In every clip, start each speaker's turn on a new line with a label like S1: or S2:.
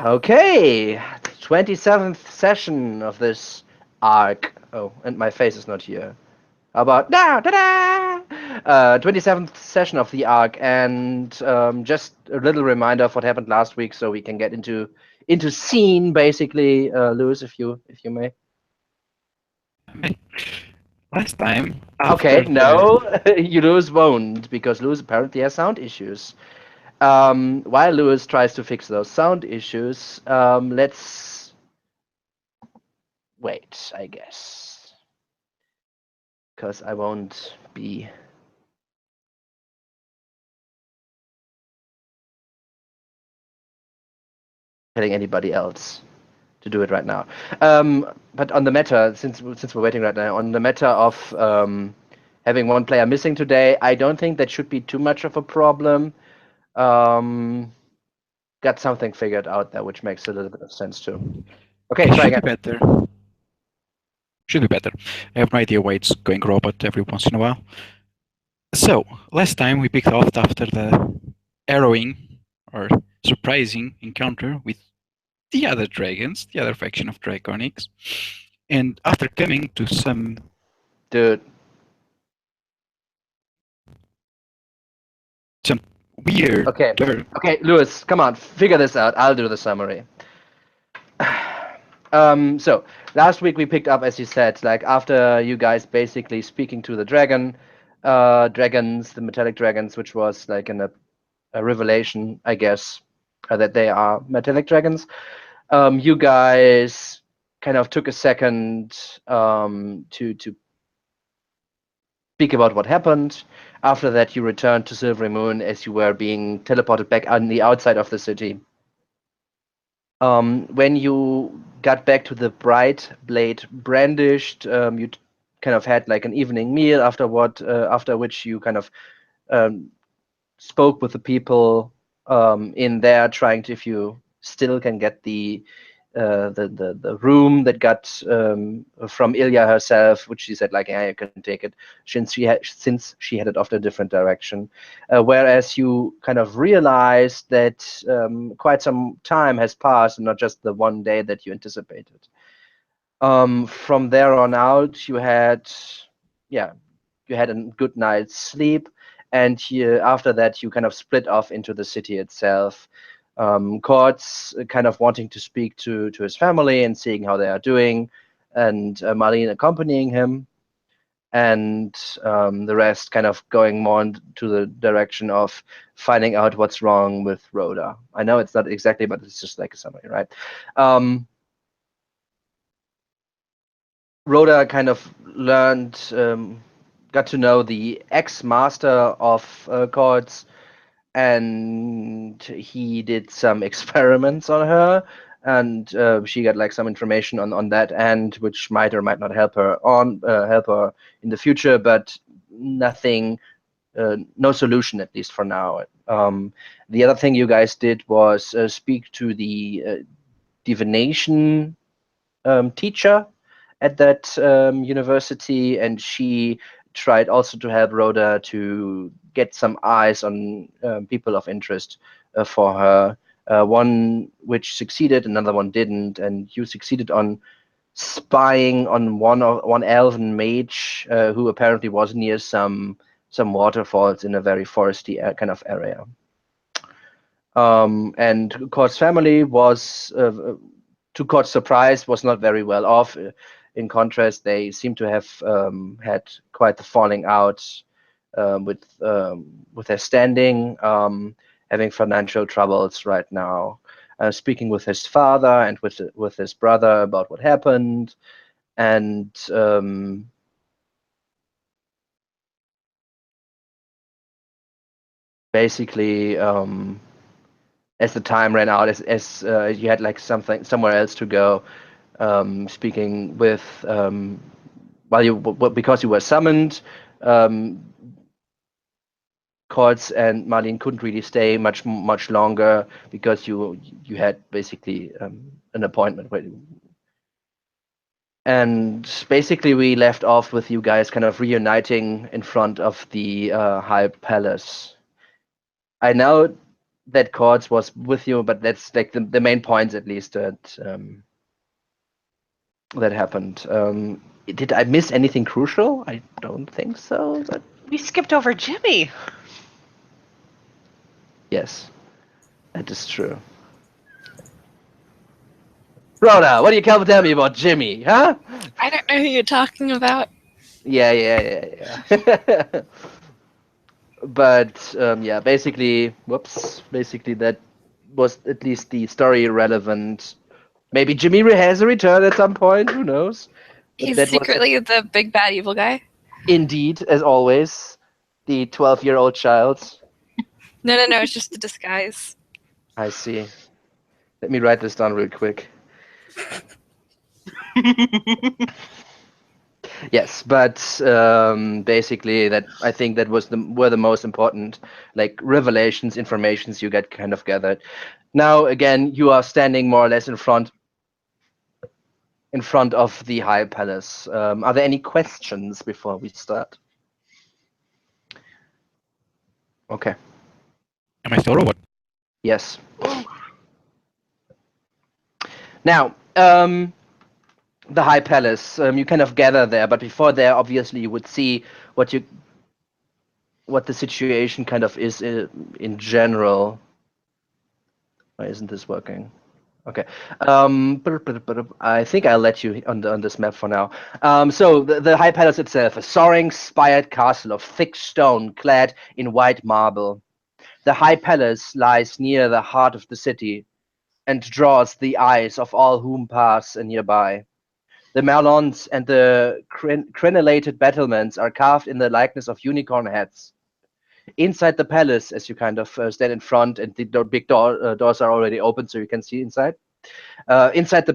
S1: Okay, 27th session of this arc. Oh, and my face is not here. How about da da da? 27th session of the arc, and just a little reminder of what happened last week, so we can get into scene, basically. Lewis, if you may.
S2: Last time,
S1: Okay,
S2: after the
S1: no, you Lewis won't, because Lewis apparently has sound issues. While Lewis tries to fix those sound issues, let's wait, I guess, because I won't be telling anybody else to do it right now. But on the matter, since we're waiting right now, on the matter of having one player missing today, I don't think that should be too much of a problem. Got something figured out there, which makes a little bit of sense too. Okay, try
S2: should be
S1: again.
S2: better. Should be better. I have no idea why it's going robot every once in a while. So, last time we picked off after the harrowing or surprising encounter with the other dragons, the other faction of Draconics, and after coming to some
S1: Dude,
S2: weird
S1: okay.
S2: turn.
S1: Okay, Lewis, come on, figure this out. I'll do the summary. So last week we picked up, as you said, like after you guys basically speaking to the dragons, the metallic dragons, which was like a revelation, I guess, that they are metallic dragons. You guys kind of took a second to speak about what happened. After that, you returned to Silvery Moon as you were being teleported back on the outside of the city. When you got back to the bright blade brandished, you kind of had like an evening meal after which you kind of spoke with the people in there, trying to, if you still can get the room that got from Ilya herself, which she said like, yeah, you can take it, since she headed off a different direction. Whereas you kind of realized that quite some time has passed, and not just the one day that you anticipated. From there on out, you had a good night's sleep, and after that you kind of split off into the city itself. Kurt's kind of wanting to speak to his family and seeing how they are doing, and Marlene accompanying him, and the rest kind of going more into the direction of finding out what's wrong with Rhoda. I know it's not exactly, but it's just like a summary, right? Rhoda kind of got to know the ex-master of chords, and he did some experiments on her, and she got like some information on that end, which might or might not help her in the future, but nothing, no solution, at least for now. The other thing you guys did was speak to the divination teacher at that university, and she tried also to help Rhoda to get some eyes on people of interest for her. One which succeeded, another one didn't, and you succeeded on spying on one elven mage who apparently was near some waterfalls in a very foresty kind of area. And Kurt's family was, to Kurt's surprise, was not very well off. In contrast, they seem to have had quite the falling out with their standing, having financial troubles right now. Speaking with his father and with his brother about what happened, and basically, as the time ran out, as you had like somewhere else to go, speaking with because you were summoned, Courts and Marlene couldn't really stay much longer because you had basically an appointment and basically we left off with you guys kind of reuniting in front of the High Palace. I know that Cords was with you, but that's like the main points at least that that happened. Did I miss anything crucial? I don't think so, but
S3: We skipped over Jimmy.
S1: yes, that is true. Rhoda, what do you come tell me about Jimmy, huh?
S4: I don't know who you're talking about.
S1: Yeah. But yeah, basically, basically that was at least the story relevant. Maybe Jimmy has a return at some point. Who knows? But
S4: He's
S1: that was
S4: secretly the big bad evil guy.
S1: indeed, as always, the 12-year-old child.
S4: No, it's just a disguise.
S1: I see. Let me write this down real quick. Yes, but basically, that I think that were the most important like revelations, informations you get kind of gathered. Now again, you are standing more or less in front of the High Palace. Are there any questions before we start? Okay.
S2: Am I still a robot?
S1: Yes. Now, the High Palace. You kind of gather there, but before there, obviously, you would see what the situation kind of is in general. Why isn't this working? Okay. I think I'll let you on this map for now. So the High Palace itself, a soaring spired castle of thick stone clad in white marble. The High Palace lies near the heart of the city and draws the eyes of all whom pass nearby. The melons and the crenellated battlements are carved in the likeness of unicorn heads. Inside the palace, as you kind of stand in front, and the big doors are already open, so you can see inside. Inside the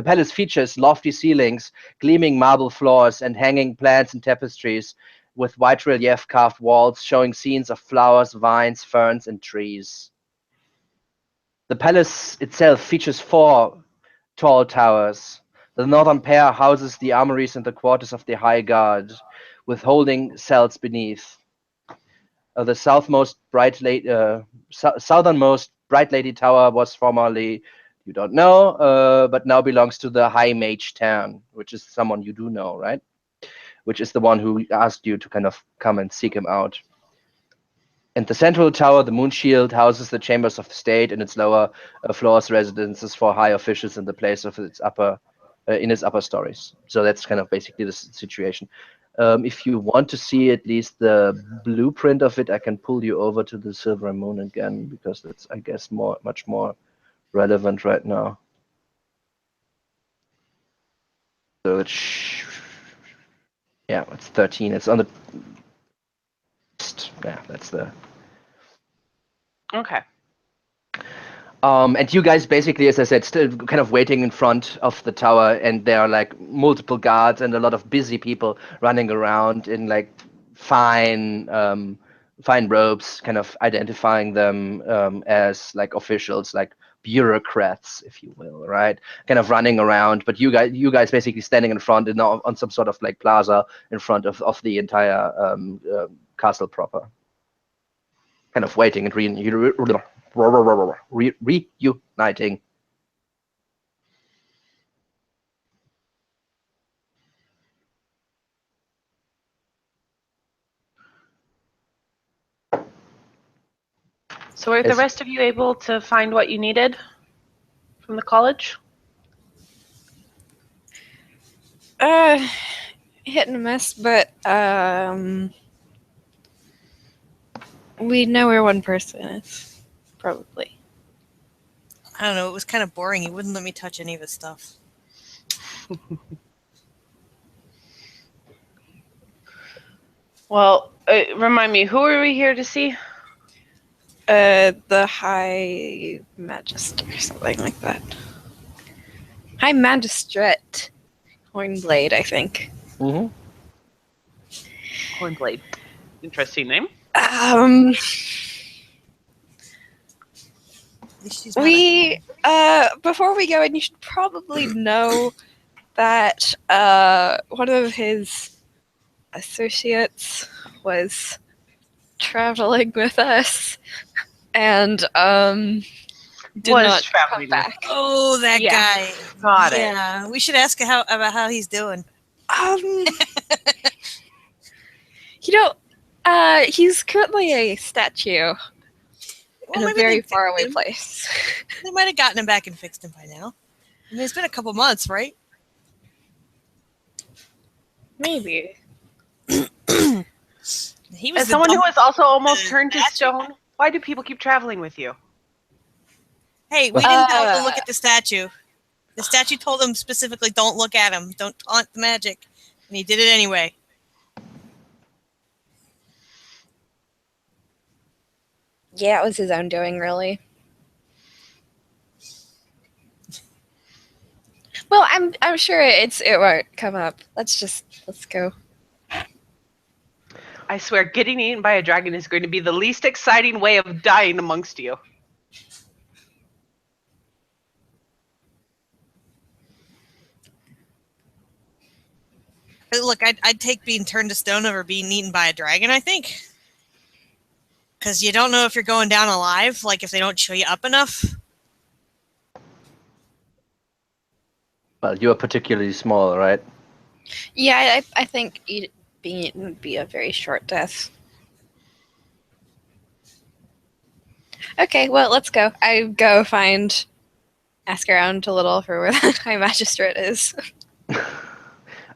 S1: palace features lofty ceilings, gleaming marble floors, and hanging plants and tapestries with white relief carved walls showing scenes of flowers, vines, ferns, and trees. The palace itself features 4 tall towers. The northern pair houses the armories and the quarters of the High Guard, with holding cells beneath. The southernmost Bright Lady Tower was formerly, you don't know, but now belongs to the High Mage Town, which is someone you do know, right? Which is the one who asked you to kind of come and seek him out. And the central tower, the Moon Shield, houses the chambers of the state and its lower floors, residences for high officials in the place of its upper stories. So that's kind of basically the situation. If you want to see at least the blueprint of it, I can pull you over to the Silver Moon again, because that's, I guess, much more relevant right now. So it's, yeah, it's 13. It's on the, yeah, that's the.
S3: Okay.
S1: And you guys basically, as I said, still kind of waiting in front of the tower, and there are like multiple guards and a lot of busy people running around in like fine robes, kind of identifying them as like officials, like bureaucrats, if you will, right? Kind of running around, but you guys basically standing in front on some sort of like plaza in front of the entire castle proper, kind of waiting and reuniting.
S3: So are the rest of you able to find what you needed from the college?
S4: Hit and miss, but we know where one person is, probably.
S5: I don't know, it was kind of boring. He wouldn't let me touch any of his stuff.
S3: Well, remind me, who are we here to see?
S4: The High Magister, or something like that. High Magistrate. Hornblade, I think.
S1: Mm-hmm.
S3: Hornblade. Interesting name.
S4: Before we go in, you should probably know that one of his associates was traveling with us. and did
S3: Was
S4: not
S3: traveling
S4: come
S3: with-
S4: back.
S5: Oh, that
S4: Yeah.
S5: guy.
S3: Got it.
S5: Yeah, we should ask about how he's doing.
S4: He's currently a statue
S5: Well,
S4: in a
S5: maybe
S4: very
S5: they
S4: far away
S5: fixed him.
S4: place.
S5: They might have gotten him back and fixed him by now. I mean, it's been a couple months, right?
S4: Maybe.
S5: He was
S3: As
S5: the
S3: someone who
S5: dumb-
S3: has also almost
S5: the
S3: turned to
S5: statue.
S3: stone, why do people keep traveling with you?
S5: Hey, we didn't tell him to look at the statue. The statue told him specifically, "Don't look at him. Don't taunt the magic," and he did it anyway.
S4: Yeah, it was his own doing, really. Well, I'm sure it won't come up. Let's go.
S3: I swear, getting eaten by a dragon is going to be the least exciting way of dying amongst you.
S5: Look, I'd take being turned to stone over being eaten by a dragon, I think. Because you don't know if you're going down alive, like if they don't chew you up enough.
S1: Well, you are particularly small, right?
S4: Yeah, I think being eaten would be a very short death. Okay, well, let's go. I go ask around a little for where the High Magistrate is.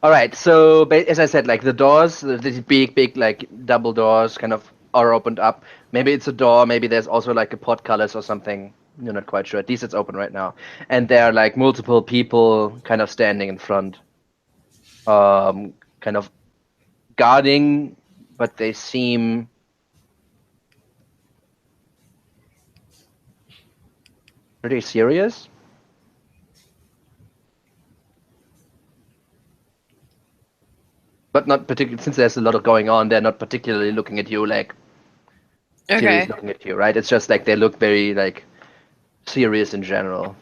S1: All right. So as I said, like the doors, these big, like double doors, kind of are opened up. Maybe it's a door. Maybe there's also like a portcullis or something. You're not quite sure. At least it's open right now, and there are like multiple people kind of standing in front, kind of guarding, but they seem pretty serious. But not particularly, since there's a lot of going on, they're not particularly looking at you like serious
S4: Okay.
S1: looking at you, right? It's just like they look very like serious in general.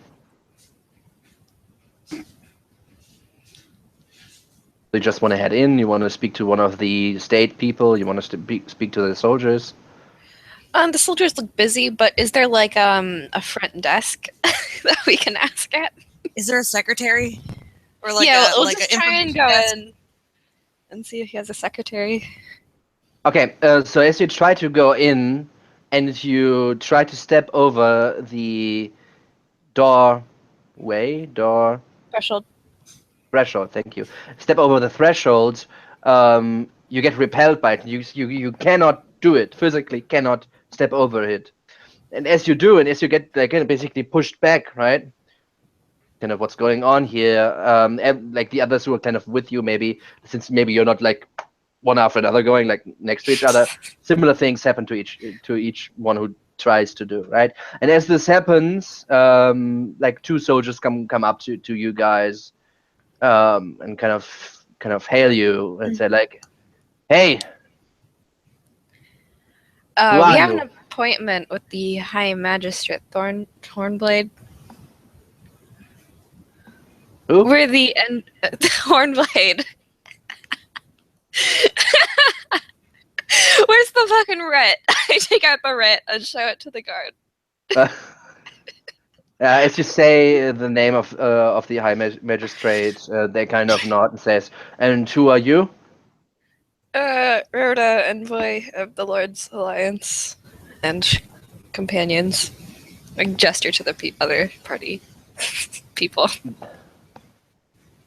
S1: You just want to head in, you want to speak to one of the state people, you want to speak to the soldiers.
S4: The soldiers look busy, but is there like a front desk that we can ask at?
S5: Is there a secretary? Or like
S4: yeah, we'll
S5: like
S4: just
S5: an
S4: try and
S5: information
S4: go
S5: desk?
S4: in and see if he has a secretary.
S1: Okay, so as you try to go in and you try to step over the
S4: Threshold.
S1: threshold, thank you. Step over the threshold, you get repelled by it. You cannot do it, physically cannot step over it. And as you do, and as you get like basically pushed back, right? Kind of what's going on here, like the others who are kind of with you, maybe, since maybe you're not like one after another going like next to each other, similar things happen to each one who tries to do, right? And as this happens, like two soldiers come up to you guys, and kind of hail you and say like, "Hey, who
S4: We
S1: are
S4: have
S1: you?"
S4: an appointment with the High Magistrate Hornblade.
S1: Who?
S4: We're the Hornblade. Where's the fucking writ? I take out the writ and show it to the guard.
S1: As you say the name of the High Magistrate, they kind of nod and says, "And who are you?"
S4: Rhoda, envoy of the Lord's Alliance and companions. I gesture to the other party people.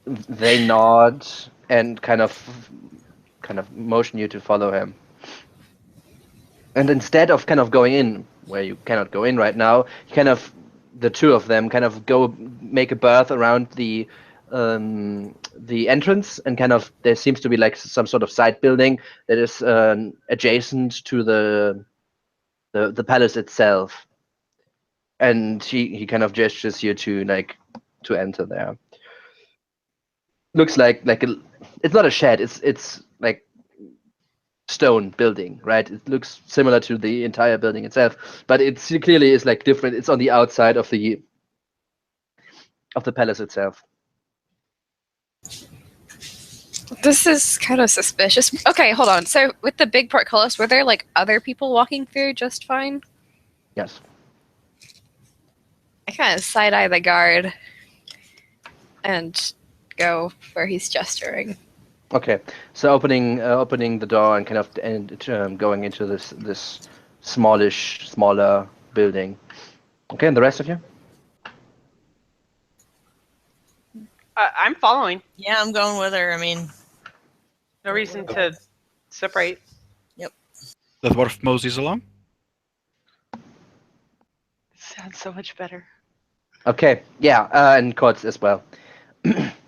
S1: They nod and kind of motion you to follow him. And instead of kind of going in where you cannot go in right now, the two of them kind of go make a berth around the entrance, and kind of there seems to be like some sort of side building that is adjacent to the palace itself. And he kind of gestures you to enter there. Looks like it's not a shed, it's like stone building, right? It looks similar to the entire building itself, but it clearly is like different. It's on the outside of the palace itself.
S4: This is kind of suspicious. Okay, hold on. So with the big portcullis, were there like other people walking through just fine?
S1: Yes.
S4: I kind of side eye the guard and go where he's gesturing.
S1: Okay. So opening the door and kind of going into this smaller building. Okay, and the rest of you?
S3: I'm following.
S5: Yeah, I'm going with her. I mean,
S3: No reason to separate.
S2: The dwarf Moses along.
S3: Sounds so much better.
S1: Okay. Yeah, and Courts as well.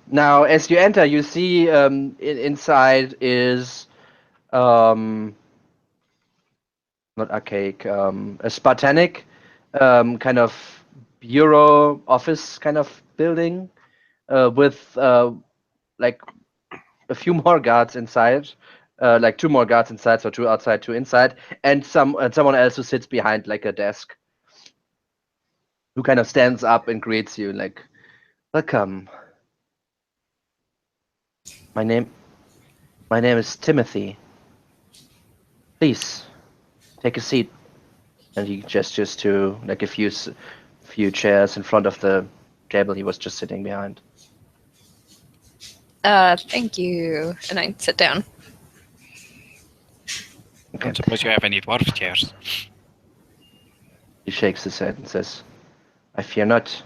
S1: Now, as you enter, you see inside is not archaic, a Spartanic kind of bureau office kind of building with like a few more guards inside, like two more guards inside, so two outside, two inside, and someone else who sits behind like a desk, who kind of stands up and greets you like, "Welcome. My name is Timothy. Please take a seat." And he gestures to like a few chairs in front of the table he was just sitting behind.
S4: Thank you. And I sit down.
S2: I don't suppose you have any dwarf chairs.
S1: He shakes his head and says, "I fear not."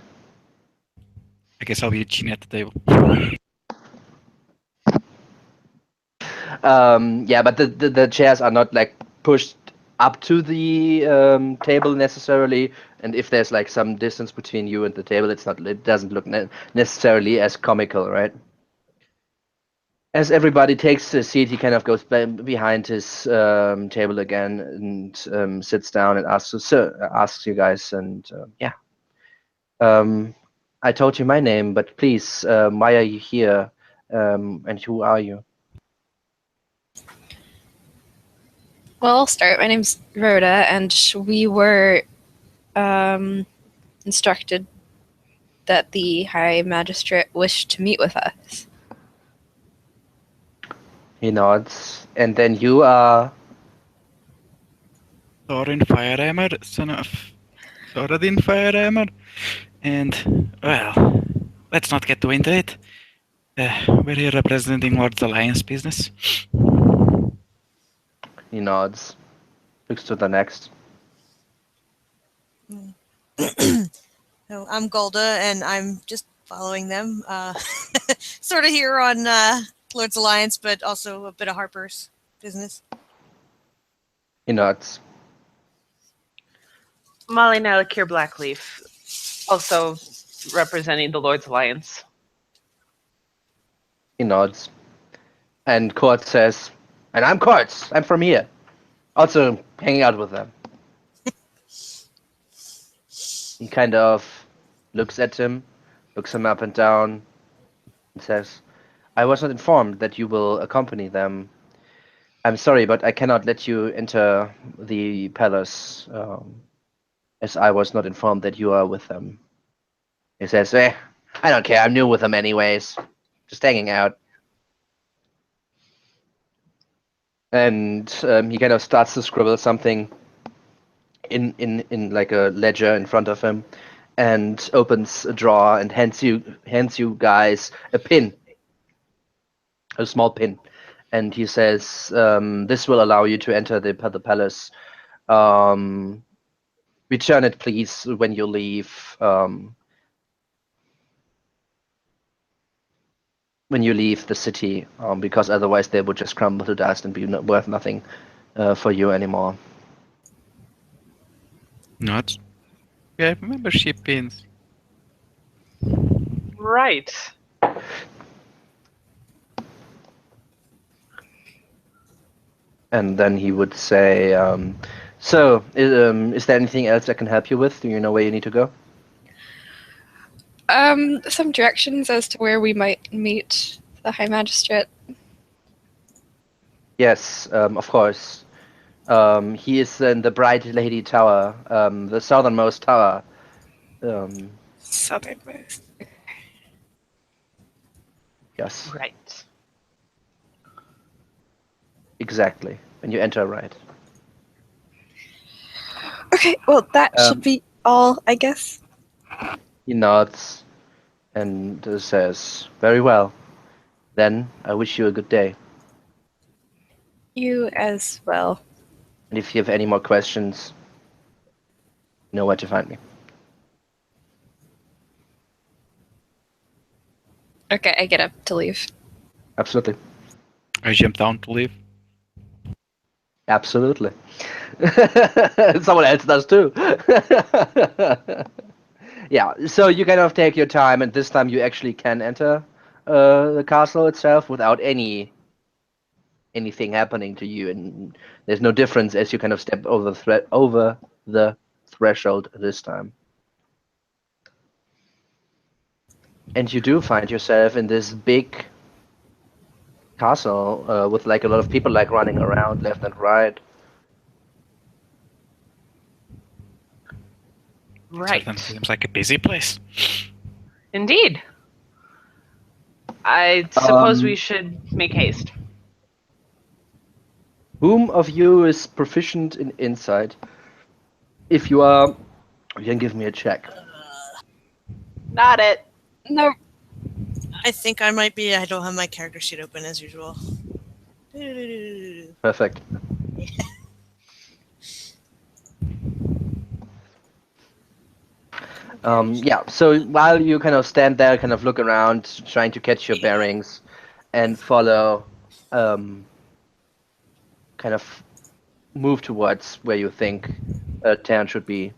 S2: I guess I'll be a genie at the table.
S1: Yeah, but the chairs are not like pushed up to the table necessarily, and if there's like some distance between you and the table, it doesn't look necessarily as comical, right? As everybody takes a seat, he kind of goes behind his table again and sits down and asks you guys, and yeah. I told you my name, but please, why are you here, and who are you?
S4: Well, I'll start. My name's Rhoda, and we were instructed that the High Magistrate wished to meet with us.
S1: He nods, and then you are.
S2: Thorin Firehammer, son of Thoradin Firehammer. And, well, let's not get too into it. We're here representing Lord's Alliance business.
S1: He nods. Looks to the next.
S5: so I'm Golda, and I'm just following them. Sort of here on Lord's Alliance, but also a bit of Harper's business.
S1: He nods.
S3: Molly Nalakir Blackleaf, also representing the Lord's Alliance.
S1: He nods. And Court says, "And I'm Court. I'm from here. Also hanging out with them." He kind of looks at him, looks him up and down, and says, "I was not informed that you will accompany them. I'm sorry, but I cannot let you enter the palace, as I was not informed that you are with them." He says, "I don't care. I'm new with them anyways. Just hanging out." And he kind of starts to scribble something in like a ledger in front of him, and opens a drawer and hands you guys a pin, a small pin, and he says, "This will allow you to enter the palace. Return it, please, when you leave. When you leave the city, because otherwise they would just crumble to dust and be worth nothing for you anymore."
S2: Not. We have membership pins.
S3: Right.
S1: And then he would say, "So, is there anything else I can help you with? Do you know where you need to go?"
S4: Some directions as to where we might meet the High Magistrate.
S1: Yes, of course. He is in the Bright Lady Tower, the southernmost tower.
S4: Southernmost.
S1: Yes,
S3: Right.
S1: exactly. When you enter, right.
S4: Okay, well, that
S1: Um,
S4: should be all, I guess.
S1: He nods and says, "Very well. Then I wish you a good day.
S4: You as well.
S1: And if you have any more questions, you know where to find me."
S4: Okay, I get up to leave.
S1: Absolutely.
S2: I jump down to leave.
S1: Absolutely. Someone else does too. Yeah, so you kind of take your time, and this time you actually can enter the castle itself without anything happening to you, and there's no difference as you kind of step over the threshold this time. And you do find yourself in this big castle with like a lot of people like running around left and right.
S3: Right.
S2: Certainly seems like a busy place.
S3: Indeed. I suppose we
S1: Um,
S3: should make haste.
S1: Whom of you is proficient in insight? If you are, you can give me a check.
S3: Not it.
S4: No,
S5: I think I might be. I don't have my character sheet open as usual.
S1: Perfect. Yeah, so while you kind of stand there, kind of look around, trying to catch your bearings and follow, kind of move towards where you think town should be.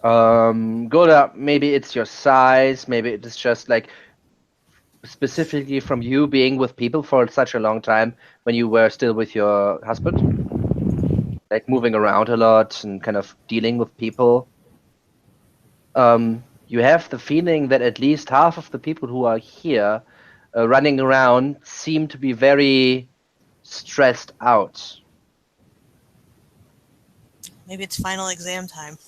S1: Goda, maybe it's your size, maybe it's just like specifically from you being with people for such a long time when you were still with your husband, like moving around a lot and kind of dealing with people. You have the feeling that at least half of the people who are here running around seem to be very stressed out.
S5: Maybe it's final exam time.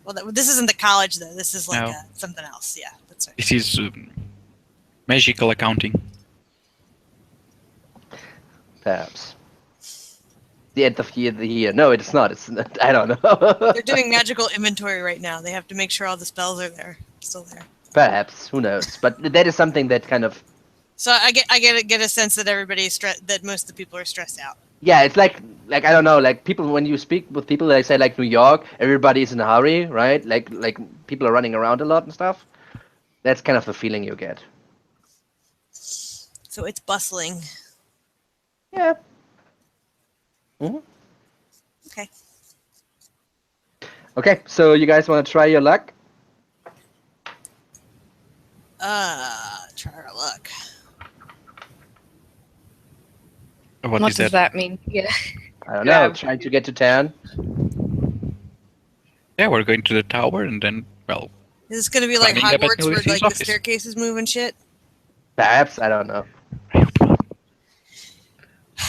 S5: Well, this isn't the college though. This is like
S2: No.
S5: something else. Yeah, that's right.
S2: This is magical accounting.
S1: Perhaps. The end of the year. No, it's not. It's not. I don't know.
S5: They're doing magical inventory right now. They have to make sure all the spells are there, still there.
S1: Perhaps. Who knows? But that is something that kind of.
S5: So I get a sense that everybody is that most of the people are stressed out.
S1: Yeah, it's like I don't know, like people when you speak with people, they say like New York, everybody's in a hurry, right? Like people are running around a lot and stuff. That's kind of the feeling you get.
S5: So it's bustling.
S1: Yeah. hmm
S5: Okay.
S1: Okay, so you guys want to try your luck?
S5: Try our luck.
S2: What
S4: what
S2: is
S4: does that mean? Yeah.
S1: I don't know.
S3: Yeah.
S1: Trying to get to 10.
S2: Yeah, we're going to the tower and then, well,
S5: Is this gonna be like
S2: Finding a
S5: Hogwarts where
S2: Lucy's
S5: like the
S2: office.
S5: staircases move and shit?
S1: Perhaps, I don't know.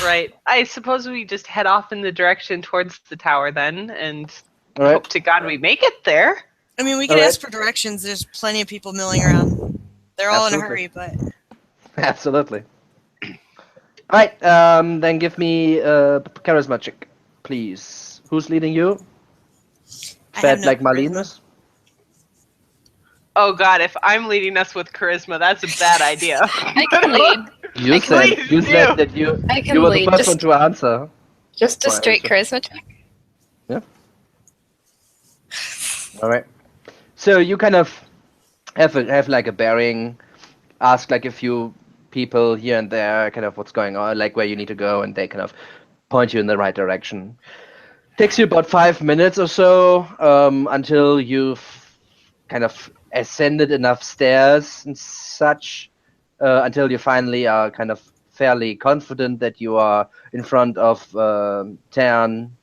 S3: Right. I suppose we just head off in the direction towards the tower then, and
S1: All right.
S3: hope to God we make it there.
S5: I mean, we can
S1: All right.
S5: ask for directions. There's plenty of people milling around. They're all in a hurry,
S1: Absolutely.
S5: but
S1: Absolutely. All right, then give me charisma check, please. Who's leading you?
S5: I have
S1: Fat
S5: no
S1: like
S5: charisma.
S1: Marlinus?
S3: Oh God, if I'm leading us with charisma, that's a bad idea.
S4: I can lead.
S1: You
S4: I
S1: said
S3: can
S1: you
S3: lead.
S1: said that you
S4: I can
S1: you were the
S4: lead.
S1: first one
S4: Just,
S1: to answer.
S4: just a
S1: Well,
S4: straight
S1: just-
S4: charisma check.
S1: All right. So you kind of have like a bearing, ask like a few people here and there, kind of what's going on, like where you need to go, and they kind of point you in the right direction. Takes you about 5 minutes or so until you've kind of ascended enough stairs and such, until you finally are kind of fairly confident that you are in front of Tarn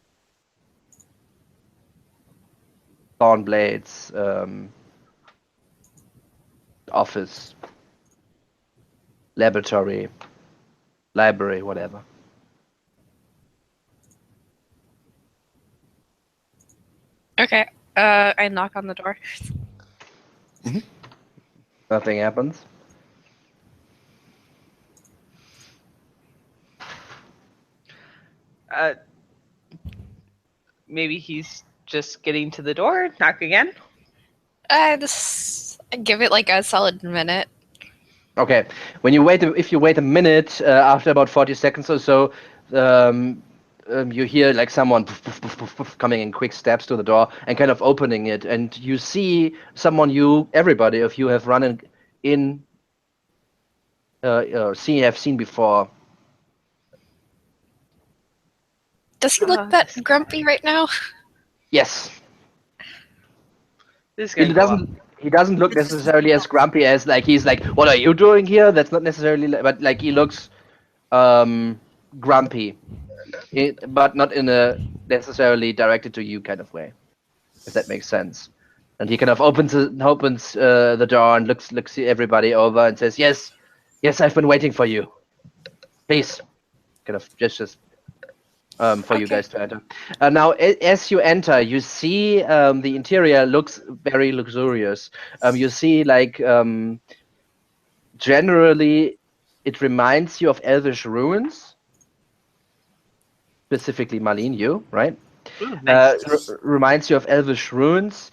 S1: Thornblade's office, laboratory, library, whatever.
S4: Okay. I knock on the door.
S1: Nothing happens.
S3: maybe he's just getting to the door. Knock again.
S4: I give it like a solid minute.
S1: Okay. When you wait, if you wait a minute, after about 40 seconds or so, you hear like someone coming in quick steps to the door and kind of opening it, and you see someone everybody of you have run in, have seen before.
S4: Does he look that grumpy right now?
S1: Yes.
S3: This is
S1: He
S3: gonna go up.
S1: doesn't look
S5: It's just
S1: necessarily as grumpy as like he's like, what are you doing here? That's not necessarily, but like he looks grumpy, but not in a necessarily directed to you kind of way, if that makes sense. And he kind of opens the door and looks everybody over and says, yes, I've been waiting for you. Please, kind of gestures for you
S4: Okay.
S1: guys to enter. Now, as you enter, you see the interior looks very luxurious. You see like generally it reminds you of Elvish ruins, specifically Marlene, you, right?
S3: Ooh, nice.
S1: Reminds you of Elvish ruins,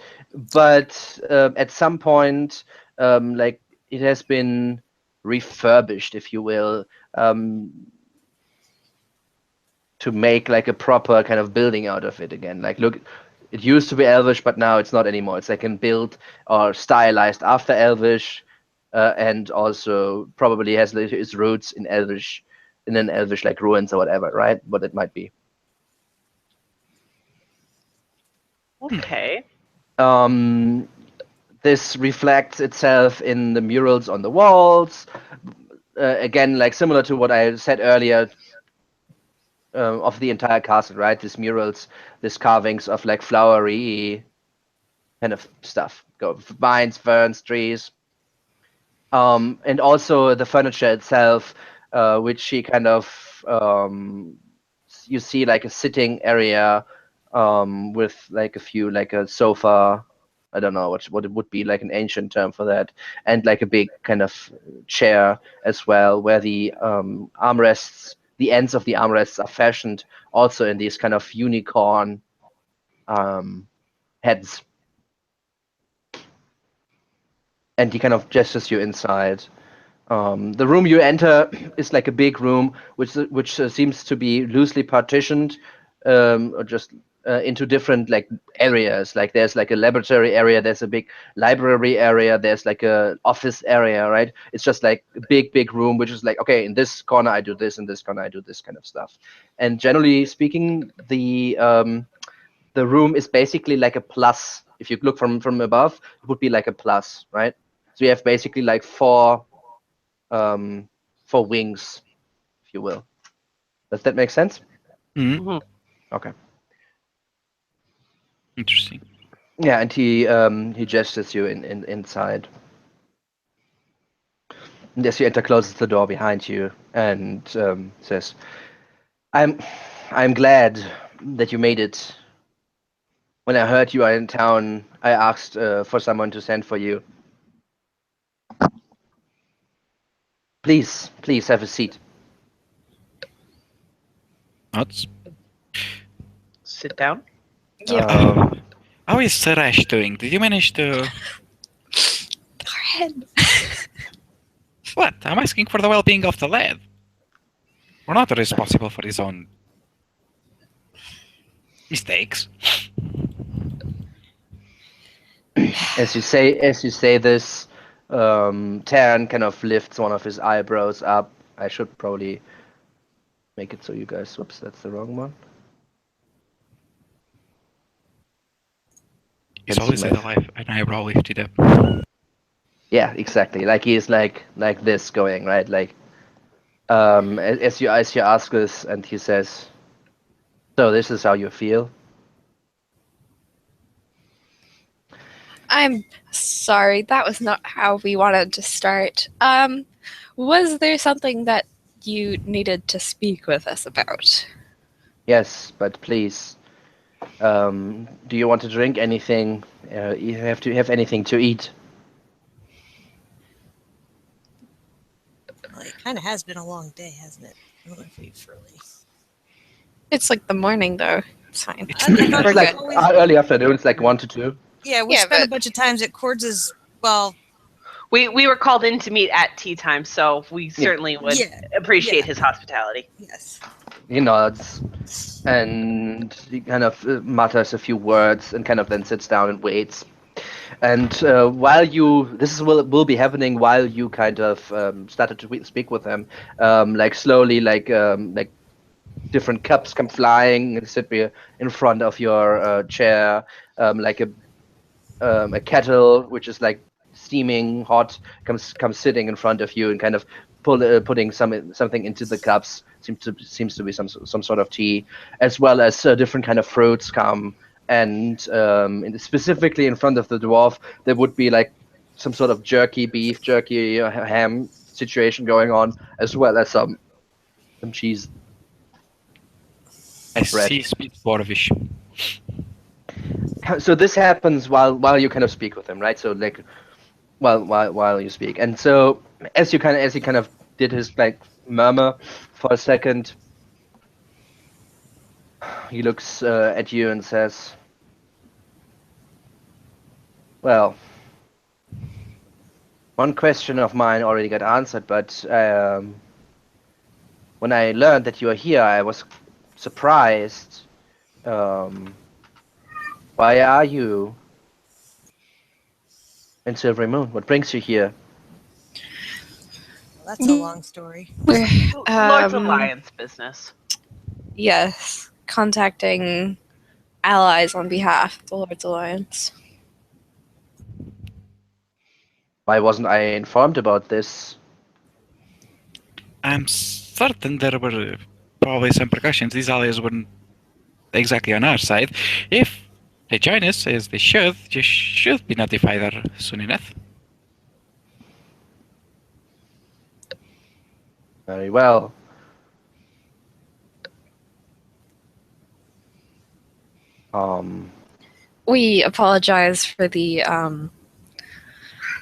S1: but at some point, like it has been refurbished, if you will, to make like a proper kind of building out of it again. Like, look, it used to be Elvish, but now it's not anymore. It's like built or stylized after Elvish, and also probably has its roots in Elvish, in an Elvish like ruins or whatever, right? What it might be.
S3: Okay.
S1: This reflects itself in the murals on the walls. Again, like similar to what I said earlier, of the entire castle, right? These murals, these carvings of like flowery kind of stuff. Go vines, ferns, trees. And also the furniture itself, which she kind of you see like a sitting area with like a few like a sofa. I don't know what it would be, like an ancient term for that, and like a big kind of chair as well, where the armrests, the ends of the armrests are fashioned also in these kind of unicorn heads. And he kind of gestures you inside. The room you enter is like a big room, which seems to be loosely partitioned, or just into different like areas. Like there's like a laboratory area, there's a big library area, there's like a office area, right? It's just like a big room, which is like, okay, in this corner I do this, in this corner I do this kind of stuff. And generally speaking, the room is basically like a plus. If you look from above, it would be like a plus, right? So you have basically like four wings, if you will. Does that make sense?
S2: Mhm.
S3: Mhm.
S1: Okay.
S2: Interesting.
S1: Yeah, and he gestures you inside. And as you enter, closes the door behind you and says, I'm glad that you made it. When I heard you are in town, I asked for someone to send for you. Please have a seat.
S2: Nuts.
S3: Sit down.
S4: Yeah.
S2: How is Sarash doing? Did you manage to...
S4: Darn.
S2: What? I'm asking for the well-being of the lad. We're not responsible for his own mistakes.
S1: As you say this, Taran kind of lifts one of his eyebrows up. I should probably make it so you guys. Whoops, that's the wrong one.
S2: He's
S1: Let's
S2: always
S1: see
S2: had
S1: my-
S2: an eyebrow lifted up.
S1: Yeah, exactly. Like he is like this going, right? Like as you ask this, and he says, "So this is how you feel?"
S4: I'm sorry, that was not how we wanted to start. Was there something that you needed to speak with us about?
S1: Yes, but please, do you want to drink anything? You have to have anything to eat.
S5: Well, it kind of has been a long day, hasn't it? I don't know if we've really.
S4: It's like the morning, though. It's fine.
S2: It's
S5: I
S2: pretty
S5: thought
S2: late.
S1: It's like
S5: always-
S1: early afternoon. It's like 1 to 2.
S5: Yeah, we
S4: Yeah,
S5: spent a
S4: but-
S5: bunch of times at Cords' well,
S3: We were called in to meet at tea time, so we certainly would
S5: yeah,
S3: appreciate
S5: yeah.
S3: his hospitality.
S5: yes.
S1: He nods and he kind of mutters a few words and kind of then sits down and waits. And while will be happening while you kind of started to speak with him, like slowly, like different cups come flying and sit in front of your chair, like a kettle which is like steaming hot comes sitting in front of you and kind of putting something into the cups. Seems to be some sort of tea, as well as different kind of fruits come. And specifically in front of the dwarf, there would be like some sort of beef jerky, ham situation going on, as well as some cheese.
S2: I
S1: Bread.
S2: see speed Borovish.
S1: So this happens while you kind of speak with him, right? So like while you speak, and so as he kind of did his like murmur for a second, he looks at you and says, "Well, one question of mine already got answered, but when I learned that you are here, I was surprised. Why are you in Silvery Moon? What brings you here?"
S5: Well, that's a long story.
S4: We're
S3: Lord's Alliance business.
S4: yes, contacting allies on behalf of the Lord's Alliance.
S1: Why wasn't I informed about this?
S2: I'm certain there were probably some precautions. These allies weren't exactly on our side. If they join us, as they should, you should be notified soon enough.
S1: Very well.
S4: We apologize for the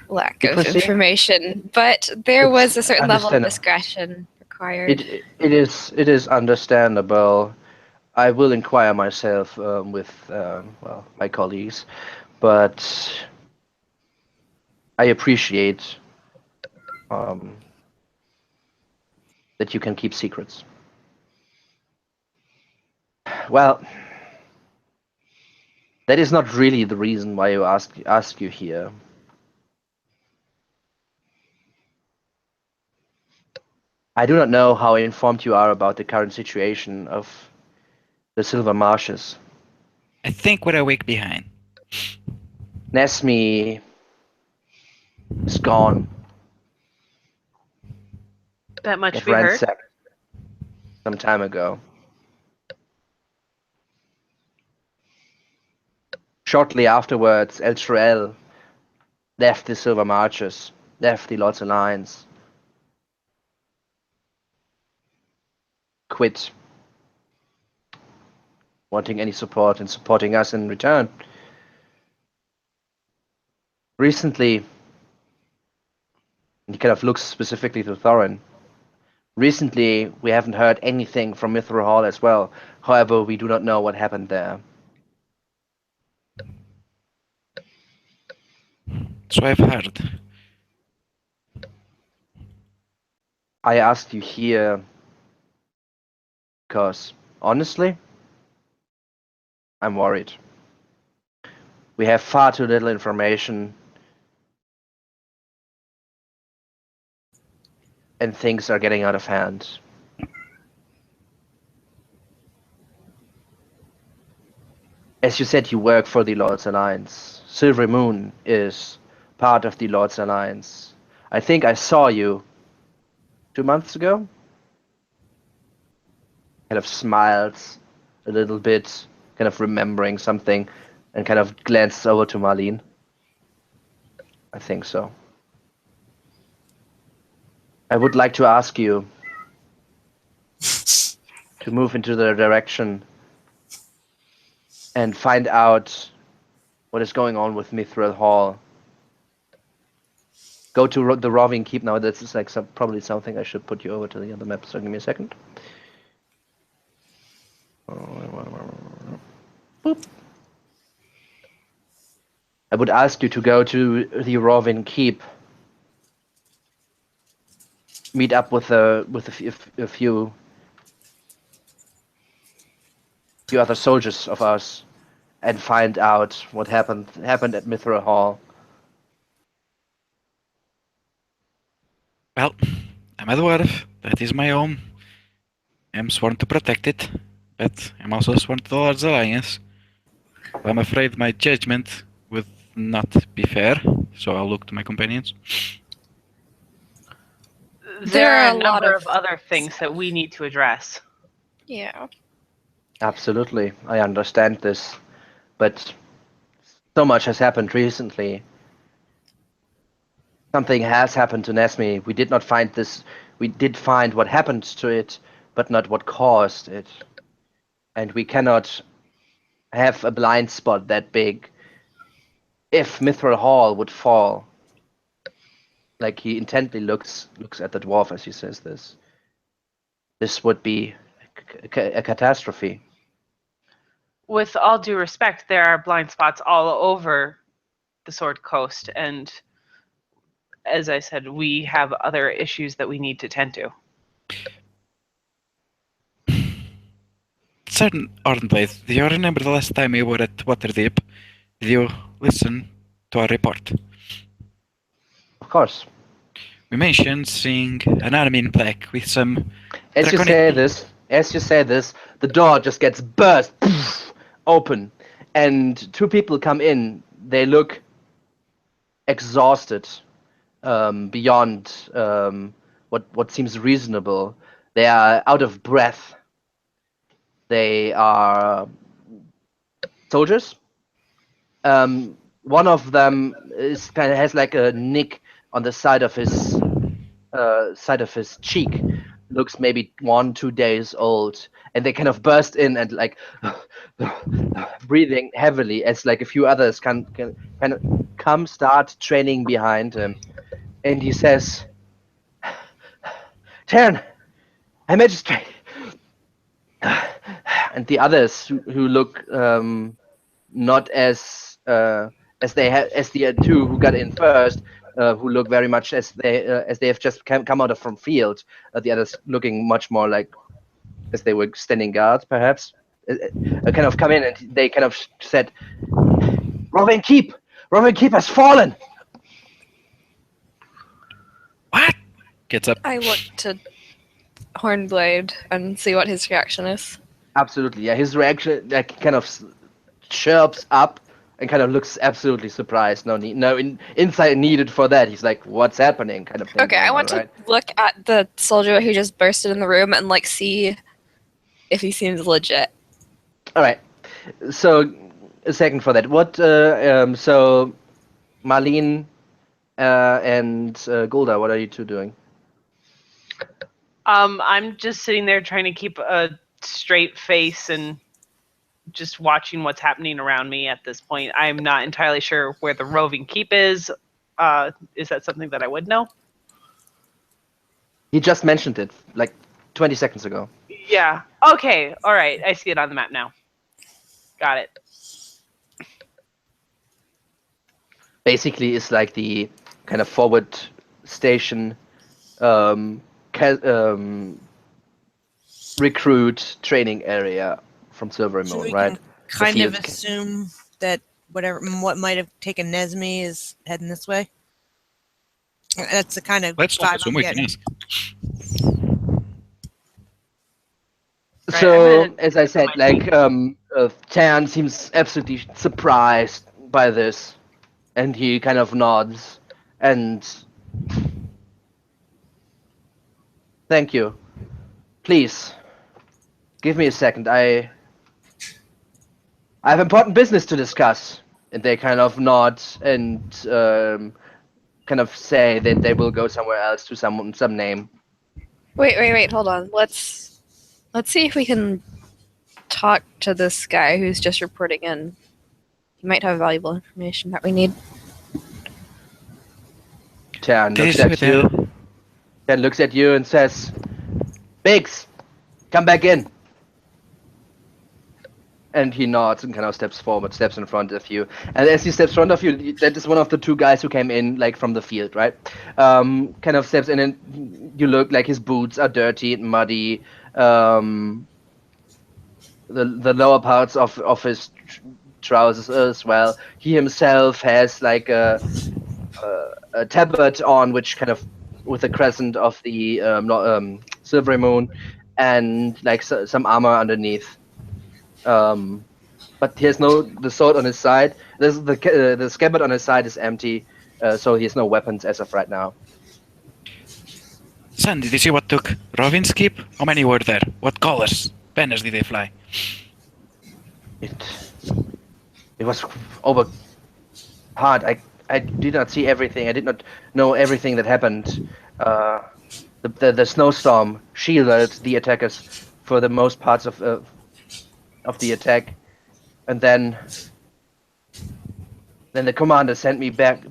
S4: lack of
S1: Secrecy?
S4: information, but there was a
S1: It's
S4: certain level of
S1: understandable.
S4: discretion required.
S1: It is understandable. I will inquire myself with my colleagues, but I appreciate that you can keep secrets. Well, that is not really the reason why you ask you here. I do not know how informed you are about the current situation of the Silver Marshes.
S2: I think we're a week behind.
S1: Nesme is gone.
S3: That much
S1: Got
S3: we heard.
S1: ransacked some time ago. Shortly afterwards, El left the Silver Marches, left the Lord's Alliance, quit wanting any support and supporting us in return. Recently, he kind of looks specifically to Thorin. Recently, we haven't heard anything from Mithril Hall as well. However, we do not know what happened there.
S2: So I've heard.
S1: I asked you here because, honestly, I'm worried. We have far too little information, and things are getting out of hand. As you said, you work for the Lord's Alliance. Silvery Moon is part of the Lord's Alliance. I think I saw you 2 months ago. Kind of smiles a little bit, kind of remembering something, and kind of glances over to Marlene. I think so. I would like to ask you to move into the direction and find out what is going on with Mithril Hall. Go to the Roving Keep now. This is like probably something I should put you over to the other map. So give me a second. Boop. I would ask you to go to the Rovin Keep. Meet up with a few other soldiers of ours, and find out what happened at Mithril Hall.
S2: Well, I'm a dwarf. That is my home. I'm sworn to protect it, but I'm also sworn to the Lord's Alliance. I'm afraid my judgment would not be fair, so I'll look to my companions.
S3: There are a
S4: lot
S3: number
S4: of-
S3: of other things that we need to address.
S4: Yeah.
S1: Absolutely, I understand this, but so much has happened recently. Something has happened to Nesmi. We did not find this. We did find what happened to it, but not what caused it. And we cannot have a blind spot that big. If Mithril Hall would fall, like he intently looks at the dwarf as he says this would be a catastrophe.
S3: With all due respect, there are blind spots all over the Sword Coast, and as I said, we have other issues that we need to tend to.
S2: Certain Ornblade, do you remember the last time we were at Waterdeep? Did you listen to our report?
S1: Of course.
S2: We mentioned seeing an army in black with some
S1: As you say this, the door just gets burst open, and two people come in. They look exhausted, beyond what seems reasonable. They are out of breath. They are soldiers. One of them has like a nick on the side of his cheek. Looks maybe 1-2 days old, and they kind of burst in and like breathing heavily as like a few others can kind of come start training behind him, and he says, "Taryn, a magistrate," and the others who look not as as the two who got in first, who look very much as they have just come out of from field. The others looking much more like as they were standing guard, perhaps. Kind of come in and they kind of said, Rovin Keep has fallen."
S2: What? Gets up.
S4: I look to Hornblade and see what his reaction is.
S1: Absolutely, yeah. His reaction, like, kind of chirps up and kind of looks absolutely surprised. No insight needed for that. He's like, "What's happening?" kind of thing.
S4: Okay, I want to look at the soldier who just bursted in the room and like see if he seems legit.
S1: All right. So, a second for that. What? So, Marlene and Golda, what are you two doing?
S3: I'm just sitting there trying to keep a straight face and just watching what's happening around me at this point. I'm not entirely sure where the roving keep is. Is that something that I would know?
S1: He just mentioned it like 20 seconds ago.
S3: Yeah. Okay. All right. I see it on the map now. Got it.
S1: Basically, it's like the kind of forward station, recruit training area from Silver
S5: So
S1: Moon,
S5: we
S1: right?
S5: can kind of
S1: field.
S5: assume that what might have taken Nesmi is heading this way. That's the kind of
S2: Let's not
S5: vibe
S2: assume
S5: I'm
S2: we can
S5: getting.
S2: ask.
S3: Right,
S1: So,
S3: I'm gonna
S1: as I said,
S3: my
S1: like, Tan seems absolutely surprised by this, and he kind of nods, and thank you. Please, give me a second. I have important business to discuss. And they kind of nod and kind of say that they will go somewhere else to some name.
S4: Wait, hold on. Let's see if we can talk to this guy who's just reporting in. He might have valuable information that we need.
S1: Tan looks
S2: This
S1: at
S2: with
S1: you.
S2: the-
S1: Tan looks at you and says, "Biggs, come back in." And he nods and kind of steps forward, steps in front of you. And as he steps in front of you, that is one of the two guys who came in, like, from the field, right? Kind of steps in, and you look like his boots are dirty and muddy. The lower parts of his trousers as well. He himself has like a tabard on, which kind of with the crescent of the silvery moon, and like some armor underneath. But he has the sword on his side. The scabbard on his side is empty, so he has no weapons as of right now.
S2: Son, did you see what took Rovin's keep? How many were there? What colors? Banners did they fly?
S1: It was over hard. I did not see everything. I did not know everything that happened. The snowstorm shielded the attackers for the most parts of the attack, and then the commander sent me back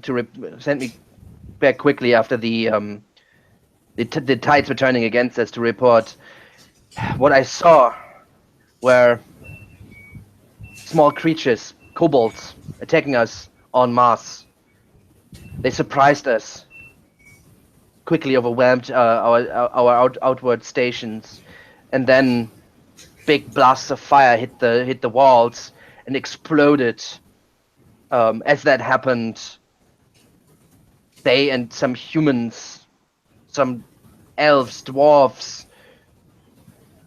S1: quickly after the tides were turning against us to report. What I saw were small creatures, kobolds, attacking us en masse. They surprised us, quickly overwhelmed our outward stations, and then big blasts of fire hit the walls and exploded. As that happened, they and some humans, some elves, dwarves,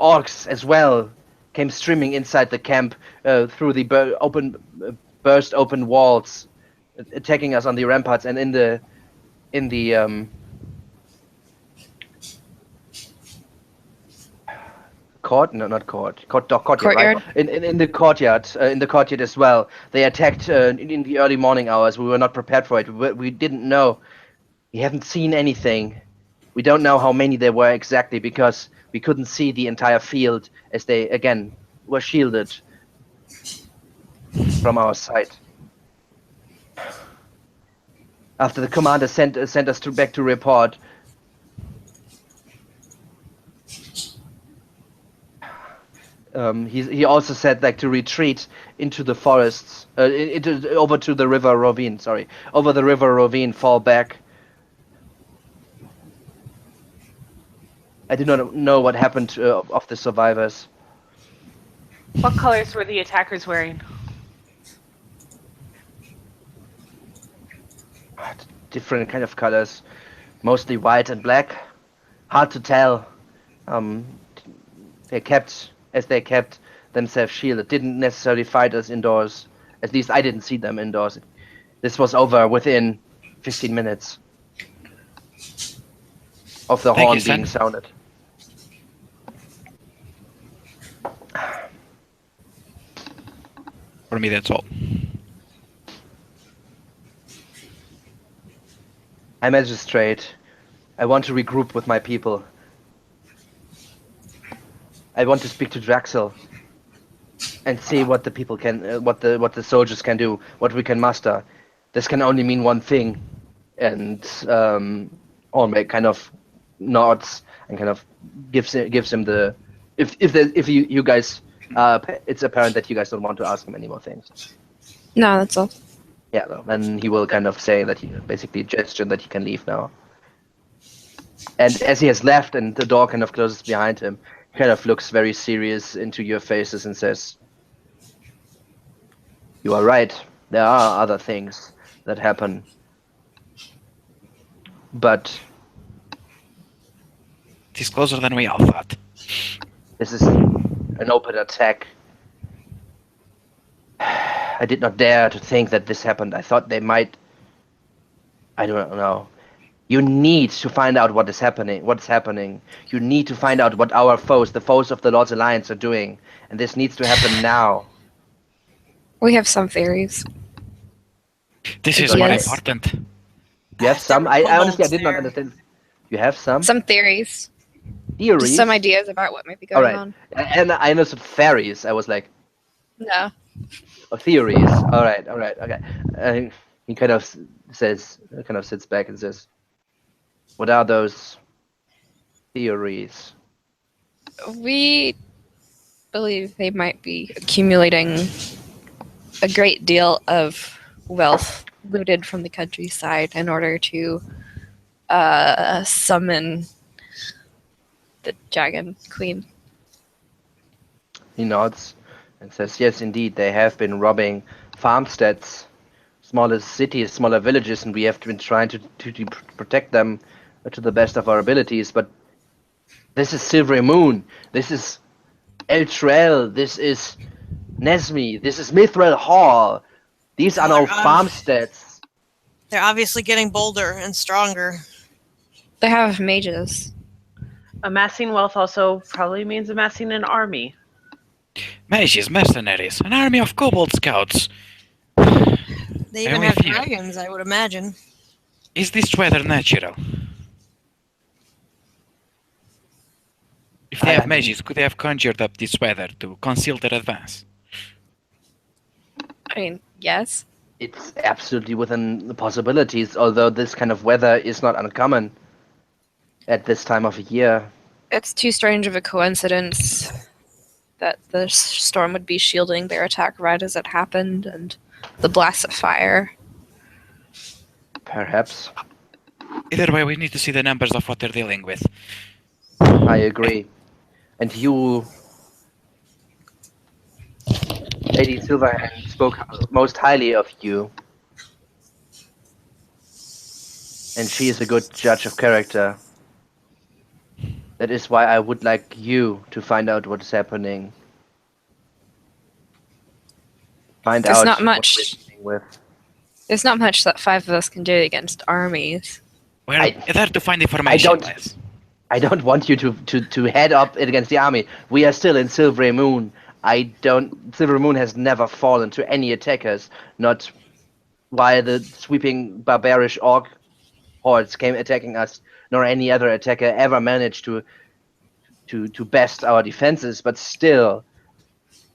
S1: orcs as well, came streaming inside the camp through the burst open walls, attacking us on the ramparts and in the
S4: Courtyard.
S1: In the courtyard as well. They attacked in the early morning hours. We were not prepared for it. We didn't know. We haven't seen anything. We don't know how many there were exactly because we couldn't see the entire field as they again were shielded from our sight. After the commander sent us back to report, he also said like to retreat into the forests, over to the river Rovine. Over the river Rovine, fall back. I do not know what happened of the survivors.
S3: What colors were the attackers wearing?
S1: Different kind of colors, mostly white and black. Hard to tell. They kept themselves shielded. Didn't necessarily fight us indoors. At least I didn't see them indoors. This was over within 15 minutes of the horn being sounded.
S2: For me, that's all.
S1: I'm magistrate. I want to regroup with my people. I want to speak to Draxel and see what the people can, what the soldiers can do, what we can muster. This can only mean one thing, and Ormec kind of nods and kind of gives him the if you guys it's apparent that you guys don't want to ask him any more things.
S4: No, that's all.
S1: Yeah, well, then he will kind of say that he basically gesture that he can leave now. And as he has left and the door kind of closes behind him, he kind of looks very serious into your faces and says, "You are right. There are other things that happen. But
S2: it is closer than we all thought.
S1: This is an open attack. I did not dare to think that this happened. I thought they might. I don't know. You need to find out what is happening. What's happening? You need to find out what our foes, the foes of the Lord's Alliance, are doing, and this needs to happen now."
S4: We have some theories.
S2: This is more important.
S1: You have some. I honestly, I did not understand. You have some
S4: Some theories.
S1: theories.
S4: Just some ideas about what might be going on.
S1: And I understood fairies. I was like,
S4: No.
S1: theories. All right, okay. He kind of sits back and says, "What are those theories?"
S4: We believe they might be accumulating a great deal of wealth looted from the countryside in order to summon the Dragon Queen.
S1: He nods and says, yes, indeed, they have been robbing farmsteads, smaller cities, smaller villages, and we have been trying to protect them to the best of our abilities. But this is Silvery Moon. This is Eltrell. This is Nesme. This is Mithril Hall. These are no farmsteads.
S5: They're obviously getting bolder and stronger.
S4: They have mages.
S3: Amassing wealth also probably means amassing an army.
S2: Mages, mercenaries, an army of kobold scouts.
S5: They even
S2: only
S5: have
S2: fear.
S5: dragons, I would imagine.
S2: Is this weather natural? If they have mages, could they have conjured up this weather to conceal their advance?
S4: I mean, yes.
S1: It's absolutely within the possibilities, although this kind of weather is not uncommon at this time of year.
S4: It's too strange of a coincidence that the storm would be shielding their attack right as it happened, and the blast of fire.
S1: Perhaps.
S2: Either way, we need to see the numbers of what they're dealing with.
S1: I agree. And you, Lady Silverhand, spoke most highly of you. And she is a good judge of character. That is why I would like you to find out what is happening. Find
S4: There's
S1: out
S4: not
S1: what
S4: much.
S1: we're dealing with.
S4: There's not much that five of us can do against armies.
S2: We're there to find information, Les.
S1: I don't want you to head up against the army. We are still in Silvery Moon. Silvery Moon has never fallen to any attackers, not while the sweeping barbarish orc hordes came attacking us, nor any other attacker ever managed to best our defenses. But still,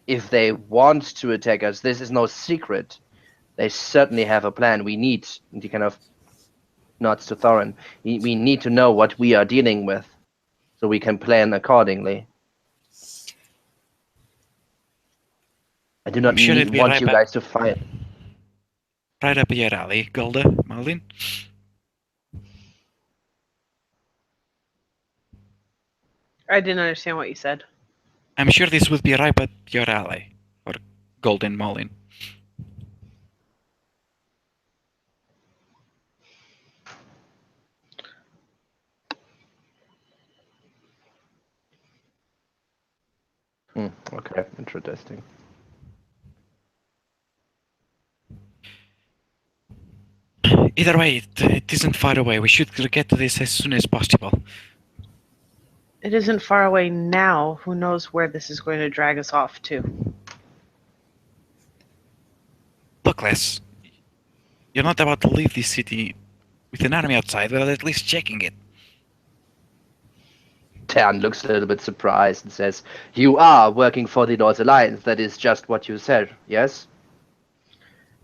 S1: if they want to attack us, this is no secret. They certainly have a plan. We need, and he kind of nods to Thorin, we need to know what we are dealing with, so we can plan accordingly. I do not
S2: I'm sure it'd be
S1: want
S2: right
S1: you
S2: back.
S1: guys to fight.
S2: Right up your alley, Golda, Malin.
S3: I didn't understand what you said.
S2: I'm sure this would be right up your alley, or Golden Malin.
S1: Okay, interesting.
S2: Either way, it isn't far away. We should get to this as soon as possible.
S3: It isn't far away now. Who knows where this is going to drag us off to?
S2: Look, Les, you're not about to leave this city with an army outside without at least checking it.
S1: Tern looks a little bit surprised and says, "You are working for the Lord's Alliance. That is just what you said, yes?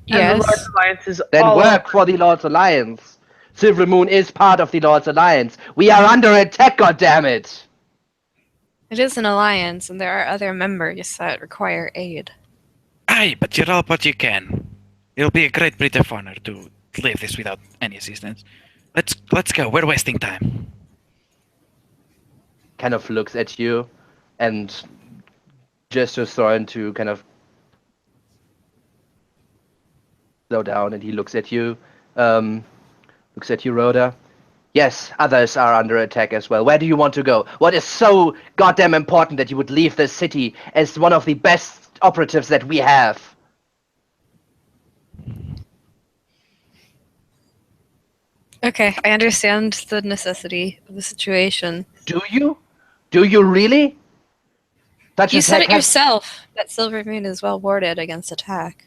S3: And the
S4: Yes.
S3: Lord's Alliance is
S1: Then
S3: all
S1: work for the Lord's Alliance. Silver Moon is part of the Lord's Alliance. We are under attack, goddammit!
S4: It is an alliance, and there are other members that require aid.
S2: Aye, but you'll help what you can. It'll be a great bit of honor to leave this without any assistance. Let's go. We're wasting time.
S1: Kind of looks at you and gestures Thorin to kind of slow down, and he looks at you, Rhoda. Yes, others are under attack as well. Where do you want to go? What is so goddamn important that you would leave this city as one of the best operatives that we have?
S4: Okay, I understand the necessity of the situation.
S1: Do you? Do you really? Such
S4: You said
S1: attack
S4: it
S1: has-
S4: yourself that Silver Moon is well warded against attack.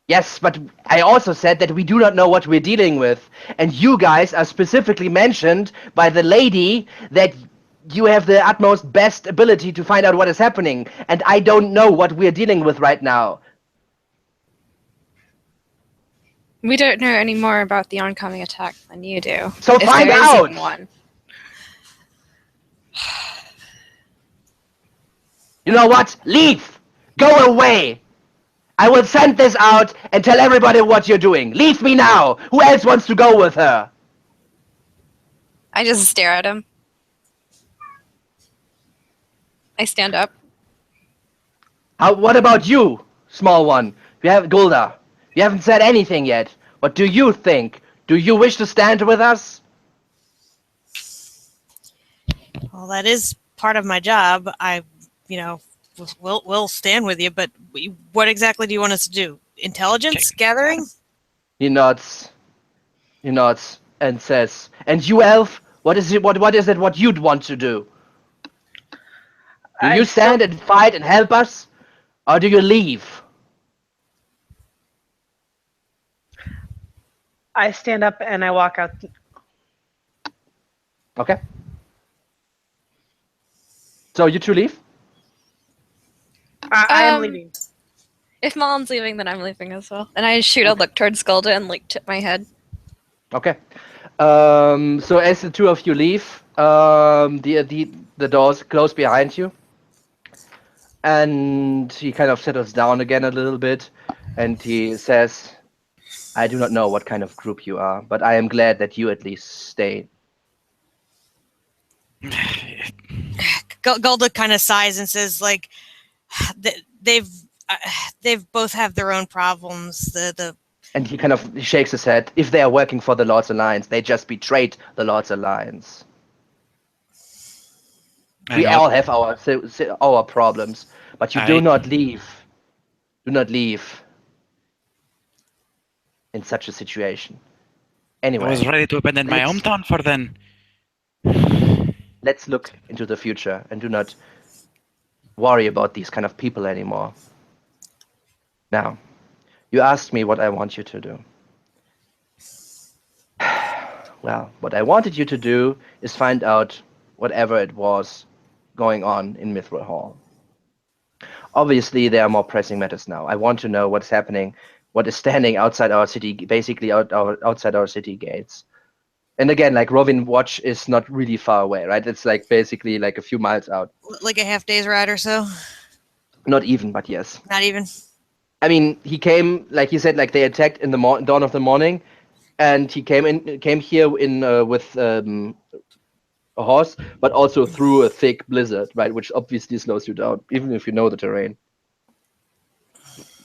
S1: Yes, but I also said that we do not know what we're dealing with. And you guys are specifically mentioned by the lady that you have the utmost best ability to find out what is happening. And I don't know what we're dealing with right now.
S4: We don't know any more about the oncoming attack than you do.
S1: So
S4: if
S1: find
S4: there is
S1: out!
S4: even one.
S1: You know what? Leave! Go away! I will send this out and tell everybody what you're doing. Leave me now! Who else wants to go with her?
S4: I just stare at him. I stand up.
S1: What about you, small one? You have Gulda. You haven't said anything yet. What do you think? Do you wish to stand with us?
S5: Well, that is part of my job. I, will stand with you. But what exactly do you want us to do? Intelligence gathering?
S1: He nods. He nods and says, "And you, elf, what is it? What is it? What you'd want to do? Do you stand and fight and help us, or do you leave?"
S3: I stand up and I walk out.
S1: Okay. So you two leave?
S3: I am leaving.
S4: If Mom's leaving, then I'm leaving as well. And I shoot a look towards Golda and like tip my head.
S1: Okay. So as the two of you leave, the doors close behind you, and he kind of settles down again a little bit, and he says, "I do not know what kind of group you are, but I am glad that you at least stay."
S5: Golda kind of sighs and says, like, they've both have their own problems.
S1: And he kind of shakes his head. If they are working for the Lord's Alliance, they just betrayed the Lord's Alliance. We all have our problems, but you do not leave. Do not leave in such a situation. Anyway,
S2: I was ready to abandon my hometown for then.
S1: Let's look into the future and do not worry about these kind of people anymore. Now, you asked me what I want you to do. Well, what I wanted you to do is find out whatever it was going on in Mithril Hall. Obviously, there are more pressing matters now. I want to know what's happening, what is standing outside our city, basically outside our city gates. And again, like Rovin Watch is not really far away, right? It's like basically like a few miles out.
S5: Like a half day's ride or so?
S1: Not even, but yes.
S5: Not even?
S1: I mean, he came, like he said, like they attacked in the dawn of the morning, and he came here in with a horse, but also through a thick blizzard, right, which obviously slows you down, even if you know the terrain.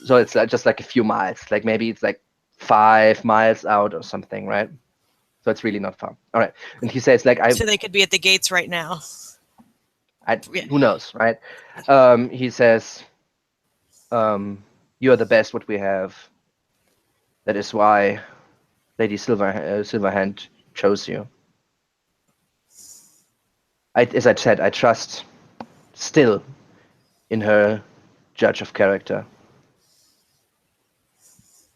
S1: So it's just like a few miles, like maybe it's like 5 miles out or something, right? So it's really not far. All right, and he says, like,
S5: so they could be at the gates right now.
S1: Who knows, right? He says, "You are the best what we have. That is why Lady Silverhand chose you. As I said, I trust still in her judge of character.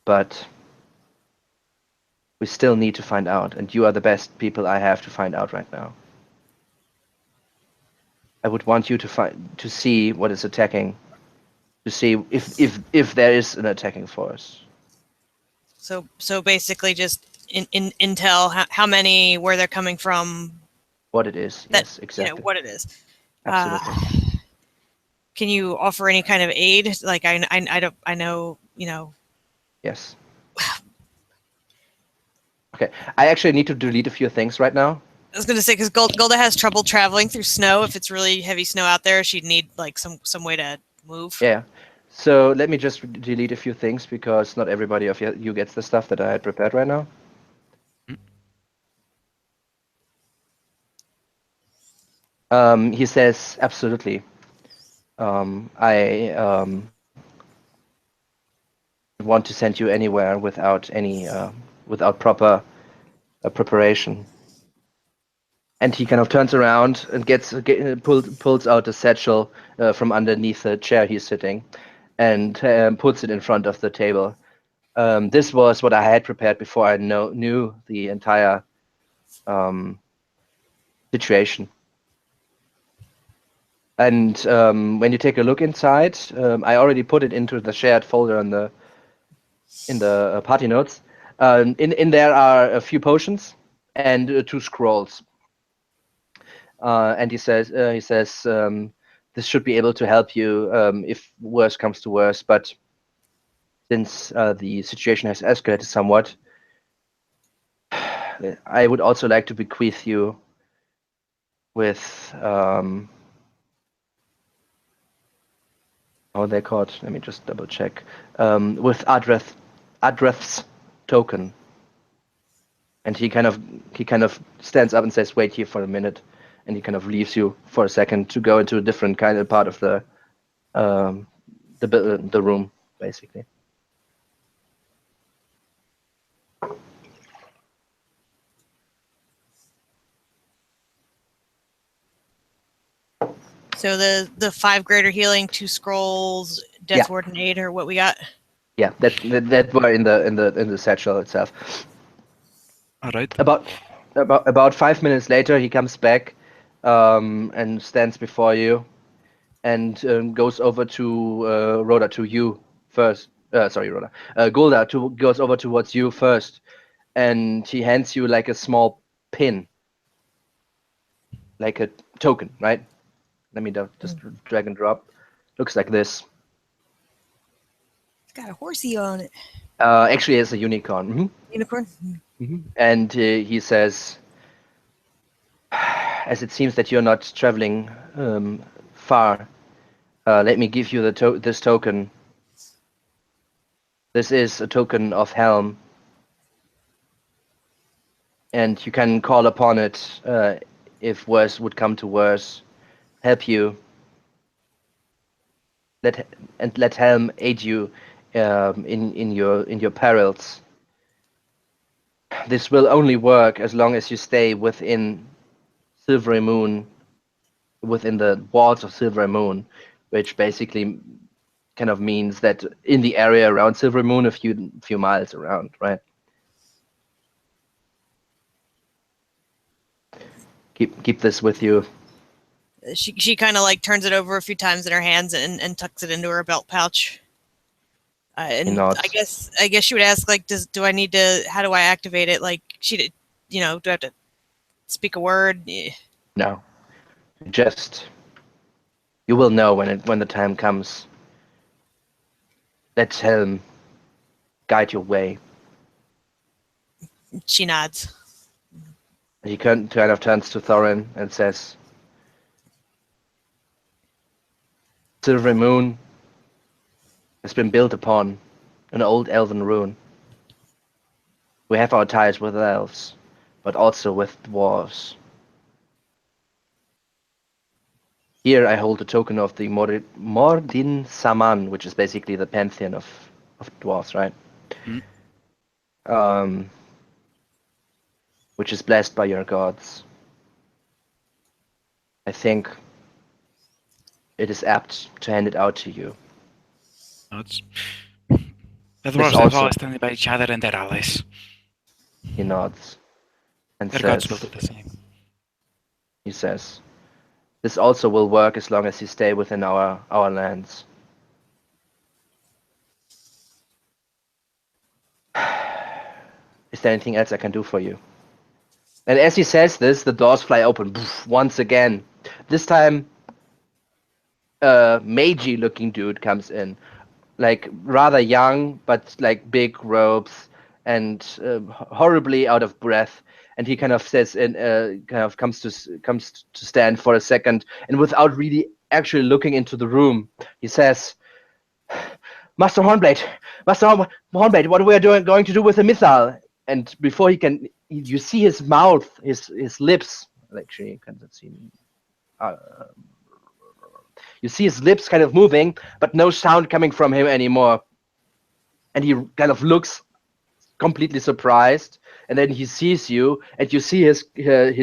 S1: But we still need to find out, and you are the best people I have to find out right now. I would want you to see what is attacking, to see if there is an attacking force."
S5: So basically, just in intel, how many, where they're coming from.
S1: What it is, yes, exactly.
S5: What it is.
S1: Absolutely.
S5: Can you offer any kind of aid? Like I know.
S1: Yes. Okay, I actually need to delete a few things right now.
S5: I was going to say, because Golda has trouble traveling through snow. If it's really heavy snow out there, she'd need like some way to move.
S1: Yeah. So let me just delete a few things because not everybody of you gets the stuff that I had prepared right now. He says, absolutely. I want to send you anywhere without without proper preparation. And he kind of turns around and pulls out a satchel from underneath the chair he's sitting, and puts it in front of the table. This was what I had prepared before I knew the entire situation. And when you take a look inside, I already put it into the shared folder in the party notes. In there are a few potions and 2 scrolls. And he says, this should be able to help you if worse comes to worse. But since the situation has escalated somewhat, I would also like to bequeath you with how they're called. Let me just double check. With Adreth's token. And he kind of stands up and says, "Wait here for a minute," and he kind of leaves you for a second to go into a different kind of part of the room, basically.
S5: So the 5 greater healing, 2 scrolls, Death Ward, and 8 are what we got.
S1: Yeah, that were in the satchel itself.
S2: All right.
S1: About 5 minutes later, he comes back and stands before you, and goes over to Rhoda, to you first. Sorry, Rhoda. Gulda goes over towards you first, and he hands you like a small pin, like a token, right? Let me just drag and drop. Looks like this.
S5: It's got a horsey on it.
S1: Actually, it's a unicorn. Mm-hmm.
S5: Unicorn?
S1: Mm-hmm. And he says, as it seems that you're not traveling far, let me give you this token. This is a token of Helm, and you can call upon it if worse would come to worse. Help you. Let Helm aid you in your perils. This will only work as long as you stay within Silvery Moon, within the walls of Silvery Moon, which basically kind of means that in the area around Silvery Moon, a few miles around, right? Keep this with you.
S5: She kind of like turns it over a few times in her hands and tucks it into her belt pouch. And I guess she would ask, like, do I need to? How do I activate it? Like, she did, do I have to speak a word?
S1: No, just you will know when the time comes. Let Helm guide your way.
S5: She nods.
S1: He kind of turns to Thorin and says, Silvery Moon has been built upon an old elven rune. We have our ties with elves, but also with dwarves. Here I hold a token of the Mordin Saman, which is basically the pantheon of dwarves, right?
S2: Mm.
S1: Which is blessed by your gods. I think it is apt to hand it out to you.
S2: The dwarves have always standing by each other and their allies.
S1: He nods and
S2: their
S1: says,
S2: gods will do the same.
S1: He says, this also will work as long as you stay within our lands. Is there anything else I can do for you? And as he says this, the doors fly open once again. This time, a magey-looking dude comes in, like rather young, but like big robes and horribly out of breath. And he kind of says, and kind of comes to stand for a second, and without really actually looking into the room, he says, "Master Hornblade, Hornblade, what are we going to do with the missile?" And before he can, you see his mouth, his lips. Actually, you can't see. You see his lips kind of moving, but no sound coming from him anymore. And he kind of looks completely surprised, and then he sees you, and you see his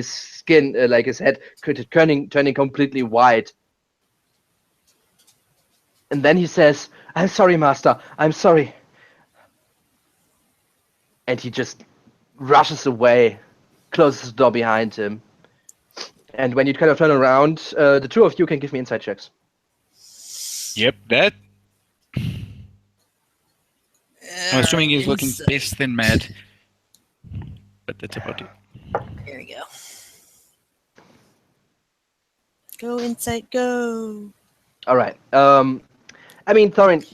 S1: skin, like his head, turning completely white. And then he says, "I'm sorry, Master. I'm sorry." And he just rushes away, closes the door behind him. And when you kind of turn around, the two of you can give me insight checks.
S2: Yep, that. I'm assuming he's looking pissed and mad. But that's about it.
S5: Here we go. Go, insight, go.
S1: All right. I mean, Thorin,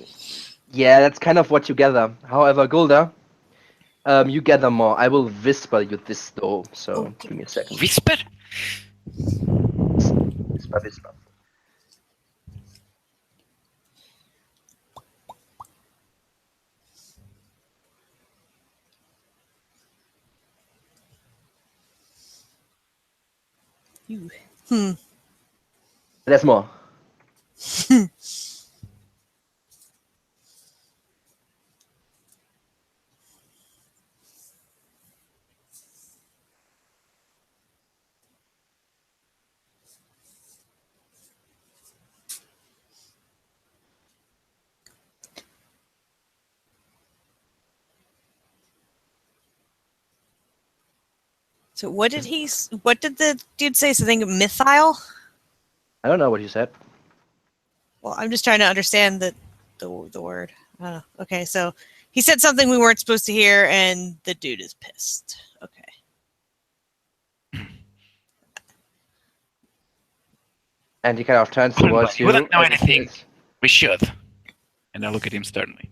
S1: yeah, that's kind of what you gather. However, Gulda, you gather more. I will whisper you this though, so
S5: Okay.
S1: give me a second.
S2: Whisper?
S1: Whisper, whisper.
S5: You.
S1: There's more.
S5: So what did what did the dude say? Something mythile?
S1: I don't know what you said.
S5: Well, I'm just trying to understand the word. I don't know. Okay, so he said something we weren't supposed to hear, and the dude is pissed. Okay.
S1: And he kind of turns
S2: Well,
S1: towards
S2: he
S1: you.
S2: wouldn't know
S1: as if
S2: anything.
S1: it's-
S2: We should. And I look at him sternly.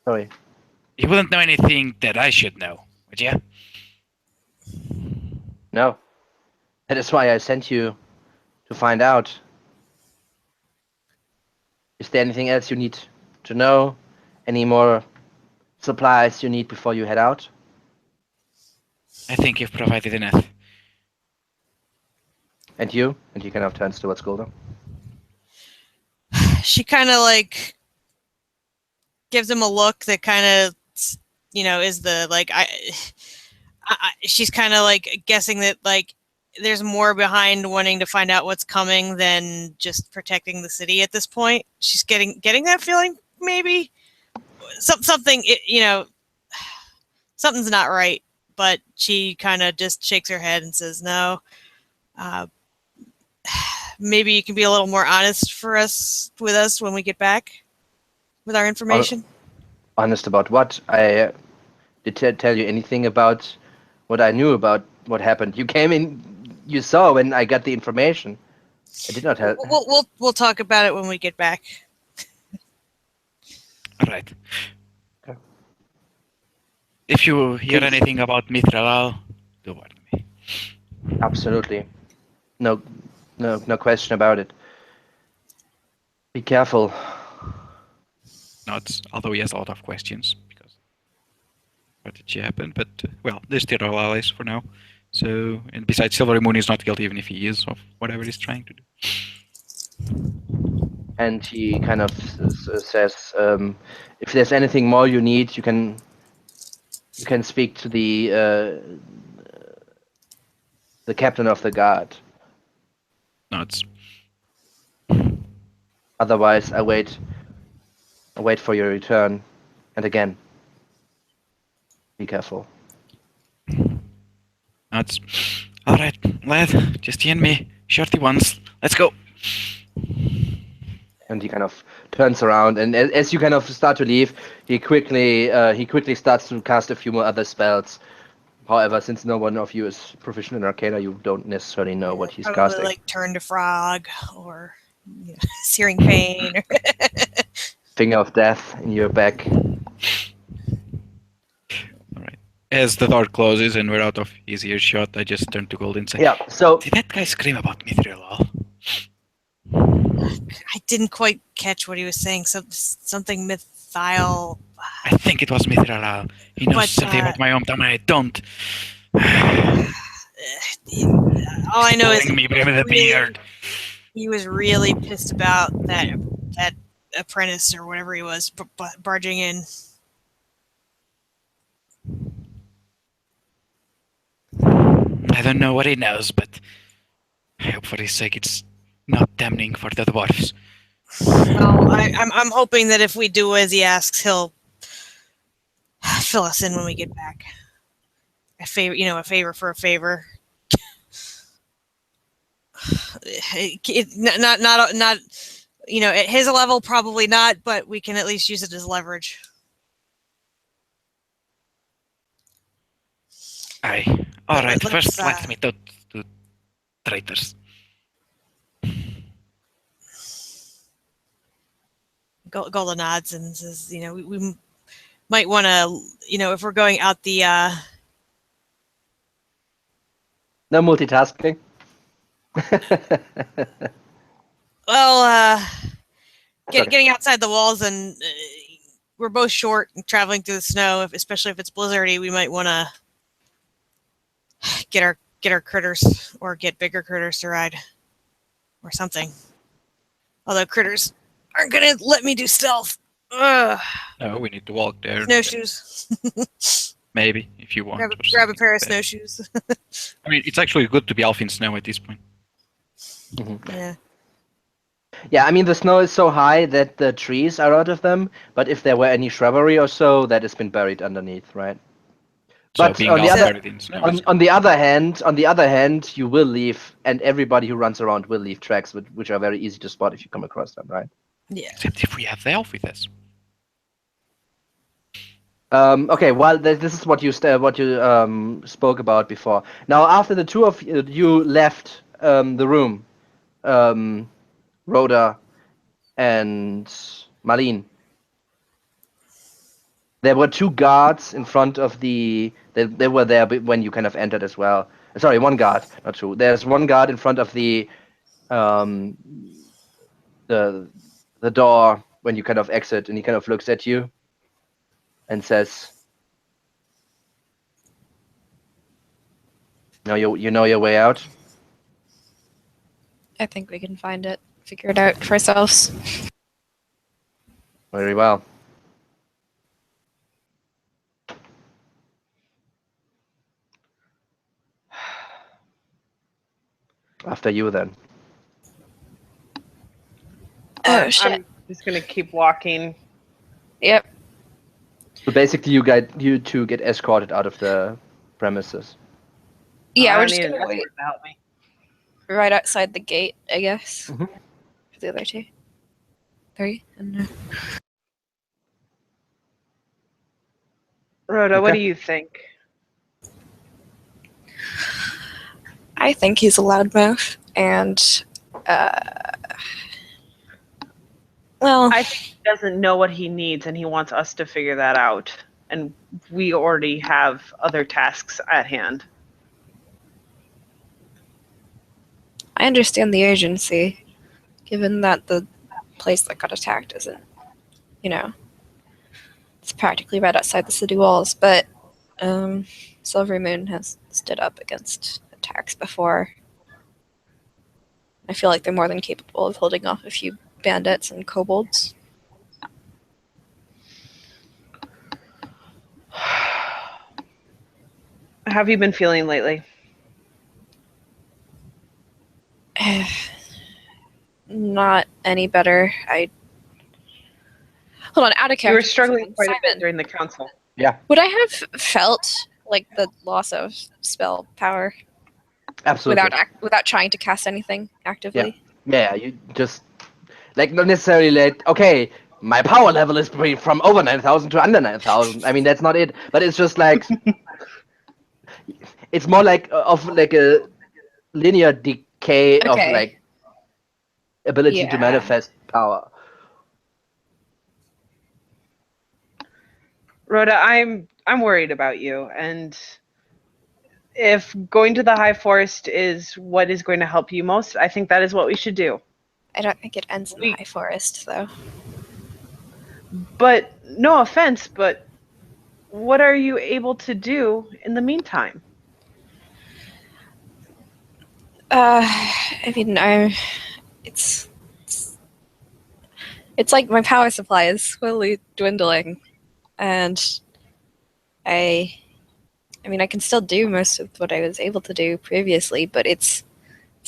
S1: Sorry.
S2: You wouldn't know anything that I should know, would you?
S1: No. That is why I sent you to find out. Is there anything else you need to know? Any more supplies you need before you head out?
S2: I think you've provided enough.
S1: And you? And he kind of turns towards Golda.
S5: She kind of like gives him a look that kind of, is the like she's kind of like guessing that like there's more behind wanting to find out what's coming than just protecting the city at this point. She's getting that feeling, maybe something, something's not right. But she kind of just shakes her head and says, "No, maybe you can be a little more honest with us when we get back with our information."
S1: Honest about what? I did tell you anything about what I knew about what happened. You came in, you saw when I got the information. I did not help.
S5: We'll talk about it when we get back.
S2: All right.
S1: Okay.
S2: If you hear
S1: Please.
S2: anything about Mithralal, do warn me.
S1: Absolutely. No question about it. Be careful.
S2: Not, although he has a lot of questions because what did she happen? But well, they're still all allies for now. So, and besides, Silvery Moon is not guilty even if he is of whatever he's trying to do.
S1: And he kind of says, if there's anything more you need, you can speak to the captain of the guard.
S2: Nods.
S1: Otherwise, I wait for your return. And again, be careful.
S2: Nods. All right, lad, just you and me, shorty ones. Let's go.
S1: And he kind of turns around, and as you kind of start to leave, he quickly starts to cast a few more other spells. However, since no one of you is proficient in Arcana, you don't necessarily know what he's
S5: Probably
S1: casting.
S5: like Turn to Frog or Searing Pain.
S1: Finger of Death in your back.
S2: All right. As the door closes and we're out of his earshot, I just turn to Gold and say,
S1: Yeah. So
S2: "Did that guy scream about Mithralal?"
S5: I didn't quite catch what he was saying. Something mythile.
S2: I think it was Mithralal. He knows
S5: But,
S2: something about my hometown and I don't.
S5: All I know is
S2: Pulling me by the beard.
S5: he was really pissed about that apprentice or whatever he was barging in.
S2: I don't know what he knows, but I hope for his sake it's not damning for the dwarfs.
S5: Well, I'm hoping that if we do as he asks, he'll fill us in when we get back. A favor for a favor. Not at his level probably not, but we can at least use it as leverage.
S2: Aye. All right.
S5: Let's,
S2: First, let's meet the traitors.
S5: Golda nods and says, we might want to, if we're going out the.
S1: No multitasking.
S5: Well,
S1: Okay.
S5: getting outside the walls, and we're both short and traveling through the snow. Especially if it's blizzardy, we might want to get our critters or get bigger critters to ride or something. Although critters aren't gonna let me do stealth. Ugh.
S2: No, we need to walk there.
S5: Snowshoes.
S2: Maybe, if you want.
S5: grab
S2: or
S5: a
S2: something
S5: pair of
S2: like that.
S5: snowshoes.
S2: I mean, it's actually good to be elf in snow at this point.
S5: Yeah.
S1: Yeah, I mean, the snow is so high that the trees are out of them, but if there were any shrubbery or so, that has been buried underneath, right?
S2: So
S1: But
S2: being
S1: on the
S2: elf
S1: other-
S2: buried in snow is
S1: on the other hand, you will leave, and everybody who runs around will leave tracks, which are very easy to spot if you come across them, right?
S5: Yeah.
S2: except if we have the elf with us.
S1: Okay, well, this is what you spoke about before. Now, after the two of you left the room, Rhoda and Marlene, there were two guards in front of the. They were there when you kind of entered as well. Sorry, one guard, not two. There's one guard in front of the door when you kind of exit, and he kind of looks at you and says, "You know your way out."
S4: I think we can find it, figure it out for ourselves.
S1: Very well. After you, then.
S4: Oh shit.
S3: I'm just gonna keep walking.
S4: Yep.
S1: So basically, you two get escorted out of the premises.
S4: Yeah,
S3: I
S4: we're
S3: don't
S4: just
S3: need an
S4: gonna wait
S3: escort to help me.
S4: right outside the gate, I guess.
S1: Mhm.
S4: For the other two. 3? I don't know.
S3: Rhoda, what
S1: Okay.
S3: do you think?
S4: I think he's a loudmouth, and well,
S3: I think he doesn't know what he needs, and he wants us to figure that out. And we already have other tasks at hand.
S4: I understand the urgency, given that the place that got attacked isn't, it's practically right outside the city walls. But Silvery Moon has stood up against attacks before. I feel like they're more than capable of holding off a few bandits and kobolds.
S3: How have you been feeling lately?
S4: Not any better. Hold on, out of character.
S3: You were struggling quite a bit
S4: Simon,
S3: during the council.
S4: would I have felt like the loss of spell power
S1: Absolutely.
S4: without trying to cast anything actively?
S1: Yeah, you just not necessarily okay, my power level is from over 9,000 to under 9,000. I mean, that's not it, but it's just like it's more like of like a linear decay of
S4: Okay.
S1: like ability to
S4: Yeah.
S1: manifest power.
S3: Rhoda, I'm worried about you, and if going to the High Forest is what is going to help you most, I think that is what we should do.
S4: I don't think it ends in the High Forest, though.
S3: But no offense, but what are you able to do in the meantime?
S4: I mean, it's like my power supply is slowly dwindling, and I mean, I can still do most of what I was able to do previously, but it's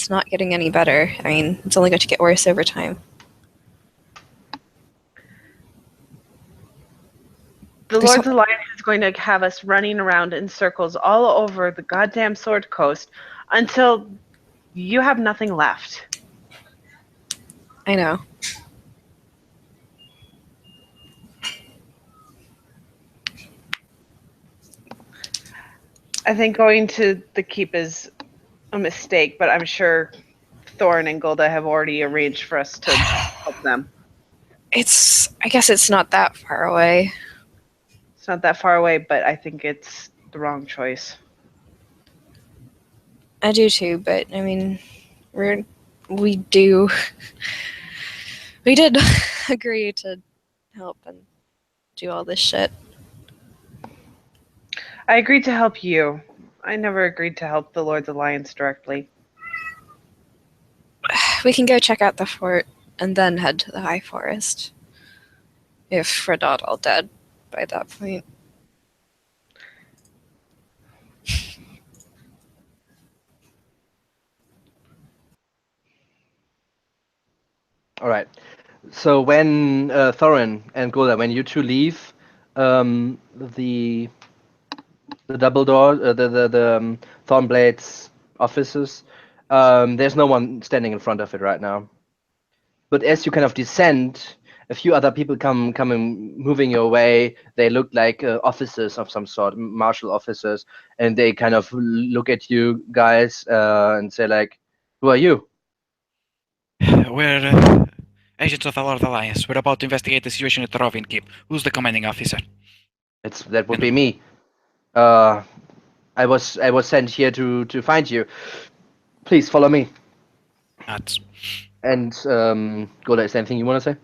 S4: not getting any better. I mean, it's only going to get worse over time.
S3: The
S4: There's
S3: Lord's Alliance is going to have us running around in circles all over the goddamn Sword Coast until you have nothing left.
S4: I know.
S3: I think going to the keep is a mistake, but I'm sure Thorn and Golda have already arranged for us to help them.
S4: I guess it's not that far away.
S3: It's not that far away, but I think it's the wrong choice.
S4: I do too, but I mean, we did agree to help and do all this shit.
S3: I agreed to help you. I never agreed to help the Lord's Alliance directly.
S4: We can go check out the fort and then head to the High Forest. If we're not all dead by that point.
S1: All right. So when Thorin and Gola, when you two leave the double door, the Thornblade's offices, there's no one standing in front of it right now. But as you kind of descend, a few other people come moving your way. They look like officers of some sort, martial officers, and they kind of look at you guys and say like, "Who are you?"
S2: We're agents of the Lord Alliance. We're about to investigate the situation at the Rovin Keep. Who's the commanding officer?
S1: That would be me. I was sent here to find you. Please follow me.
S2: Nuts.
S1: And Gola, is there anything you want to say?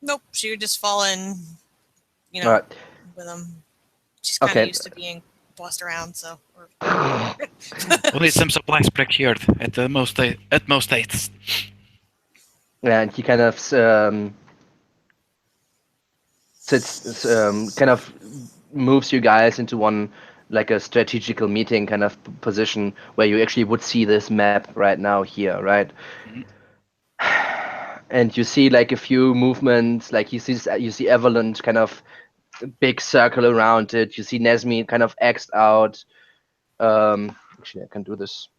S5: Nope, she would just fall in,
S1: All right.
S5: with him. She's kind of
S1: Okay.
S5: used to being bossed around, so.
S2: We'll need some supplies procured at the most states.
S1: Yeah, and he kind of sits, kind of moves you guys into one, like a strategical meeting kind of position where you actually would see this map right now here, right?
S2: Mhm.
S1: And you see like a few movements, like you see Evelyn kind of big circle around it. You see Nesmi kind of X'd out. Actually, I can do this.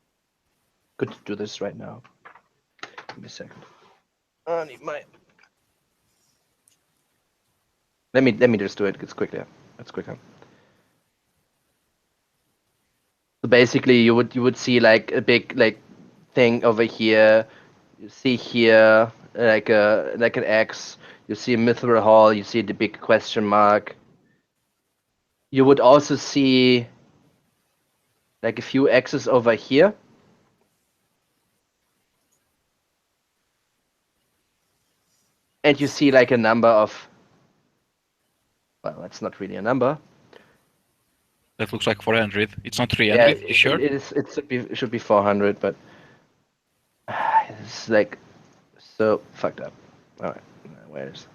S1: Could do this right now. Give me a second. I need my. Let me just do it. It's quicker. It's quicker. So basically, you would see like a big like thing over here. You see here like an X. You see Mithril Hall. You see the big question mark. You would also see like a few X's over here. And you see like a number of. Well, that's not really a number.
S2: That looks like 400. It's not 300.
S1: Yeah,
S2: You sure?
S1: it should be 400, but it's like so fucked up. All right, where's?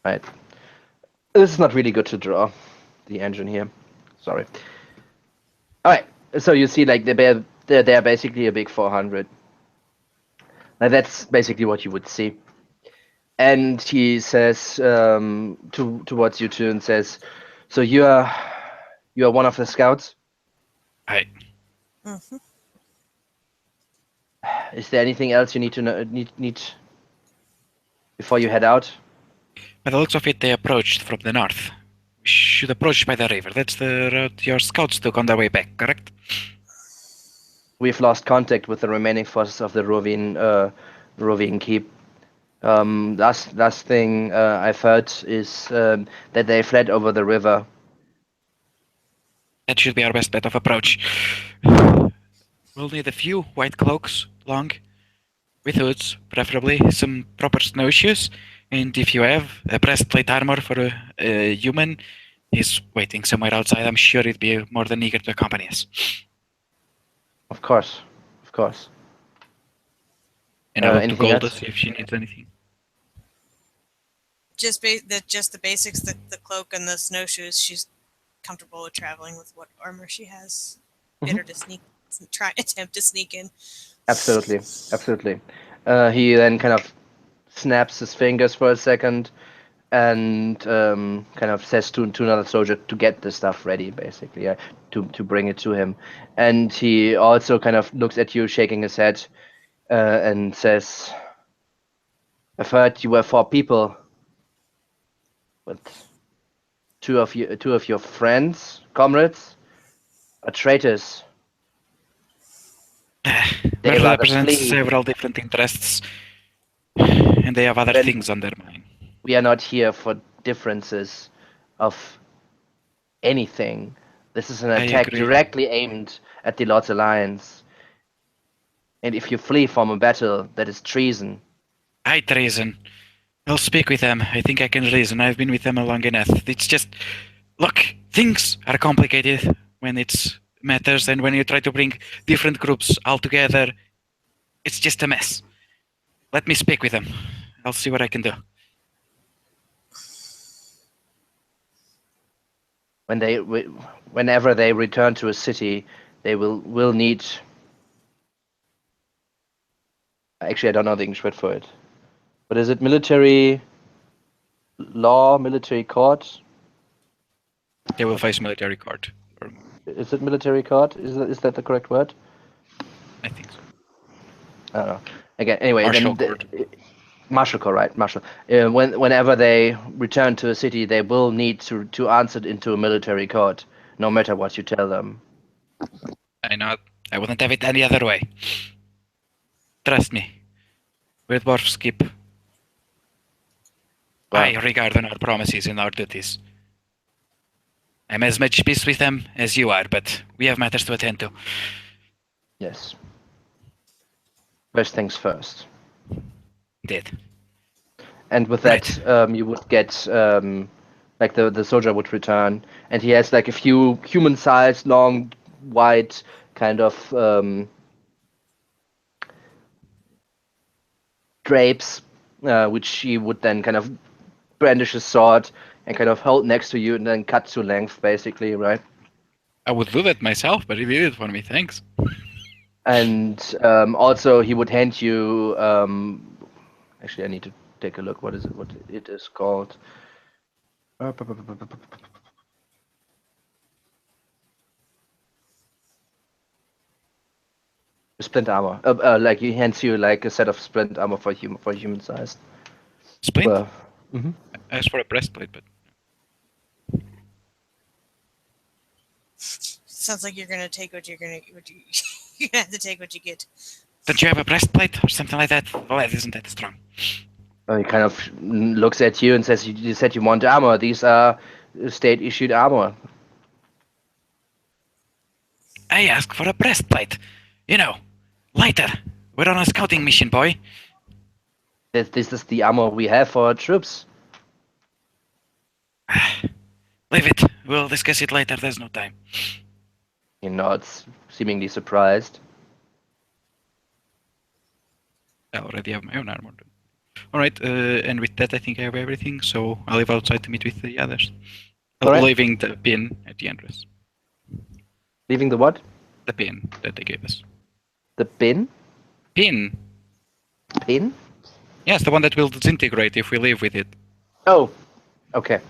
S1: Right, this is not really good to draw the engine here. Sorry. All right, so you see like they're basically a big 400. Now that's basically what you would see. And he says towards you two and says, "So you are one of the scouts?
S2: Aye.
S5: Mm-hmm.
S1: Is there anything else you need to know, need before you head out?"
S2: By the looks of it, they approached from the north. We should approach by the river. That's the route your scouts took on their way back, correct?
S1: We've lost contact with the remaining forces of the Rovin Keep. Last thing I've heard is that they fled over the river.
S2: That should be our best bet of approach. We'll need a few white cloaks, long, with hoods, preferably some proper snowshoes, and if you have a breastplate armor for a human, he's waiting somewhere outside. I'm sure he'd be more than eager to accompany us.
S1: Of course, of course.
S2: And I look to
S1: Anything
S2: Golda,
S1: else?
S2: see if she needs anything.
S5: Just the basics, the cloak and the snowshoes. She's comfortable with traveling with what armor she has. Get her to attempt to sneak in.
S1: Absolutely, absolutely. He then kind of snaps his fingers for a second and kind of says to another soldier to get the stuff ready, basically, to bring it to him. And he also kind of looks at you, shaking his head, and says, "I've heard you were 4 people, but two of your friends, comrades, are traitors. They
S2: Well,
S1: rather
S2: represents
S1: flee."
S2: several different interests. And they have other
S1: Then-
S2: things on their mind.
S1: We are not here for differences of anything. This is an
S2: I
S1: attack
S2: agree.
S1: directly aimed at the Lord's Alliance. And if you flee from a battle, that is treason.
S2: I treason. I'll speak with them. I think I can reason. I've been with them long enough. It's just, look, things are complicated when it matters, and when you try to bring different groups all together, it's just a mess. Let me speak with them. I'll see what I can do.
S1: Whenever they return to a city, they will need. Actually, I don't know the English word for it. But is it military law, military court?
S2: They will face military court.
S1: Is it military court? Is that the correct word?
S2: I think so.
S1: I don't know. Again, anyway,
S2: Martial
S1: then
S2: court.
S1: martial court, right? Martial. Whenever they return to a city, they will need to answer into a military court, no matter what you tell them.
S2: I know. I wouldn't have it any other way. Trust me. We're dwarfs keep high regard on our promises and our duties. I'm as much peace with them as you are, but we have matters to attend to.
S1: Yes. First things first.
S2: Indeed.
S1: And with that, you would get like the soldier would return, and he has like a few human-sized, long, white kind of drapes, which he would then kind of brandish his sword and kind of hold next to you, and then cut to length, basically, right?
S2: I would do that myself, but he did it for me, thanks.
S1: And also he would hand you. Actually, I need to take a look. What it is called? Splint armor. Like he hands you like a set of splint armor for human sized.
S2: Splint?
S1: Mm-hmm.
S2: I asked for a breastplate, but
S5: Sounds like you're gonna take what you're gonna. You have to take what you get.
S2: don't you have a breastplate or something like that? Well, that isn't that strong.
S1: He kind of looks at you and says, "You said you want armor. These are state issued armor."
S2: I asked for a breastplate. You know, lighter. We're on a scouting mission, boy.
S1: This is the armor we have for our troops.
S2: Leave it. We'll discuss it later. There's no time.
S1: He nods, seemingly surprised.
S2: I already have my own armor. Alright, and with that I think I have everything, so I'll leave outside to meet with the others.
S1: Alright.
S2: Leaving the pin at the entrance.
S1: Leaving the what?
S2: The pin that they gave us.
S1: The bin?
S2: Pin?
S1: Pin?
S2: Yes, the one that will disintegrate if we leave with it.
S1: Oh, okay.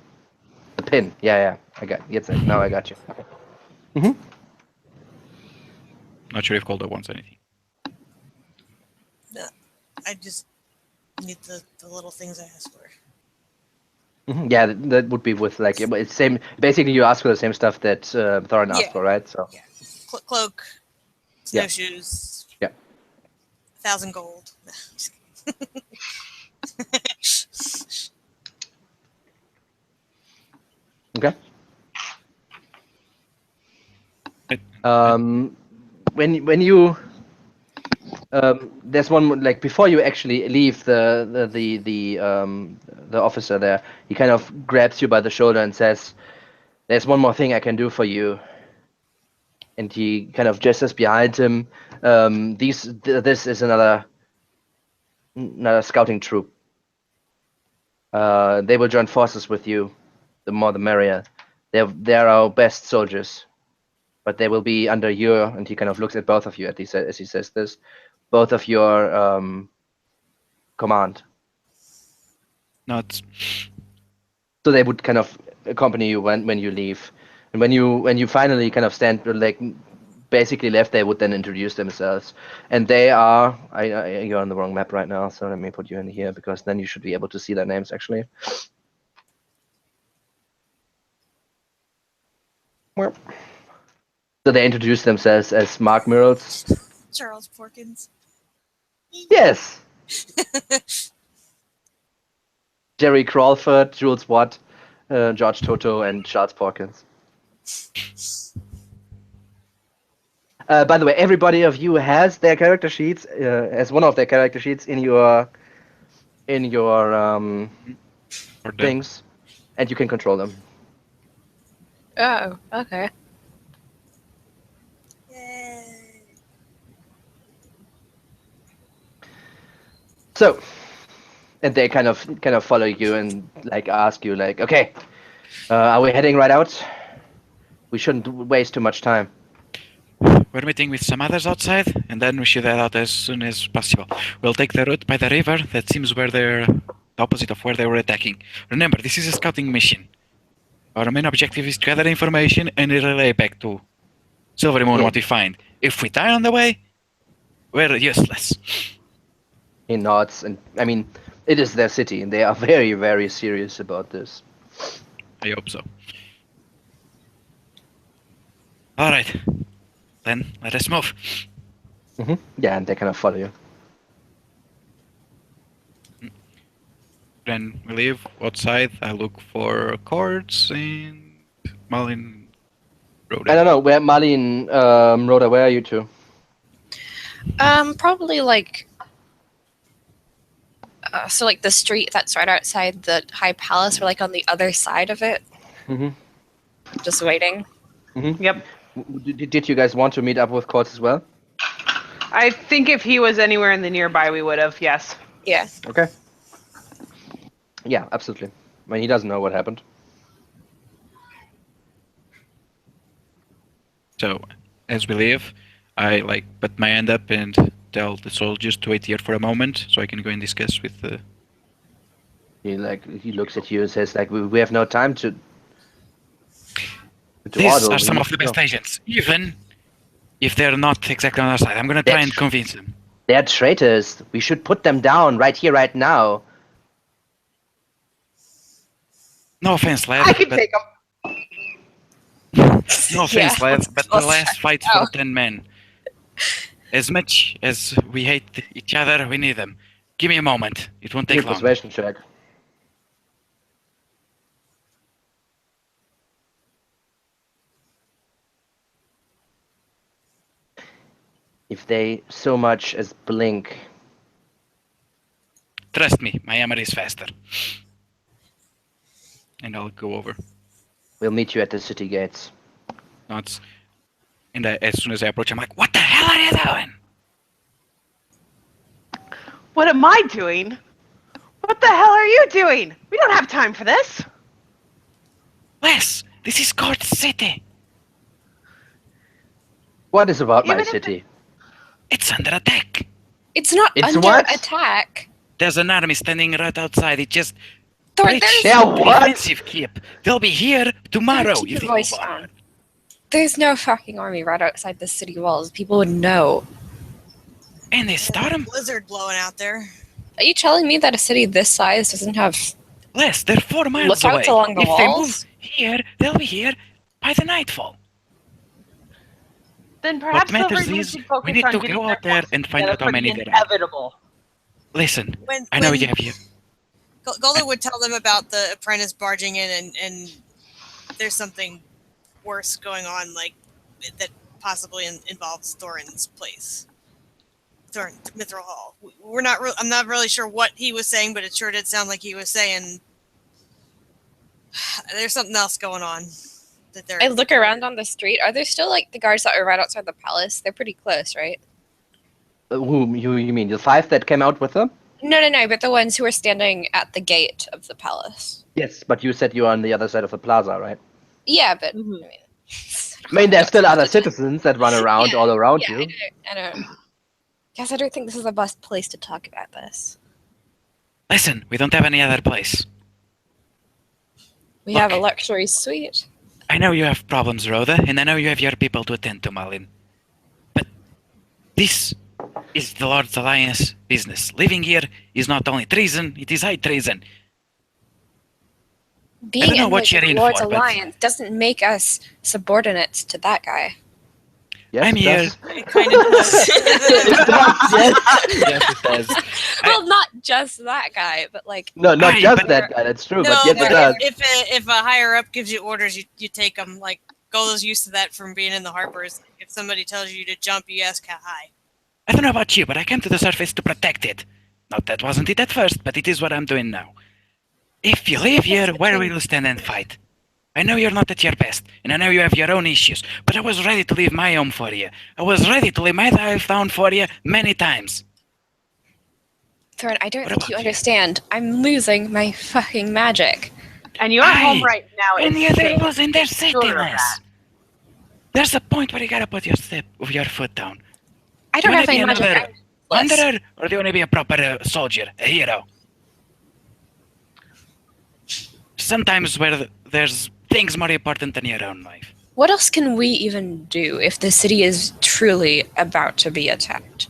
S1: The pin. Yeah. I got. Yes, now I got you. Okay. Mm-hmm.
S2: Not sure if Calder wants anything.
S5: No, I just need the little things I asked for.
S1: Mm-hmm. Yeah, that would be with like it's same. Basically, you ask for the same stuff that Thorin asked
S5: Yeah.
S1: for, right? So.
S5: Yeah. Cloak,
S1: Yeah.
S5: snowshoes.
S1: Yeah.
S5: 1,000 gold. No, just kidding.
S1: Okay.
S2: Right.
S1: When you there's one like before you actually leave the officer there, he kind of grabs you by the shoulder and says, "There's one more thing I can do for you." And he kind of gestures behind him. This is another scouting troop. They will join forces with you. The more the merrier. They're our best soldiers, but they will be under your. And he kind of looks at both of you as he says this, both of your command.
S2: Not.
S1: So they would kind of accompany you when you leave, and when you finally kind of stand like basically left, they would then introduce themselves, and they are. You're on the wrong map right now, so let me put you in here because then you should be able to see their names actually. So they introduce themselves as Mark Mirals.
S5: Charles Porkins.
S1: Yes. Jerry Crawford, Jules Watt, George Toto, and Charles Porkins. By the way, everybody of you has their character sheets, as one of their character sheets in your things, and you can control them.
S4: Oh, okay.
S5: Yay.
S1: So, and they kind of follow you and like ask you like, okay, are we heading right out? We shouldn't waste too much time.
S2: We're meeting with some others outside, and then we should head out as soon as possible. We'll take the route by the river. That seems where they're the opposite of where they were attacking. Remember, this is a scouting mission. Our main objective is to gather information and relay back to Silvery Moon what we find. If we die on the way, we're useless.
S1: He nods, and I mean, it is their city, and they are very, very serious about this.
S2: I hope so. All right, then let us move.
S1: Yeah, and they kind of follow you.
S2: Then we leave outside. I look for cords and Malin Rhoda.
S1: I don't know where Malin, Rhoda. Where are you two?
S4: Probably like. So like the street that's right outside the High Palace, we're like on the other side of it. Just waiting.
S3: Yep.
S1: Did you guys want to meet up with Cords as well?
S3: I think if he was anywhere in the nearby, we would have. Yes.
S4: Yeah.
S1: Okay. Yeah, absolutely. I mean, he doesn't know what happened.
S2: So, as we leave, I like put my hand up and tell the soldiers to wait here for a moment, so I can go and discuss with the.
S1: He looks at you and says like, we have no time to
S2: These
S1: order.
S2: are some of the best agents, even if they're not exactly on our side. I'm gonna try and convince them.
S1: They're traitors. We should put them down right here, right now.
S2: No offense, lad.
S3: I can
S2: but
S3: take him.
S2: No offense,
S4: Yeah,
S2: lad,
S4: let's
S2: but
S4: go
S2: the last fight
S4: now.
S2: for 10 men. As much as we hate each other, we need them. Give me a moment. It won't take long.
S1: Persuasion check. If they so much as blink,
S2: Trust me, my hammer is faster. And I'll go over.
S1: we'll meet you at the city gates.
S2: Nods. And as soon as I approach, I'm like, what the hell are you doing?
S3: What am I doing? What the hell are you doing? We don't have time for this.
S2: Les, this is Court City.
S1: What is about my
S3: Even if
S1: city?
S2: It's under attack.
S4: It's not
S1: It's
S4: under
S1: what?
S4: attack.
S2: There's an army standing right outside. It just
S4: There's
S1: Yeah, what?
S2: defensive keep. They'll be here tomorrow.
S4: Keep
S2: if
S4: your
S2: they
S4: voice
S2: move on.
S4: down. There's no fucking army right outside the city walls. People would know.
S2: And they start them.
S5: Blizzard blowing out there.
S4: Are you telling me that a city this size doesn't have
S2: Les, they're 4 miles away.
S4: lookouts along the
S2: If they
S4: walls?
S2: move here, they'll be here by the nightfall.
S3: Then perhaps
S2: matters
S3: Silver Moon
S2: is
S3: should focus
S2: we need
S3: on
S2: to
S3: getting
S2: go
S3: their
S2: out there
S3: forces
S2: and find
S3: together
S2: out how
S3: for
S2: many
S3: the
S2: there are.
S3: inevitable.
S2: Listen,
S5: When,
S2: I know
S5: when
S2: you have you.
S5: Golden would tell them about the apprentice barging in, and there's something worse going on, like that possibly involves Thorin's place, Mithril Hall. We're not. I'm not really sure what he was saying, but it sure did sound like he was saying there's something else going on. That they're.
S4: I look around on the street. Are there still like the guards that are right outside the palace? They're pretty close, right?
S1: Whom you mean? The 5 that came out with them?
S4: No, but the ones who are standing at the gate of the palace.
S1: Yes, but you said you're on the other side of the plaza, right?
S4: Yeah, but
S3: Mhm.
S1: I mean, there's still other citizens that run around all around
S4: yeah,
S1: you.
S4: I know. Guess I don't think this is the best place to talk about this.
S2: Listen, we don't have any other place.
S4: We have a
S2: Look.
S4: luxury suite.
S2: I know you have problems, Rhoda, and I know you have your people to attend to, Malin. But this is the Lord's Alliance business. Living here is not only treason, it is high treason.
S4: Being
S2: don't know
S4: in
S2: what
S4: the
S2: you're in
S4: Lord's
S2: for, but-
S4: Alliance doesn't make us subordinates to that guy.
S1: Yes,
S2: I'm
S1: it
S2: here.
S1: does.
S5: It kind of does.
S1: It does, yes.
S2: Yes, it does.
S4: Well, not just that guy, but like
S1: No, not
S2: Aye,
S1: just
S2: but-
S1: that guy. That's true, but
S5: No,
S1: yes,
S5: but
S1: it does.
S5: if a higher up gives you orders, you take them. Like Golo's used to that from being in the Harpers. If somebody tells you to jump, you ask how high.
S2: I don't know about you, but I came to the surface to protect it. Not that wasn't it at first, but it is what I'm doing now. If you leave here, where will you stand and fight? I know you're not at your best, and I know you have your own issues, but I was ready to leave my home for you. I was ready to lay my life down for you many times.
S4: Thorin, I don't
S2: What
S4: think
S2: about
S4: you
S2: you?
S4: understand. I'm losing my fucking magic.
S3: And your home
S2: Aye.
S3: right now
S2: And
S3: is
S2: yet they're
S3: safe.
S2: losing their
S3: Sure of
S2: citiness.
S3: that.
S2: There's a point where you gotta put your foot down.
S4: I
S2: Do
S4: don't
S2: you
S4: have
S2: want to
S4: any
S2: be
S4: magic.
S2: another
S4: I'm useless.
S2: wanderer, or do you want to be a proper soldier, a hero? Sometimes where there's things more important than your own life.
S4: What else can we even do if the city is truly about to be attacked?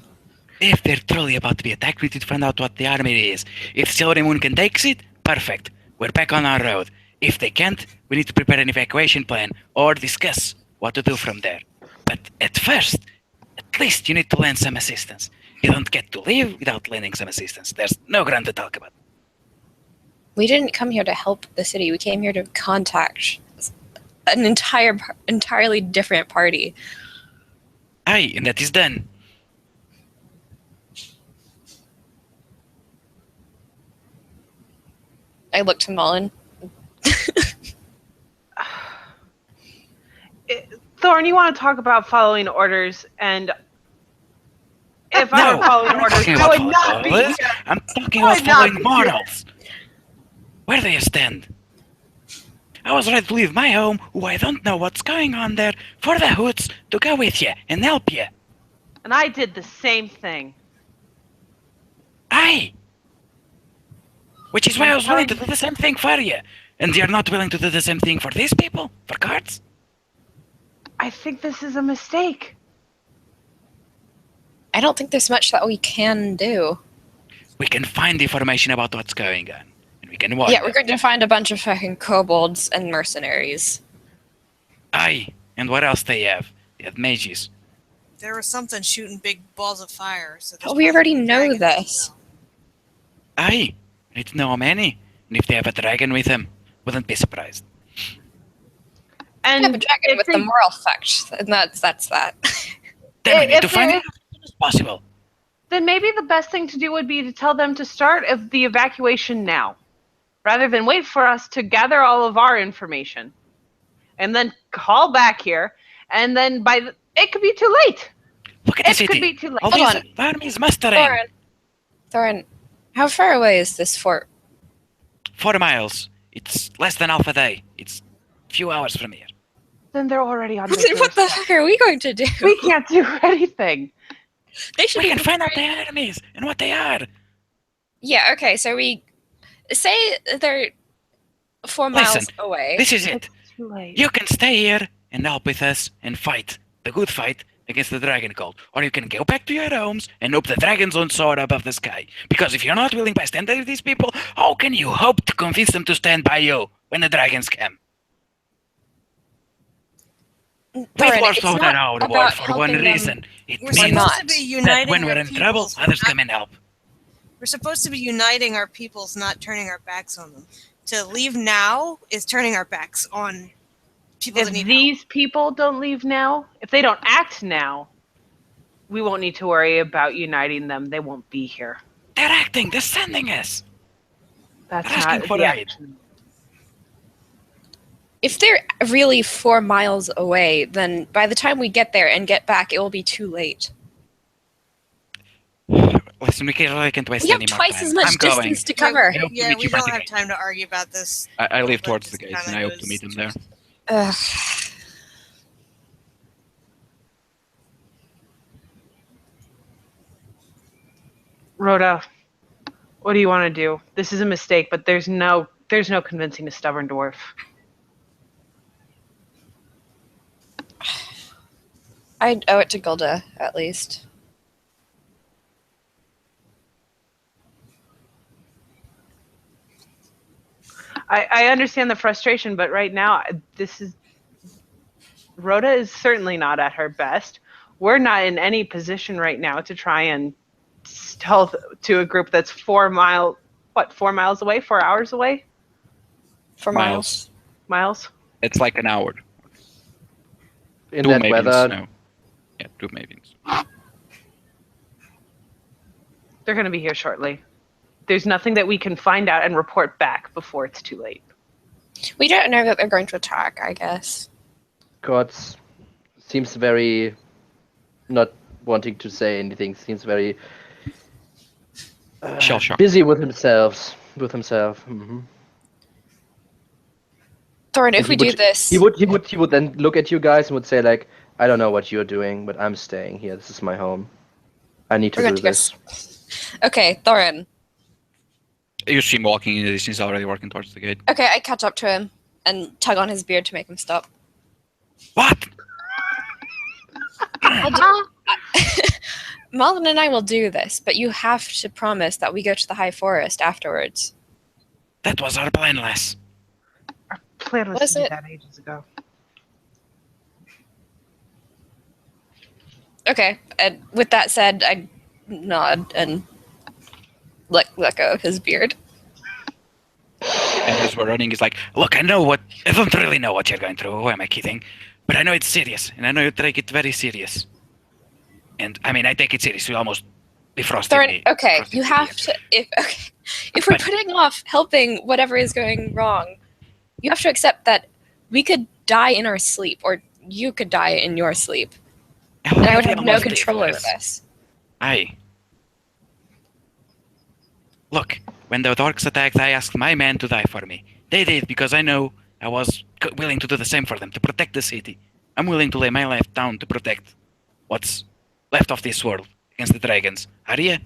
S2: If they're truly about to be attacked, we need to find out what the army is. If Silvery Moon can take it, perfect. We're back on our road. If they can't, we need to prepare an evacuation plan or discuss what to do from there. But at first, at least you need to lend some assistance. You don't get to leave without lending some assistance. There's no ground to talk about.
S4: We didn't come here to help the city. We came here to contact an entirely different party.
S2: Aye, and that is done.
S4: I looked to Mullen.
S3: Thorn, you want to talk about following orders, and if I were following
S2: I'm not
S3: orders,
S2: talking
S3: I
S2: about
S3: would not be
S2: followers.
S3: here.
S2: I'm talking
S3: I
S2: about
S3: would not
S2: following
S3: be
S2: mortals. Where do you stand? I was ready to leave my home, who I don't know what's going on there, for the hoods to go with you and help you.
S3: And I did the same thing.
S2: Aye. Which is why I was willing to do the same thing for you. And you're not willing to do the same thing for these people? For cards?
S3: I think this is a mistake.
S4: I don't think there's much that we can do.
S2: We can find information about what's going on. And we can warn
S4: Yeah,
S2: them.
S4: we're going to find a bunch of fucking kobolds and mercenaries.
S2: Aye. And what else they have? They have mages.
S5: There was something shooting big balls of fire. So there's
S4: Oh, we already
S5: probably
S4: know
S5: dragons
S4: this.
S5: as well.
S2: Aye. We need to know how many. And if they have a dragon with them, wouldn't be surprised.
S3: And
S4: We have a dragon
S3: if
S4: with
S3: they-
S4: the moral effect, and that's that.
S2: Then we need
S3: If
S2: to find
S3: they-
S2: it out as soon as possible.
S3: then maybe the best thing to do would be to tell them to start the evacuation now, rather than wait for us to gather all of our information, and then call back here, and then it could be too late.
S2: Look at the
S3: It
S2: city.
S3: could be too late.
S2: All
S4: Hold
S2: these armies mustering.
S4: Thorin, how far away is this fort?
S2: 4 miles. It's less than half a day. It's a few hours from here.
S3: Then they're already on the
S4: Then what the
S3: doorstep.
S4: heck are we going to do?
S3: We can't do anything.
S4: They should
S2: We
S4: be
S2: can find out
S4: prepared.
S2: their enemies and what they are.
S4: Yeah, okay, so we say they're 4 miles
S2: Listen,
S4: away.
S2: This is it.
S3: It's too late.
S2: You can stay here and help with us and fight the good fight against the dragon cult. Or you can go back to your homes and hope the dragons don't soar above the sky. Because if you're not willing to stand with these people, how can you hope to convince them to stand by you when the dragons come? We've
S4: Thorin,
S2: worked
S4: it's
S2: out
S4: not
S2: our war
S4: about
S2: for one
S4: helping them.
S2: reason. It
S5: We're
S2: means
S5: supposed
S4: not.
S5: to be
S2: that
S5: uniting
S2: when we're
S5: our
S2: in trouble,
S5: peoples,
S2: others
S5: not-
S2: come and help.
S5: We're supposed to be uniting our peoples, not turning our backs on them. To leave now is turning our backs on people
S3: If
S5: that need
S3: these people don't leave now, if they don't act now, we won't need to worry about uniting them. They won't be here.
S2: They're acting. They're sending us.
S3: That's
S2: They're asking
S3: not
S2: for
S3: the
S2: aid.
S3: action.
S4: If they're really 4 miles away, then by the time we get there and get back, it will be too late.
S2: Listen, we can't waste
S4: We have
S2: any more
S4: twice
S2: time.
S4: as much
S2: I'm going.
S4: distance to cover.
S2: I hope to
S5: Yeah,
S2: meet
S5: we
S2: you by
S5: don't
S2: the
S5: have
S2: gate.
S5: time to argue about this.
S2: I leave
S5: But
S2: towards the
S5: this
S2: gate,
S5: kinda
S2: and I hope to
S5: goes-
S2: meet them there.
S4: Ugh.
S3: Rhoda, what do you want to do? This is a mistake, but there's no convincing a stubborn dwarf.
S4: I'd owe it to Gilda, at least.
S3: I understand the frustration, but right now, Rhoda is certainly not at her best. we're not in any position right now to try and stealth to a group that's 4 miles away, 4 hours away?
S4: 4 miles.
S3: Miles?
S2: It's like an hour.
S1: In
S2: Two
S1: that
S2: maybe in
S1: weather,
S2: snow. Yeah, 2 maybe in snow.
S3: They're going to be here shortly. There's nothing that we can find out and report back before it's too late.
S4: We don't know that they're going to attack, I guess.
S1: Gods seems very not wanting to say anything. Seems very
S2: Shell shock.
S1: busy with himself. Mm-hmm.
S4: Thorin,
S1: And
S4: if we do this...
S1: he would then look at you guys and would say like, I don't know what you're doing, but I'm staying here. This is my home. I need to
S4: We're
S1: do
S4: going to go...
S1: this.
S4: Okay, Thorin.
S2: You see him walking in the distance, already working towards the gate.
S4: Okay, I catch up to him and tug on his beard to make him stop.
S2: What?
S4: Malden and I will do this, but you have to promise that we go to the High Forest afterwards.
S2: That was our plan, lass.
S3: Our plan was
S4: Was
S3: to do
S4: it?
S3: that ages ago.
S4: Okay, and with that said, I nod and let go of his beard.
S2: And as we're running, he's like, look, I don't really know what you're going through. Who am I kidding? But I know it's serious, and I know you take it very serious. And, I mean, I take it serious. You almost defrosted
S4: Thorin,
S2: me.
S4: okay,
S2: Defrosted
S4: you
S2: me
S4: have
S2: here.
S4: to... If we're putting off helping whatever is going wrong, you have to accept that we could die in our sleep, or you could die in your sleep. And I would have no control over this.
S2: Aye. Look, when the orcs attacked, I asked my men to die for me. They did because I know I was willing to do the same for them, to protect the city. I'm willing to lay my life down to protect what's left of this world against the dragons. Are you?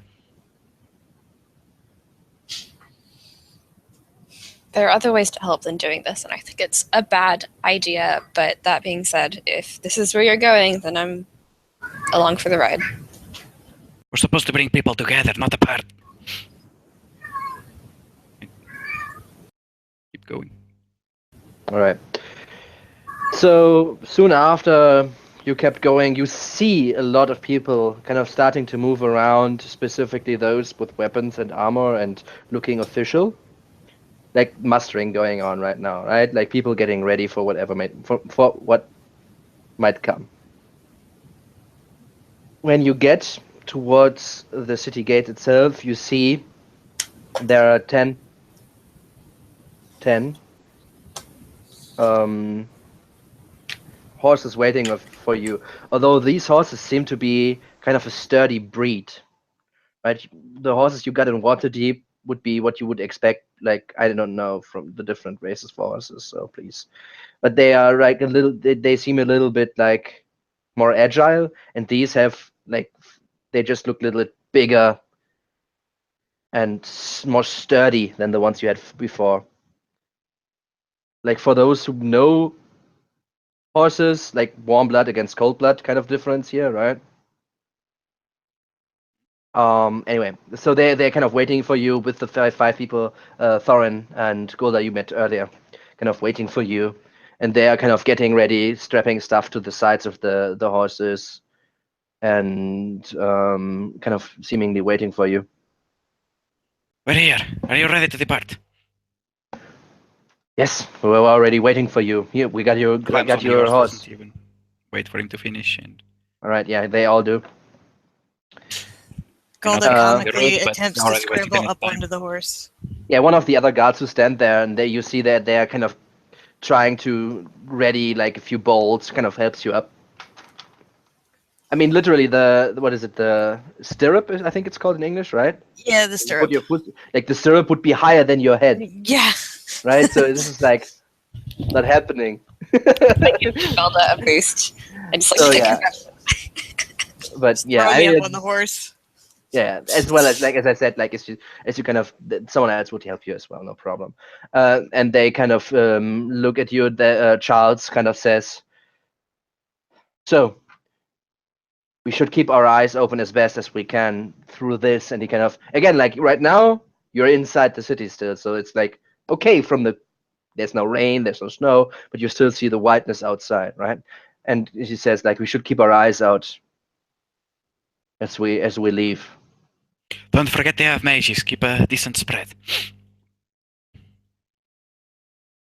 S4: There are other ways to help than doing this, and I think it's a bad idea. But that being said, if this is where you're going, then I'm along for the ride.
S2: We're supposed to bring people together, not apart. Keep going.
S1: All right. So soon after you kept going, you see a lot of people kind of starting to move around, specifically those with weapons and armor and looking official. Like mustering going on right now, right? Like people getting ready for whatever for what might come. When you get towards the city gate itself, you see there are 10 horses waiting for you. Although these horses seem to be kind of a sturdy breed, right? The horses you got in Waterdeep would be what you would expect, like, I don't know, from the different races for horses, so please. But they are like a little, they seem a little bit like more agile, and these have like, they just look a little bit bigger and more sturdy than the ones you had before. Like for those who know horses, like warm blood against cold blood kind of difference here, right? Anyway, so they're kind of waiting for you with the five people, Thorin and Golda you met earlier, kind of waiting for you, and they are kind of getting ready, strapping stuff to the sides of the horses, and kind of seemingly waiting for you.
S2: We're here. Are you ready to depart?
S1: Yes, we were already waiting for you. Here, we got your horse.
S2: Doesn't even wait for him to finish. And
S1: All right, yeah, they all do.
S5: Golden comically
S2: but
S5: attempts to
S2: already wasting
S5: scramble
S2: enough
S5: up
S2: time.
S5: onto the horse.
S1: Yeah, one of the other guards who stand there, and you see that they're kind of trying to ready like a few bolts, kind of helps you up. I mean, literally, what is it? The stirrup, I think it's called in English, right?
S5: Yeah, the
S1: You
S5: stirrup.
S1: put your foot, like the stirrup would be higher than your head,
S5: Yeah.
S1: right? So this is like not happening.
S4: I give Zelda a boost. I just like
S1: So,
S4: kick
S1: yeah.
S4: her.
S1: But yeah,
S5: Throw me
S1: I
S5: up on the horse.
S1: yeah, as well as like as I said, like as you kind of someone else would help you as well, no problem. And they kind of look at you. Charles kind of says, "So we should keep our eyes open as best as we can through this." And he kind of, again, like right now you're inside the city still, so it's like okay there's no rain, there's no snow, but you still see the whiteness outside, right? And he says like we should keep our eyes out as we leave.
S2: Don't forget they have mages. Keep a decent spread.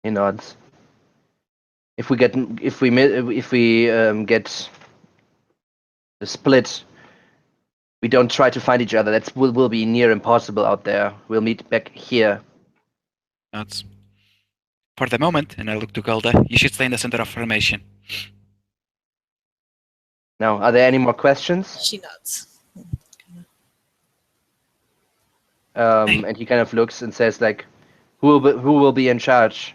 S1: He nods. If we get the split, we don't try to find each other. That will be near impossible out there. We'll meet back here.
S2: That's for the moment. And I look to Golda. You should stay in the center of formation.
S1: Now, are there any more questions?
S5: She nods.
S1: And he kind of looks and says, like, who will be in charge?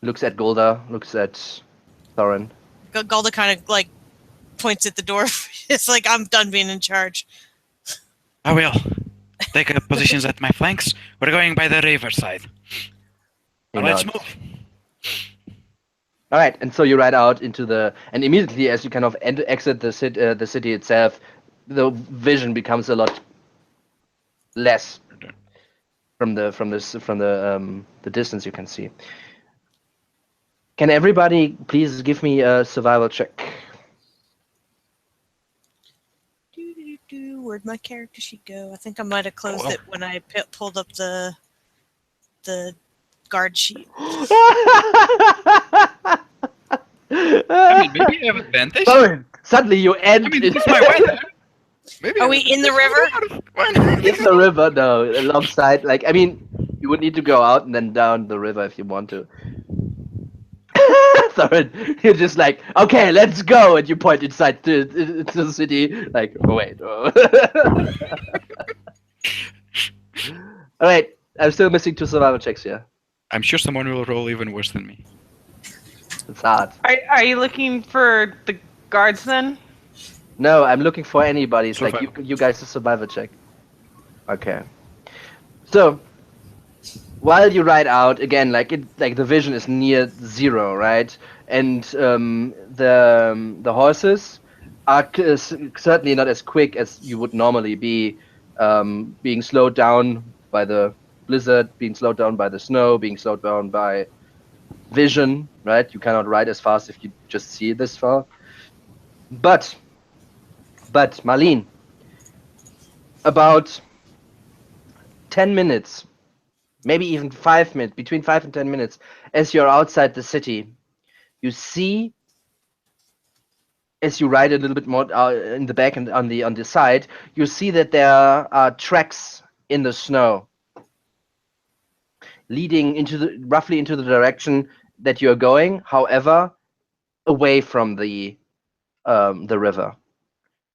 S1: Looks at Golda, looks at Thorin.
S5: Golda kind of like points at the door. It's like, I'm done being in charge.
S2: I will. Take positions at my flanks. We're going by the riverside.
S1: He
S2: Let's
S1: nods.
S2: move.
S1: All right, and so you ride out into and immediately as you kind of exit the city itself, the vision becomes a lot less from the distance you can see. Can everybody please give me a survival check?
S5: Where'd my character sheet go? I think I might have closed
S2: Oh.
S5: it when I pulled up the guard sheet.
S2: I mean, maybe you have advantage.
S1: Thorin, suddenly you end
S2: I mean,
S1: in
S2: this is my weather. Maybe
S5: Are we in the river?
S1: in the river. No, alongside. Like, I mean, you would need to go out and then down the river if you want to. Thorin, you're just like, okay, let's go, and you point inside to the city. Like, oh, wait. Oh. All right, I'm still missing 2 survival checks here.
S2: I'm sure someone will roll even worse than me.
S1: It's hard.
S3: Are you looking for the guards then?
S1: No, I'm looking for anybody. It's like
S2: Survival.
S1: you guys to survival check. Okay. So while you ride out again, like the vision is near 0, right? And the horses are certainly not as quick as you would normally be, being slowed down by the blizzard, being slowed down by the snow, being slowed down by vision, right? You cannot ride as fast if you just see this far. But Marlene, about 10 minutes, maybe even 5 minutes, between 5 and 10 minutes, as you're outside the city, you see, as you ride a little bit more in the back and on the side, you see that there are tracks in the snow leading roughly into the direction that you're going, however, away from the river.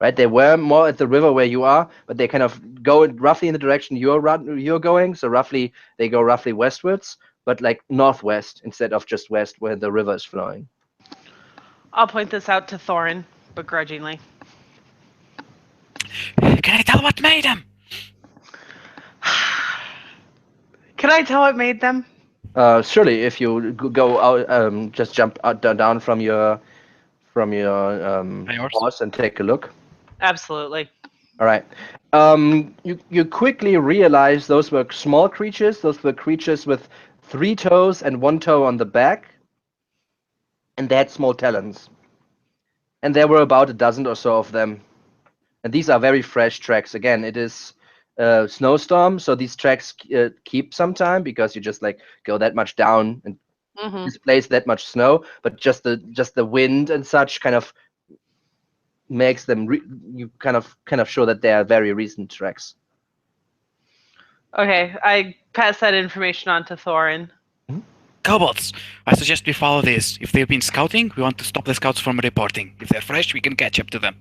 S1: Right, they were more at the river where you are, but they kind of go roughly in the direction you're going. So roughly, they go roughly westwards, but like northwest instead of just west where the river is flowing.
S3: I'll point this out to Thorin, begrudgingly.
S2: Can I tell what made him?
S3: Can I tell what made them?
S1: Surely, if you go out, just jump down from your horse and take a look.
S3: Absolutely.
S1: All right. You quickly realize those were small creatures. Those were creatures with 3 toes and 1 toe on the back, and they had small talons. And there were about a dozen or so of them. And these are very fresh tracks. Again, it is snowstorm, so these tracks keep some time because you just like go that much down and displace that much snow. But just the wind and such kind of makes them you kind of show that they are very recent tracks.
S3: Okay, I pass that information on to Thorin.
S2: Kobolds, I suggest we follow this. If they've been scouting, we want to stop the scouts from reporting. If they're fresh, we can catch up to them.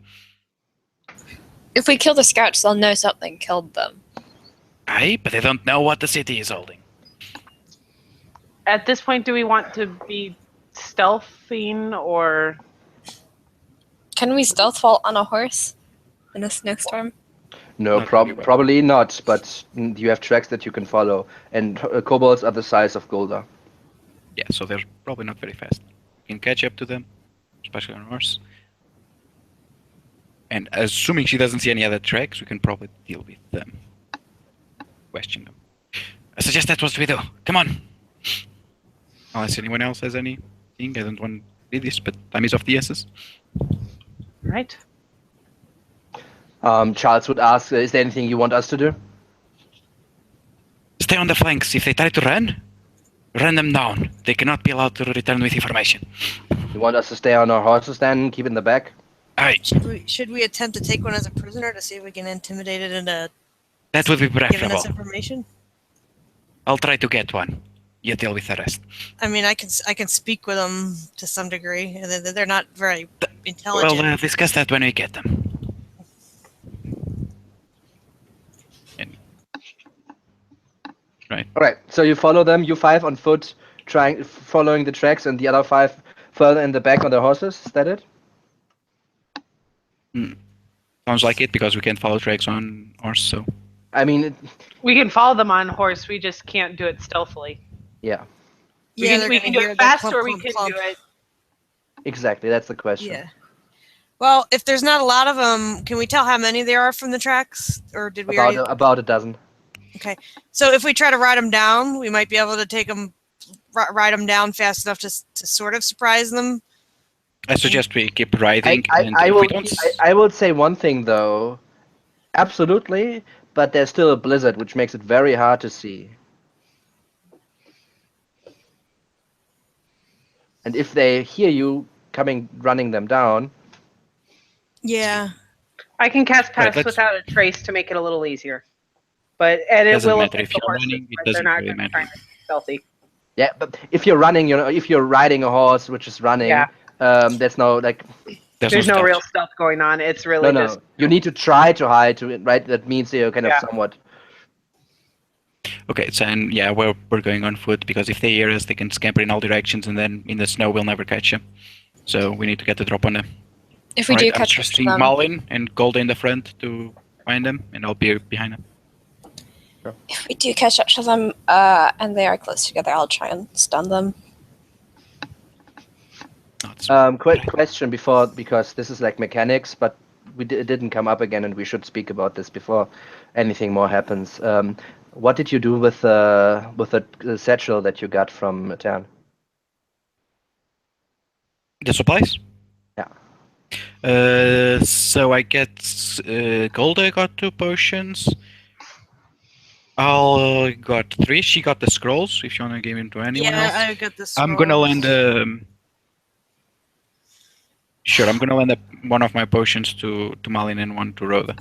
S4: If we kill the scouts, they'll know something killed them.
S2: Aye, but they don't know what the city is holding.
S3: At this point, do we want to be stealthing or...
S4: Can we stealth while on a horse in a snowstorm?
S1: No,
S2: Not really well.
S1: probably not, but you have tracks that you can follow, and kobolds are the size of Golda.
S2: Yeah, so they're probably not very fast. We can catch up to them, especially on a horse. And assuming she doesn't see any other tracks, we can probably deal with them. Question them. I suggest that's what we do. Come on! Unless anyone else has anything, I don't want to read this, but time is of the essence.
S3: Right.
S1: Charles would ask, is there anything you want us to do?
S2: Stay on the flanks. If they try to run them down. They cannot be allowed to return with information.
S1: You want us to stay on our horses then, keep in the back?
S2: Aye.
S5: Should we attempt to take one as a prisoner to see if we can intimidate it into
S2: That would be
S5: giving
S2: preferable.
S5: us information?
S2: I'll try to get one. You deal with the rest.
S5: I mean, I can speak with them to some degree, and they're not very intelligent.
S2: We'll discuss that when we get them. Right.
S1: All right. So you follow them. You 5 on foot, following the tracks, and the other 5 further in the back on their horses. Is that it?
S2: Sounds like it because we can't follow tracks on horse. So.
S1: I mean,
S3: we can follow them on horse. We just can't do it stealthily.
S1: Yeah.
S3: We can do it fast, or we can do it.
S1: Exactly. That's the question.
S5: Yeah. Well, if there's not a lot of them, can we tell how many there are from the tracks, or did we already?
S1: About a dozen.
S5: Okay, so if we try to ride them down, we might be able to take them, ride them down fast enough to sort of surprise them.
S2: I suggest we keep riding.
S1: I will say one thing though, absolutely, but there's still a blizzard, which makes it very hard to see. And if they hear you running them down.
S5: Yeah.
S3: I can cast Pass without a trace to make it a little easier. But it will affect the horses, but they're not going to try and be stealthy.
S1: Yeah, but if you're running, if you're riding a horse which is running, there's no
S3: there's no real stealth going on. It's really just
S1: you need to try to hide to it, right? That means you're kind of somewhat.
S2: Okay, so we're going on foot because if they hear us, they can scamper in all directions, and then in the snow we'll never catch them. So we need to get the drop on them.
S4: If we do catch up to them,
S2: Malin and Golda in the front to find them, and I'll be behind them.
S4: If we do catch up to them and they are close together, I'll try and stun them.
S1: Quick question because this is like mechanics, but it didn't come up again, and we should speak about this before anything more happens. What did you do with the satchel that you got from Tern?
S2: The supplies?
S1: Yeah.
S2: So I get Golda got 2 potions. Al got 3. She got the scrolls. If you want to give them to anyone else.
S5: Yeah, I got the scrolls.
S2: I'm gonna lend I'm gonna lend one of my potions to Malin and one to Rhoda.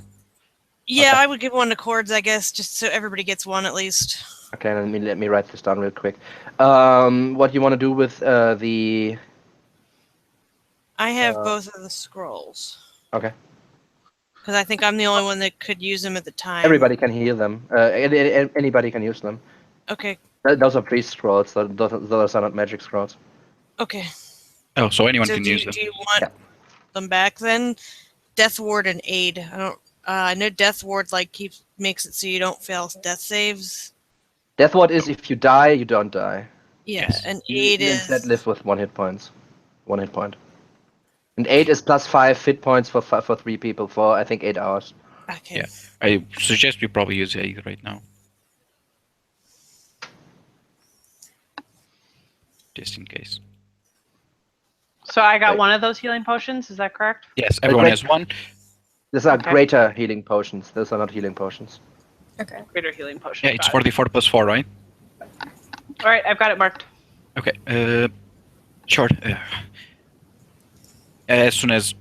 S5: Yeah,
S1: Okay.
S5: I would give one to Cords, I guess, just so everybody gets one at least.
S1: Okay, let me write this down real quick. What you want to do with the?
S5: I have both of the scrolls.
S1: Okay.
S5: Because I think I'm the only one that could use them at the time.
S1: Everybody can heal them. Anybody can use them.
S5: Okay.
S1: Those are priest scrolls. Those are not magic scrolls.
S5: Okay.
S2: Oh, so anyone
S5: So
S2: can use them.
S5: do you want them back then? Death Ward and Aid. I know Death Ward makes it so you don't fail death saves.
S1: Death ward is if you die, you don't die.
S5: Yeah,
S2: Yes.
S5: and Aid
S1: You
S5: is.
S1: instead live with 1 hit point. 1 hit point. And 8 is +5 hit points for 3 people for I think 8 hours.
S5: Okay.
S2: Yeah. I suggest we probably use 8 right now. Just in case.
S3: So I got one of those healing potions. Is that correct?
S2: Yes, everyone has one.
S1: These are
S3: Okay.
S1: greater healing potions. Those are not healing potions.
S4: Okay.
S3: Greater healing potion.
S2: Yeah, it's
S3: got it.
S2: 44 + 4, right?
S3: All right, I've got it marked.
S2: Okay. Sure. As soon as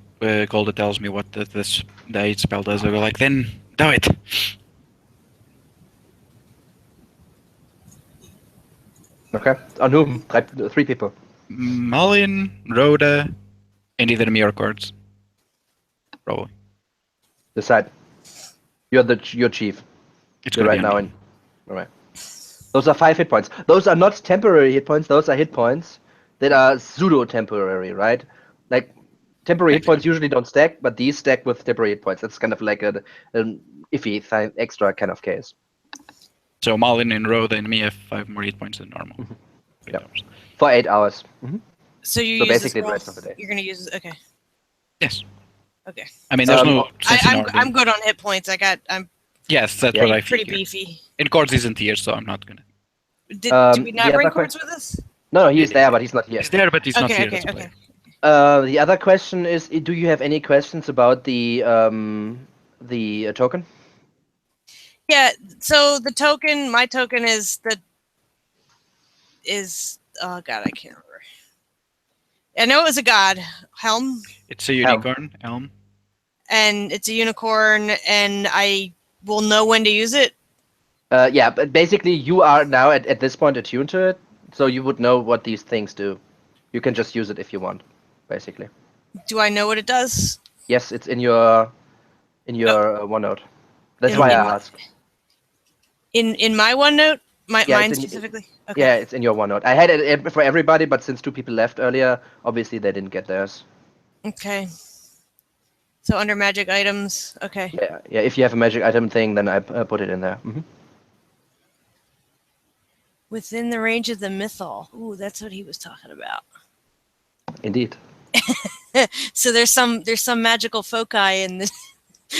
S2: Golda tells me what the 8 spell does, I go like, then do it.
S1: Okay. On whom? 3 people.
S2: Malin, Rhoda, and either me or Cards. Probably.
S1: Decide. You're chief.
S2: It's
S1: You're
S2: gonna
S1: right
S2: be
S1: now
S2: on me.
S1: in. All right. Those are 5 hit points. Those are not temporary hit points. Those are hit points that are pseudo temporary, right? Like temporary hit points usually don't stack, but these stack with temporary hit points. That's kind of like an iffy extra kind of case.
S2: So Malin and Rhoda and me have 5 more hit points than normal.
S1: Yeah. For 8 hours. Mm-hmm.
S5: So you
S1: So
S5: use
S1: basically
S5: the
S1: the rest of
S5: scrolls.
S1: the day.
S5: You're gonna use. Okay.
S2: Yes.
S5: Okay.
S2: I mean, there's no sense in
S5: I'm
S2: ordering.
S5: good on hit points. I'm
S2: Yes, that's
S1: Yeah.
S2: what I
S5: pretty
S2: figured.
S5: beefy.
S2: And Cords isn't here, so I'm not gonna.
S5: Did we
S1: the
S5: not bring
S1: other
S5: Cords with us?
S1: No, he's there, but he's not here.
S2: He's there, but he's not
S5: Okay.
S2: here.
S5: Okay.
S2: as a
S5: Okay.
S2: player.
S1: The other question is, do you have any questions about the the token?
S5: Yeah. So the token, my token is oh god, I can't remember. I know it was a god helm.
S2: It's a unicorn elm.
S5: And it's a unicorn, and I will know when to use it.
S1: Yeah, but basically you are now at this point attuned to it, so you would know what these things do. You can just use it if you want, basically.
S5: Do I know what it does?
S1: Yes, it's in your OneNote. That's
S5: In-
S1: why
S5: in
S1: I
S5: my-
S1: asked.
S5: In my OneNote,
S1: Yeah,
S5: mine
S1: it's in-
S5: specifically. Okay.
S1: Yeah, it's in your OneNote. I had it for everybody, but since 2 people left earlier, obviously they didn't get theirs.
S5: Okay. So under magic items, okay.
S1: Yeah, yeah. If you have a magic item thing, then I put it in there.
S5: Within the range of the mythal. Ooh, that's what he was talking about.
S1: Indeed.
S5: So there's some magical foci in this.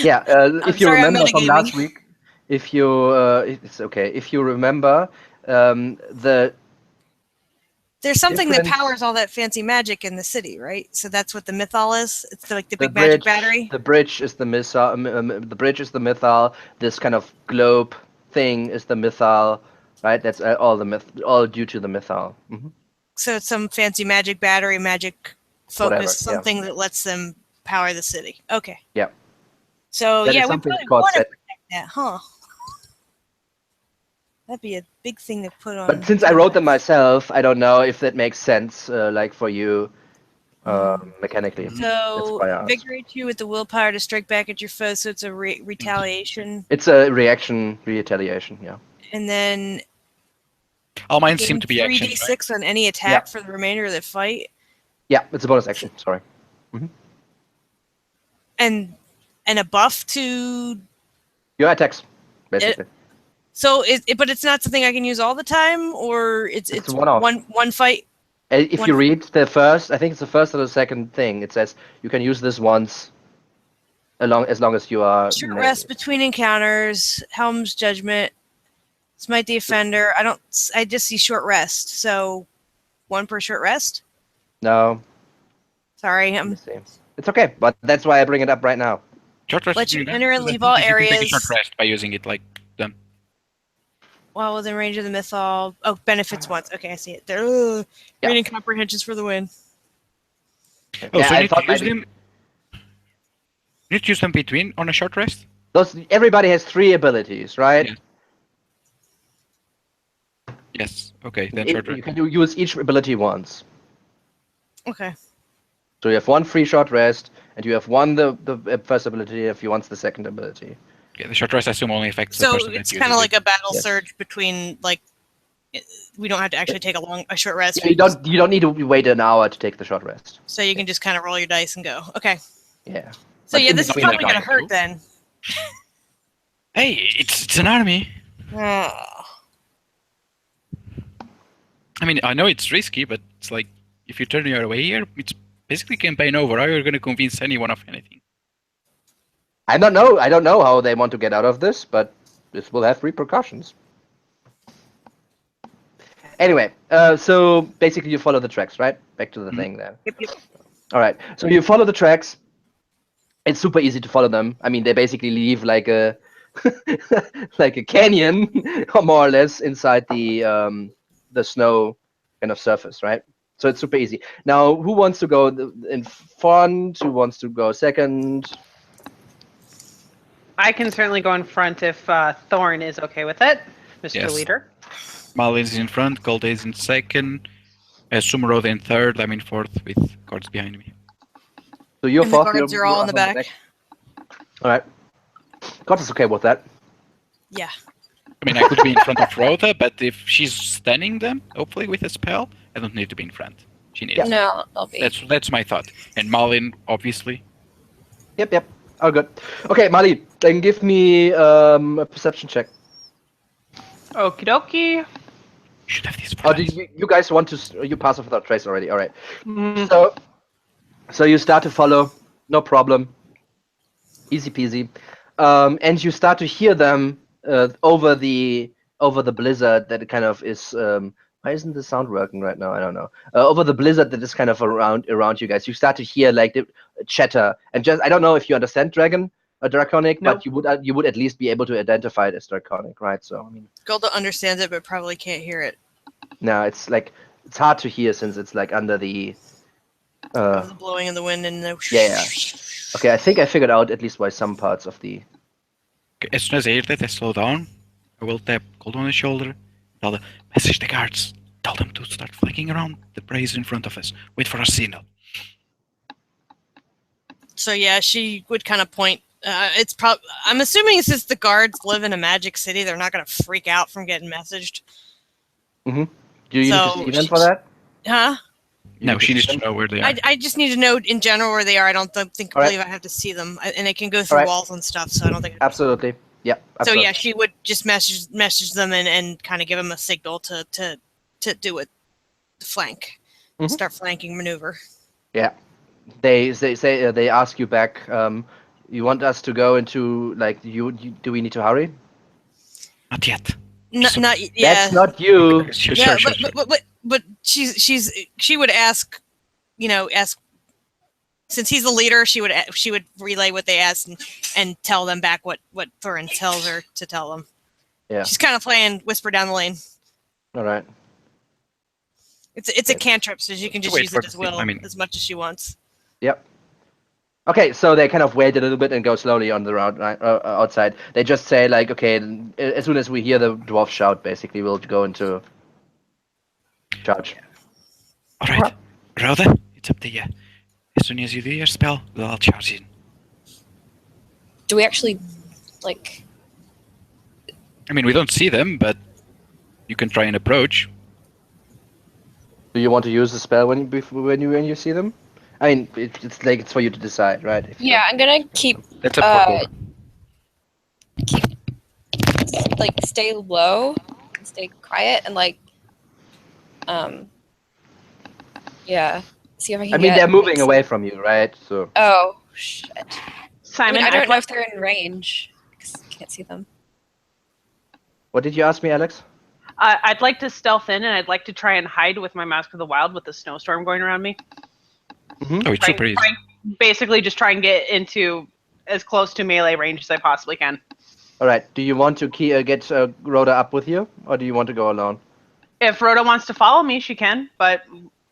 S1: Yeah. If you
S5: sorry, I'm
S1: remember from
S5: metagaming.
S1: last week, if you it's okay. If you remember, the
S5: There's something that
S1: different-
S5: powers all that fancy magic in the city, right? So that's what the mythal is. It's like the
S1: the
S5: big magic
S1: bridge,
S5: battery.
S1: the bridge is the missile. The bridge is the mythal. This kind of globe thing is the mythal, right? That's all due to the mythal.
S5: So it's some fancy magic battery, magic focus,
S1: Whatever, yeah.
S5: something that lets them power the city. Okay.
S1: Yeah.
S5: So
S1: That is
S5: yeah, we
S1: something
S5: probably
S1: called
S5: want to
S1: set.
S5: protect that, huh? That'd be a big thing to put on.
S1: But since I wrote them myself, I don't know if that makes sense, like for you, mechanically. That's
S5: So
S1: why I asked.
S5: invigorate you with the willpower to strike back at your foe. So it's a retaliation,
S1: It's a reaction, retaliation. Yeah.
S5: and then
S2: All mine
S5: gain
S2: seem to be action.
S5: 3d6 on any attack for the remainder of the fight,
S1: Yeah, it's a bonus action. Sorry.
S5: and a buff to.
S1: Your attacks, basically.
S5: So but it's not something I can use all the time, or it's
S1: a one-off.
S5: one fight.
S1: If
S5: one-
S1: you read the first, I think it's the first or the second thing. It says you can use this once, as long as you are.
S5: Short rest between encounters. Helm's judgment. Smite the offender. I just see short rest. So, one per short rest.
S1: No,
S5: Sorry,
S1: let me see. It's okay, but that's why I bring it up right now.
S2: Short rest
S5: Let
S2: is
S5: you
S2: really
S5: enter
S2: nice,
S5: and
S2: because I
S5: leave
S2: think
S5: all
S2: you can take a
S5: areas.
S2: short rest by using it like them.
S5: while within range of the mythal. Oh, benefits once. Okay, I see it. There.
S1: Yeah.
S5: Reading comprehensions for the win.
S2: Oh,
S1: Yeah,
S2: so
S1: I
S2: you need to
S1: thought
S2: use
S1: maybe-
S2: them. You need to use them between on a short rest.
S1: Everybody has 3 abilities, right?
S2: Yeah. Yes. Okay. Then short
S1: You
S2: rest.
S1: can use each ability once.
S5: Okay.
S1: So you have 1 free short rest, and you have 1 the first ability if you want the second ability.
S2: Okay, the short rest I assume only affects the
S5: So
S2: person that
S5: it's
S2: uses
S5: kind of like
S2: it.
S5: a battle
S1: Yes.
S5: surge between we don't have to actually take a short rest.
S1: Yeah, you don't need to wait an hour to take the short rest.
S5: So you can just kind of roll your dice and go. Okay.
S1: Yeah.
S5: So
S1: But
S5: yeah,
S1: in
S5: this is
S1: between
S5: probably
S1: that
S5: gonna
S2: time,
S5: hurt then.
S2: Hey, it's an army.
S5: Oh.
S2: I mean, I know it's risky, but it's like if you turn your way here, it's basically campaign over. How are you going to convince anyone of anything?
S1: I don't know how they want to get out of this, but this will have repercussions. Anyway, so basically you follow the tracks, right? Back to the thing there.
S5: Yep.
S1: All right. So you follow the tracks. It's super easy to follow them. I mean, they basically leave like a like a canyon, more or less, inside the snow kind of surface, right? So it's super easy. Now, who wants to go in front? Who wants to go second?
S3: I can certainly go in front if Thorn is okay with it, Mr.
S2: Yes.
S3: Leader.
S2: Malin's in front, Gold is in second, Sumrod in third, I'm in fourth with guards behind me.
S1: So you're
S5: And the
S1: fourth.
S5: guards
S1: you're
S5: are all in
S1: up
S5: the
S1: on
S5: back.
S1: All right. God is okay with that.
S5: Yeah.
S2: I mean, I could be in front of Rhoda, but if she's stunning them, hopefully with a spell, I don't need to be in front. She needs.
S4: No, I'll be.
S2: That's my thought. And Malin, obviously.
S1: Yep. All good. Okay, Mali, then give me a perception check.
S3: Okie dokie.
S2: Should have these. For
S1: Oh,
S2: dice.
S1: do you guys want to? You pass without trace already. All right.
S3: Mm,
S1: So you start to follow, no problem, easy peasy, and you start to hear them over the blizzard that kind of is. Why isn't the sound working right now? I don't know. Over the blizzard that is kind of around you guys, you start to hear like the chatter, and just I don't know if you understand Dragon, a draconic,
S3: Nope.
S1: but you would at least be able to identify it as draconic, right? So I mean,
S5: Golda understands it, but probably can't hear it.
S1: no, it's like it's hard to hear since it's like under the.
S5: Of the blowing of the wind and the.
S1: Yeah. Okay, I think I figured out at least why some parts of the.
S2: As soon as I hear that, I slow down. I will tap Cold on the shoulder. Tell them, message the guards. Tell them to start flanking around the brazier in front of us. Wait for our signal.
S5: So yeah, she would kind of point. It's I'm assuming since the guards live in a magic city, they're not going to freak out from getting messaged.
S1: Mm-hmm. Do you need
S5: So
S1: to see them for that?
S5: Huh?
S2: No, she needs
S1: see
S2: to
S1: them?
S2: know where they are.
S5: I just need to know in general where they are. I don't think
S1: All right.
S5: believe I have to see them, and they can go through
S1: All right.
S5: walls and stuff. So I don't think.
S1: Absolutely. Yeah.
S5: So
S1: Absolutely.
S5: yeah, she would just message them and kind of give them a signal to do it, flank,
S1: Mhm.
S5: start flanking maneuver.
S1: Yeah. They say they ask you back. You want us to go into like do we need to hurry?
S2: Not yet.
S5: Not yeah.
S1: That's not you.
S2: Sure,
S5: Yeah,
S2: sure.
S5: but she would ask, ask. Since he's the leader, she would relay what they asked and tell them back what Thorin tells her to tell them.
S1: Yeah.
S5: She's kind of playing whisper down the lane.
S1: All right.
S5: It's a cantrip, so she can just
S2: Wait
S5: use
S2: for
S5: it as
S2: the-
S5: will,
S2: I mean-
S5: as much as she wants.
S1: Yep. Okay, so they kind of wait a little bit and go slowly on the route outside. They just say like, okay, as soon as we hear the dwarf shout, basically we'll go into charge.
S2: All right, Rhoda, it's up to you. As soon as you do your spell, we'll all charge in.
S4: Do we actually, like...
S2: I mean, we don't see them, but you can try and approach.
S1: Do you want to use the spell when you see them? I mean, it's like it's for you to decide, right? If you
S4: Yeah, I'm gonna keep,
S2: That's a
S4: like, stay low, and stay quiet, and, like, yeah, see if I can
S1: I mean,
S4: get,
S1: they're moving
S4: like,
S1: away from you, right? So
S4: Oh, shit.
S3: Simon,
S4: I don't know
S3: like-
S4: if they're in range, because I can't see them.
S1: what did you ask me, Alex?
S3: I'd like to stealth in, and I'd like to try and hide with my Mask of the Wild with the snowstorm going around me.
S2: Oh, it's super easy.
S3: Basically, just try and get into as close to melee range as I possibly can.
S1: All right. Do you want to get Rhoda up with you, or do you want to go alone?
S3: If Rhoda wants to follow me, she can, but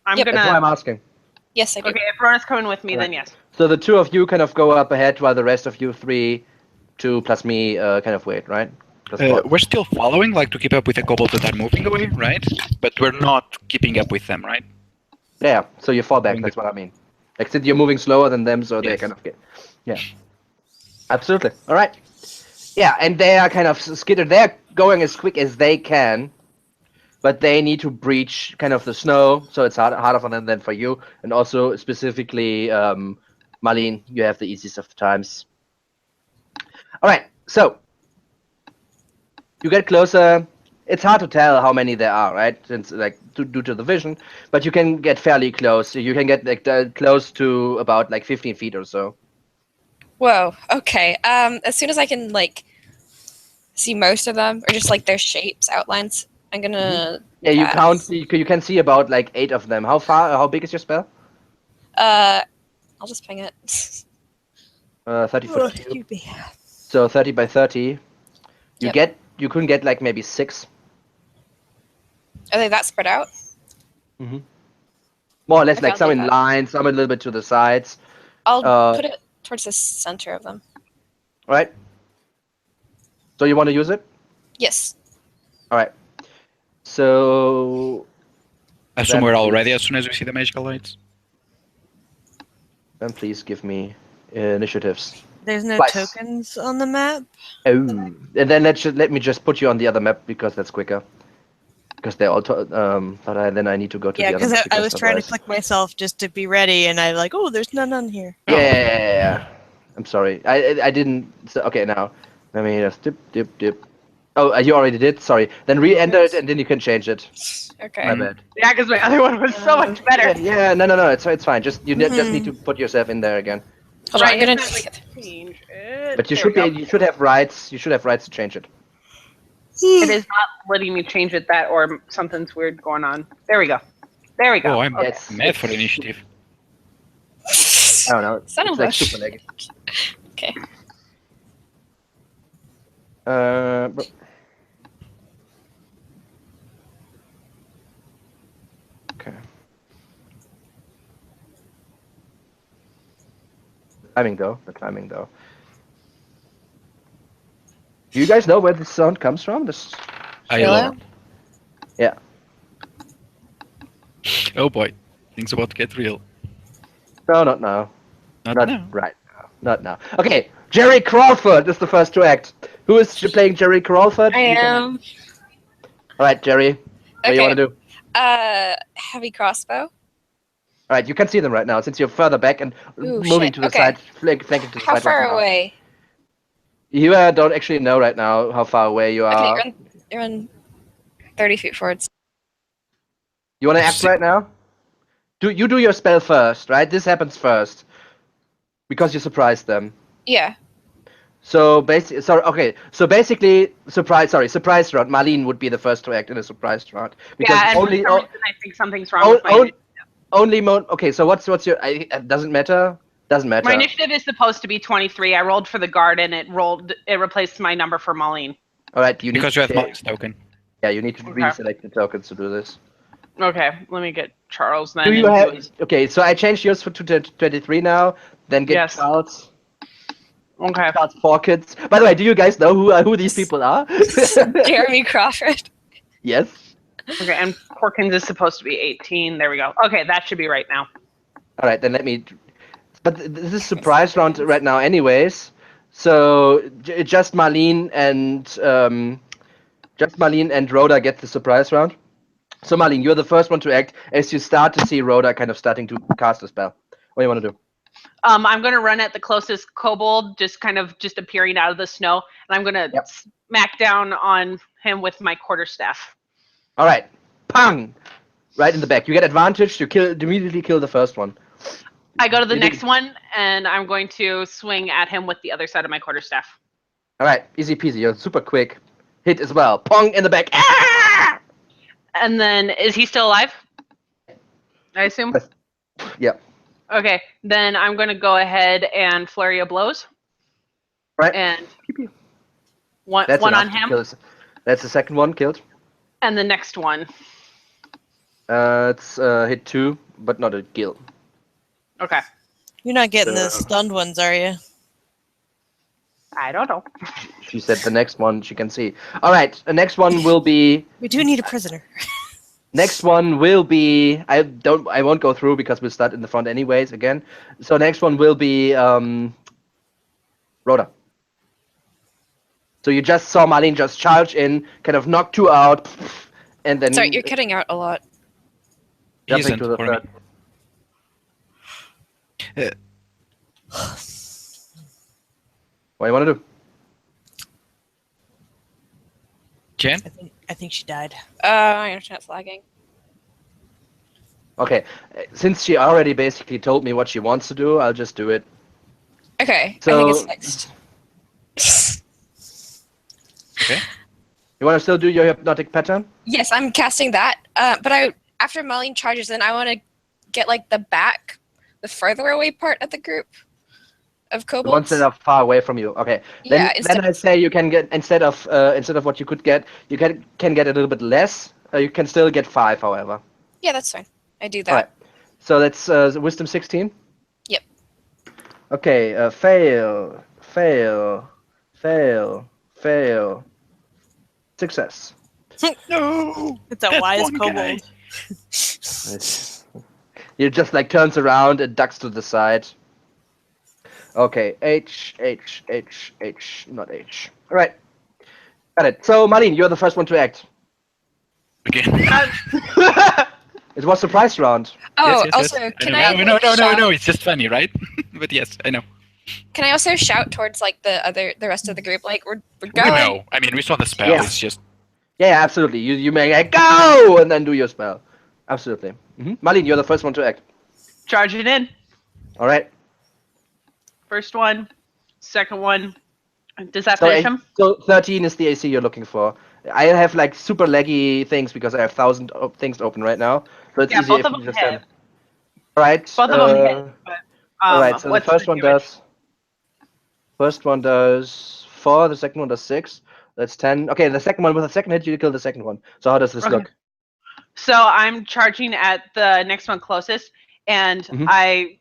S3: I'm
S4: Yep.
S1: That's why I'm
S3: gonna.
S1: asking.
S4: Yes, I do.
S3: Okay, if Rhoda's coming with me,
S1: Right.
S3: then yes.
S1: So the two of you kind of go up ahead, while the rest of you three, 2 plus me, kind of wait, right? Plus four.
S2: We're still following, like, to keep up with the kobolds that are moving away, right? But we're not keeping up with them, right?
S1: Yeah. So you fall back. That's what I mean. Like, since you're moving slower than them, so they
S2: Yes.
S1: kind of get. Yeah. Absolutely. All right. Yeah, and they are kind of skittered. They're going as quick as they can, but they need to breach kind of the snow, so it's harder for them than for you. And also specifically, Marlene, you have the easiest of the times. All right, so you get closer. It's hard to tell how many there are, right? Since like due to the vision, but you can get fairly close. You can get like close to about like 15 feet or so.
S4: Whoa, okay. As soon as I can, like, see most of them, or just, like, their shapes, outlines, I'm gonna...
S1: Yeah, you
S4: cast.
S1: count. You can see about like 8 of them. How big is your spell?
S4: I'll just ping it.
S1: 30
S5: Oh,
S1: foot cube.
S5: excuse me.
S1: So 30 by 30.
S4: Yep.
S1: You couldn't get like maybe 6.
S4: Are they that spread out?
S1: More or less,
S4: Okay,
S1: like
S4: I'll
S1: some
S4: do
S1: in
S4: that.
S1: lines, some a little bit to the sides.
S4: I'll put it towards the center of them.
S1: Right? So you want to use it?
S4: Yes.
S1: All right. So
S2: I assume
S1: Then
S2: we're all
S1: please-
S2: ready as soon as we see the magical lights.
S1: then please give me initiatives.
S5: There's no
S1: Twice.
S5: tokens on the map.
S1: Oh, and then let me just put you on the other map because that's quicker. Because they're all then I need to go to
S5: Yeah,
S1: the other
S5: because
S1: map.
S5: I was trying to
S1: otherwise-
S5: click myself just to be ready, and I like, oh, there's none on here.
S1: Yeah. I'm sorry. I didn't. So, okay, now let me just dip. Oh, you already did. Sorry. Then re-enter it, and then you can change it.
S4: Okay.
S1: My bad.
S3: Yeah, because my other one was so much better.
S1: Yeah. No. It's fine. Just just need to put yourself in there again.
S4: Hold on, I'm gonna...
S3: it's not, like, change it.
S1: But you
S3: There
S1: should
S3: we
S1: be.
S3: go.
S1: You should have rights. You should have rights to change it.
S3: It is not letting me change it that, or something's weird going on. There we go. There we go.
S2: Oh, I'm
S1: Yes.
S2: mad for initiative.
S1: I don't know.
S4: Son
S1: It's
S4: of
S1: like
S4: a-
S1: super laggy.
S4: Okay.
S1: Okay. The climbing though. Do you guys know where this sound comes from? This.
S2: I
S4: Hello?
S2: love.
S1: Yeah.
S2: Oh boy, things about to get real.
S1: No, not now.
S2: Not
S1: Not
S2: now.
S1: right now. Not now. Okay, Jerry Crawford is the first to act. Who is playing Jerry Crawford?
S4: I
S1: You can-
S4: am.
S1: All right, Jerry. What do you want to do?
S4: Heavy crossbow.
S1: All right, you can see them right now since you're further back and
S4: Ooh,
S1: moving
S4: shit.
S1: to the
S4: Okay.
S1: side, flanking to the
S4: How
S1: side
S4: far
S1: right now.
S4: away?
S1: You don't actually know right now how far away you are.
S4: Okay, run 30 feet forwards.
S1: You want to act right now? Do your spell first, right? This happens first because you surprised them.
S4: Yeah.
S1: So basically, surprise round. Marlene would be the first to act in a surprise round because
S3: Yeah, and
S1: only
S3: for some reason I think something's wrong with my initiative.
S1: Okay, so what's your? It doesn't matter. Doesn't matter.
S3: My initiative is supposed to be 23. I rolled for the guard and it replaced my number for Marlene.
S1: All right, you need
S2: Because
S1: to
S2: you have
S1: change-
S2: Molly's token.
S1: Yeah, you need to
S3: Okay.
S1: reselect the tokens to do this.
S3: Okay, let me get Charles then.
S1: Do you
S3: and
S1: have?
S3: his-
S1: Okay, so I changed yours to 23 now. Then get
S3: Yes.
S1: Charles.
S3: Okay.
S1: Charles 4 kids. By the way, do you guys know who these people are?
S4: Jeremy Crawford.
S1: Yes.
S3: Okay, and Porkins is supposed to be 18. There we go. Okay, that should be right now.
S1: All right, then let me. But this is surprise round right now, anyways. So just Marlene and Rhoda get the surprise round. So Marlene, you're the first one to act as you start to see Rhoda kind of starting to cast a spell. What do you want to do?
S3: I'm gonna run at the closest kobold, just appearing out of the snow, and I'm gonna
S1: Yep.
S3: smack down on him with my quarterstaff.
S1: All right, pang, right in the back. You get advantage. You immediately kill the first one.
S3: I go to the
S1: You
S3: next
S1: did-
S3: one, and I'm going to swing at him with the other side of my quarterstaff.
S1: All right, easy peasy. You're super quick. Hit as well. Pong in the back. Ah!
S3: And then, is he still alive? I assume.
S1: Yep.
S3: Okay, then I'm going to go ahead and flurry of blows,
S1: Right.
S3: and one
S1: That's
S3: on
S1: enough to
S3: him,
S1: kill. That's the second one killed.
S3: and the next one.
S1: It's hit 2, but not a kill.
S3: Okay.
S5: You're not getting the stunned ones, are you?
S3: I don't know.
S1: She said the next one she can see. All right, the next one will be.
S5: We do need a prisoner.
S1: Next one will be. I won't go through because we'll start in the front anyways again. So next one will be Rhoda. So you just saw Marlene just charge in, kind of knock 2 out, and then
S4: Sorry, you're cutting out a lot.
S1: jumping
S2: Isn't
S1: to the
S2: for me.
S1: third. What do you want to do?
S2: Jen?
S5: I think she died.
S4: My internet's lagging.
S1: Okay, since she already basically told me what she wants to do, I'll just do it.
S4: Okay, I
S1: So-
S4: think it's fixed.
S2: Okay.
S1: You want to still do your hypnotic pattern?
S4: Yes, I'm casting that. But after Marlene charges in, I want to get like the further away part of the group of
S1: The ones
S4: kobolds.
S1: that are far away from you. Okay.
S4: Yeah,
S1: Then I say you can get instead of what you could get, you can get a little bit less. You can still get 5, however.
S4: Yeah, that's fine. I do that.
S1: All right. So that's wisdom 16.
S4: Yep.
S1: Okay. Fail. Success.
S2: No!
S5: It's a
S2: That
S5: wise
S2: one guy.
S5: kobold.
S1: He just like turns around and ducks to the side. Okay, H, not H. All right, got it. So, Marlene, you're the first one to act.
S2: Again.
S1: It was surprise round.
S4: Oh,
S2: Yes.
S4: also,
S2: I
S4: can
S2: know.
S4: I?
S2: No,
S4: shout-
S2: it's just funny, right? But yes, I know.
S4: Can I also shout towards like the rest of the group, like we're
S2: We
S4: going?
S2: know. I mean, we saw the spell.
S1: Yeah.
S2: It's just
S1: Yeah, absolutely. You may like, go and then do your spell. Absolutely. Marlene, you're the first one to act.
S3: Charge it in.
S1: All right.
S3: First one, second one. Does that finish him?
S1: So 13 is the AC you're looking for. I have like super laggy things because I have 1,000 things open right now. So it's
S3: Yeah,
S1: easier
S3: both
S1: if
S3: of
S1: you
S3: them
S1: just
S3: hit.
S1: All right.
S3: Both of them hit. But,
S1: All right. So the
S3: what's
S1: first one
S3: damage?
S1: does. First one does 4. The second one does 6. That's 10. Okay, the second one with the second hit, you kill the second one. So how does this look?
S3: So I'm charging at the next one closest, and I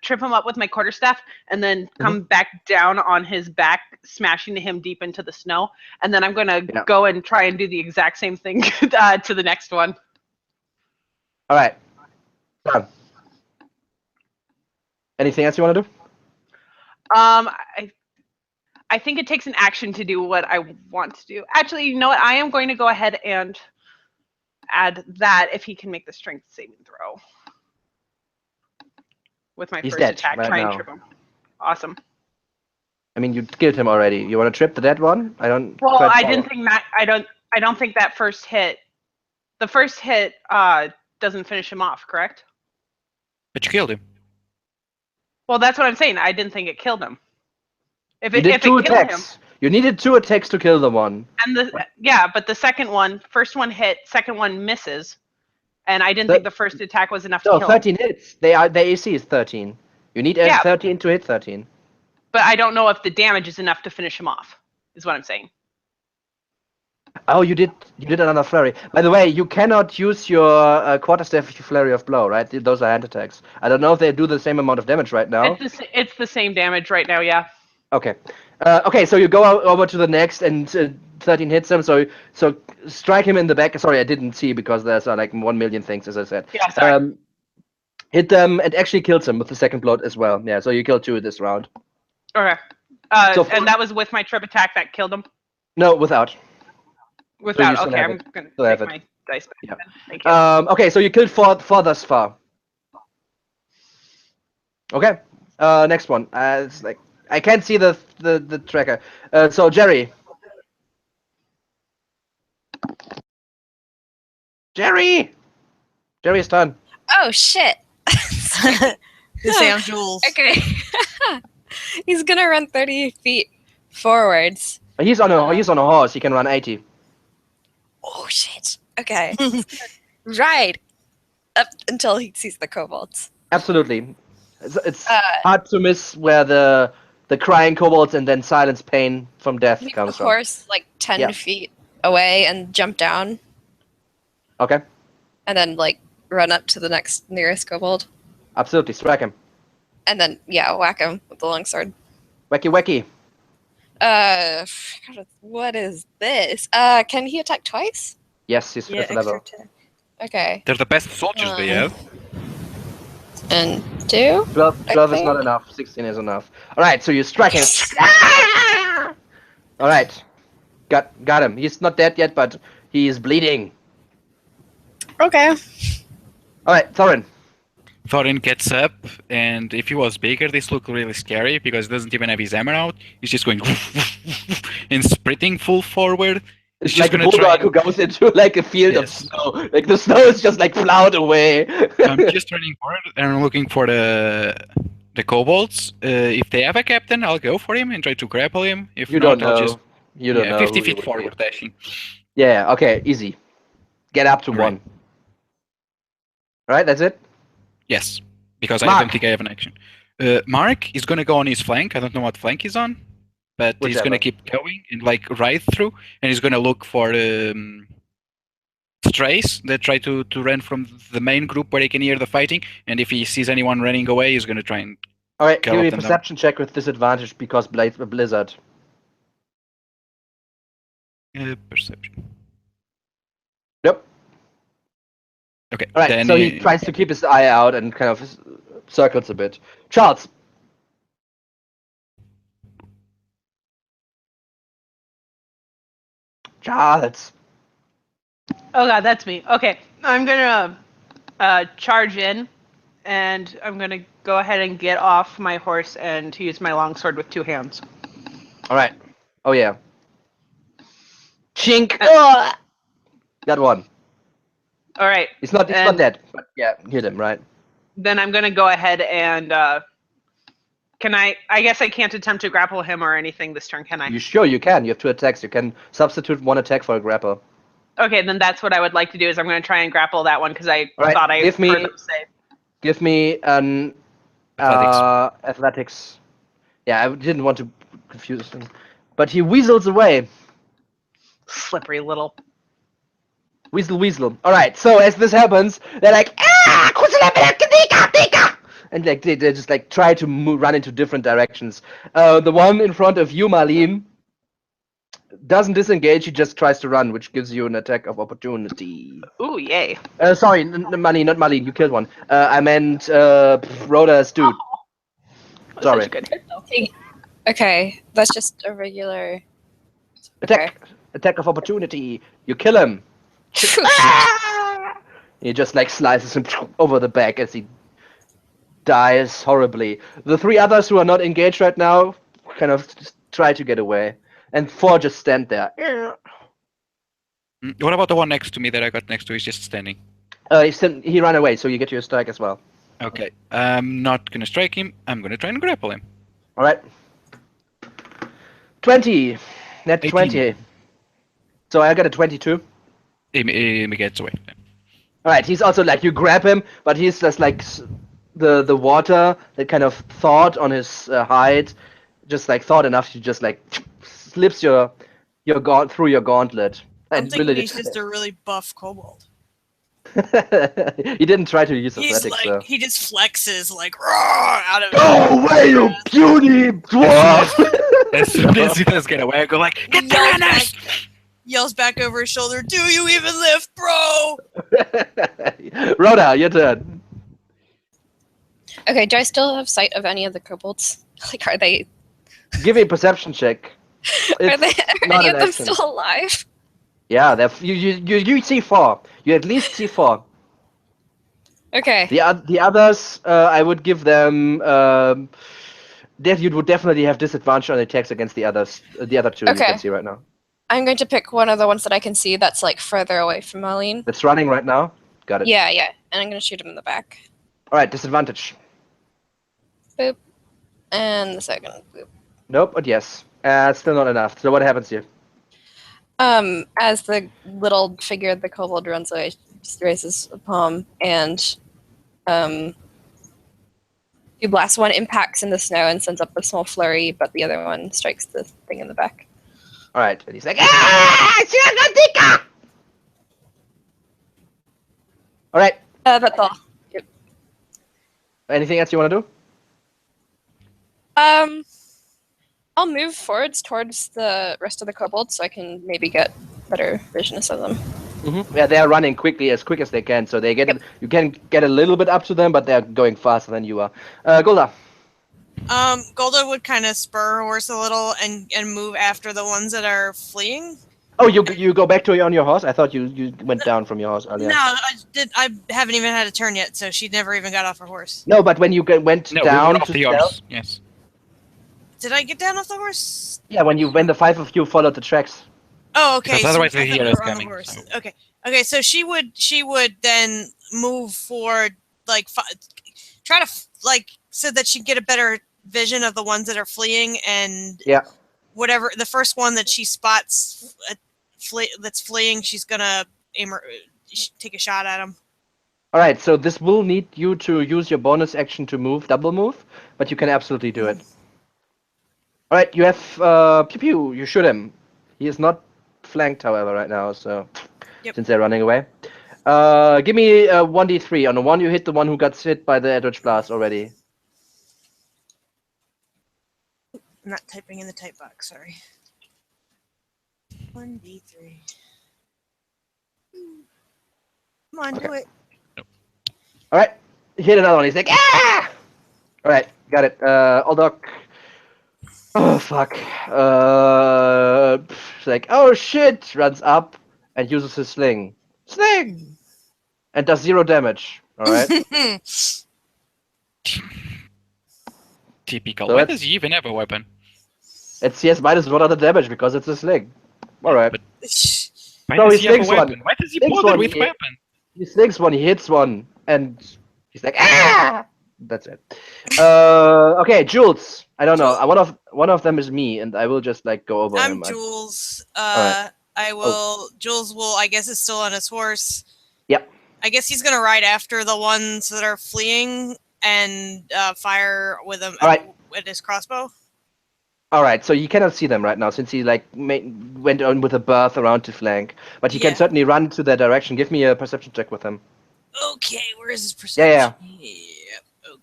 S3: trip him up with my quarterstaff, and then come back down on his back, smashing him deep into the snow. And then I'm going to go and try and do the exact same thing to the next one.
S1: All right. Done. Anything else you want to do?
S3: I think it takes an action to do what I want to do. Actually, you know what? I am going to go ahead and add that if he can make the strength saving throw. With my first attack,
S1: right
S3: try
S1: now.
S3: and trip him. Awesome.
S1: I mean, you killed him already. You want to trip the dead one? I don't.
S3: Well,
S1: quite
S3: I
S1: follow.
S3: didn't think that. I don't think that first hit. The first hit doesn't finish him off, correct?
S2: But you killed him.
S3: Well, that's what I'm saying. I didn't think it killed him.
S1: You did 2 attacks. You needed 2 attacks to kill the one.
S3: And but the first one hit, second one misses, and I didn't think the first attack was enough to kill him.
S1: 13 hits. The AC is 13. You need 13 to hit 13.
S3: But I don't know if the damage is enough to finish him off. Is what I'm saying.
S1: Oh, you did another flurry. By the way, you cannot use your quarterstaff flurry of blow, right? Those are hand attacks. I don't know if they do the same amount of damage right now.
S3: It's the same damage right now, yeah.
S1: Okay. Okay, so you go over to the next, and 13 hits him. So strike him in the back. Sorry, I didn't see because there's like 1 million things, as I said.
S3: Yeah, sorry.
S1: Hit them and actually kills him with the second blow as well. Yeah, so you killed 2 this round.
S3: Okay. And that was with my trip attack that killed him?
S1: No, without.
S3: Without.
S1: So
S3: okay, I'm going to take my dice back.
S1: Yeah.
S3: Then. Thank you.
S1: Okay, so you killed 4 thus far. Okay. Next one. It's like I can't see the tracker. So Jerry's turn.
S4: Oh shit.
S5: The Sam Jules.
S4: Okay. He's gonna run 30 feet forwards.
S1: He's on a horse. He can run 80.
S4: Oh shit. Okay. Right. Up until he sees the kobolds.
S1: Absolutely. It's hard to miss where the crying kobolds and then silence pain from death comes from.
S4: The horse like 10 feet away and jump down.
S1: Okay.
S4: And then like run up to the nearest kobold.
S1: Absolutely. Strike him.
S4: And then whack him with the longsword.
S1: Wacky.
S4: What is this? Can he attack twice?
S1: Yes, he's fifth level.
S4: Okay.
S2: They're the best soldiers they have.
S4: And 2?
S1: 12 is not enough. 16 is enough. Alright, so you strike him. Alright. Got him. He's not dead yet, but he is bleeding.
S4: Okay.
S1: Alright, Thorin.
S2: Thorin gets up, and if he was bigger, this looked really scary because he doesn't even have his hammer out. He's just going and sprinting full forward.
S1: It's like a bulldog who goes into like a field of snow. Like the snow is just like plowed away.
S2: I'm just running forward and I'm looking for the kobolds. If they have a captain, I'll go for him and try to grapple him. If
S1: you
S2: not,
S1: don't know.
S2: I'll just 50
S1: feet
S2: feet forward dashing.
S1: Yeah. Okay. Easy. Get up to 1. Right. That's it.
S2: Yes, because
S1: Mark.
S2: I don't think I have an action. Mark is gonna go on his flank. I don't know what flank he's on, but he's gonna keep going and like right through, and he's gonna look for strays that try to run from the main group where he can hear the fighting. And if he sees anyone running away, he's gonna try and.
S1: All right, give me a perception check with disadvantage because blizzard.
S2: Perception.
S1: Yep.
S2: Okay.
S1: All right.
S2: Then
S1: so he tries to keep his eye out and kind of circles a bit. Charles. Charles.
S3: Oh god, that's me. Okay, I'm gonna charge in, and I'm gonna go ahead and get off my horse and use my longsword with 2 hands.
S1: All right. Oh yeah. Chink. Got 1.
S3: All right.
S1: It's not dead, but yeah, hit him, right?
S3: Then I'm gonna go ahead and can I guess I can't attempt to grapple him or anything this turn, can I?
S1: You can. You have 2 attacks. You can substitute 1 attack for a grapple.
S3: Okay, then that's what I would like to do. Is I'm gonna try and grapple that one because I thought I heard them say.
S1: Give me an athletics. Yeah, I didn't want to confuse them. but he weasels away.
S3: Slippery little.
S1: Weasel. All right. So as this happens, they're like, and like they just like try to run into different directions. The one in front of you, Marlene, doesn't disengage. He just tries to run, which gives you an attack of opportunity.
S3: Ooh, yay.
S1: Sorry, Marlene, not Marlene. You killed one. I meant Rhoda's dude.
S3: That's
S1: Sorry.
S3: such a good hit, though.
S4: Okay, that's just a regular. Okay.
S1: Attack of opportunity. You kill him. He just like slices him over the back as he dies horribly. The 3 others who are not engaged right now kind of just try to get away, and 4 just stand there.
S2: What about the one next to me that I got next to? He's just standing.
S1: He ran away, so you get your strike as well.
S2: Okay, I'm not gonna strike him. I'm gonna try and grapple him.
S1: All right. 20. Net
S2: 18.
S1: 20. So I got a 22.
S2: He gets away.
S1: All right. He's also like, you grab him, but he's just like the water that kind of thawed on his hide, just like thawed enough to just like slips your through your gauntlet.
S5: I'm
S1: And
S5: thinking
S1: really,
S5: he's just a really buff kobold.
S1: he didn't try to use
S5: He's
S1: athletics,
S5: like
S1: so.
S5: he just flexes like roar out of
S1: Go away, you puny dwarf!
S2: As soon as he does get away, I go like, get the runners!
S5: Yells back over his shoulder, "Do you even lift, bro?"
S1: Rhoda, your turn.
S4: Okay, do I still have sight of any of the kobolds? Like, are they?
S1: Give me a perception check.
S4: Are
S1: It's
S4: they? Are
S1: not
S4: any
S1: an
S4: of them
S1: action.
S4: still alive?
S1: Yeah, you see 4. You at least see 4.
S4: Okay.
S1: The others, I would give them. You would definitely have disadvantage on attacks against the others. The other 2 you
S4: Okay.
S1: can see right now.
S4: I'm going to pick one of the ones that I can see that's like further away from Marlene.
S1: That's running right now. Got it.
S4: Yeah, and I'm going to shoot him in the back.
S1: All right, disadvantage.
S4: Boop. And the second. Boop.
S1: Nope, but yes. Still not enough. So what happens here?
S4: As the little figure of the kobold runs away, just raises a palm and you blast one, impacts in the snow and sends up a small flurry, but the other one strikes the thing in the back.
S1: All right, and he's like, ah! All right.
S4: That's all. Yep.
S1: Anything else you want to do?
S4: I'll move forwards towards the rest of the kobolds so I can maybe get better vision of them.
S1: Mm-hmm. Yeah, they're running quick as they can, so they get.
S4: Yep.
S1: You can get a little bit up to them, but they're going faster than you are. Golda.
S5: Golda would kind of spur her horse a little and move after the ones that are fleeing.
S1: Oh, you go back to on your horse? I thought you went down from your horse earlier.
S5: No, I haven't even had a turn yet, so she never even got off her horse.
S1: No, but when you went
S2: No,
S1: down
S2: we went off
S1: to
S2: the
S1: stealth-
S2: horse. Yes.
S5: Did I get down off the horse?
S1: Yeah, when the 5 of you followed the tracks.
S5: Oh, okay.
S2: Because otherwise
S5: I
S2: they
S5: thought
S2: hear
S5: we
S2: us
S5: were on the
S2: coming,
S5: horse.
S2: so.
S5: Okay. So she would then move forward, like try to so that she'd get a better vision of the ones that are fleeing, and whatever the first one that she spots that's fleeing, she's gonna take a shot at him.
S1: All right, so this will need you to use your bonus action to move, double move, but you can absolutely do it. All right, you have pew pew. You shoot him. He is not flanked, however, right now. So since they're running away, give me a 1d3. On the 1, you hit the one who got hit by the Eldritch Blast already.
S5: I'm not typing in the type box. Sorry. 1d3. Come on, do it.
S1: All right, hit another one. He's like, ah! All right, got it. Oldok. Oh fuck. He's like, oh shit! Runs up and uses his sling. Sling! And does 0 damage. All right.
S2: Typical.
S1: So
S2: Why
S1: it's-
S2: does he even have a weapon?
S1: It's minus 1 other damage because it's a sling. All right.
S2: But why
S1: No,
S2: does
S1: he
S2: he have a
S1: slings one.
S2: weapon? Why does he
S1: Slings
S2: bother
S1: one,
S2: with
S1: he-
S2: weapon?
S1: He slings one. He hits one, and he's like, ah! That's it. Okay, Jules. I don't know. One of them is me, and I will just like go over him.
S5: I'm Jules.
S1: Alright.
S5: I will. Jules will. I guess is still on his horse.
S1: Yep.
S5: I guess he's gonna ride after the ones that are fleeing and fire with him
S1: Alright.
S5: with his crossbow.
S1: All right, so you cannot see them right now since he like went on with a berth around the flank, but he can certainly run to that direction. Give me a perception check with him.
S5: Okay, where is his perception? Yeah.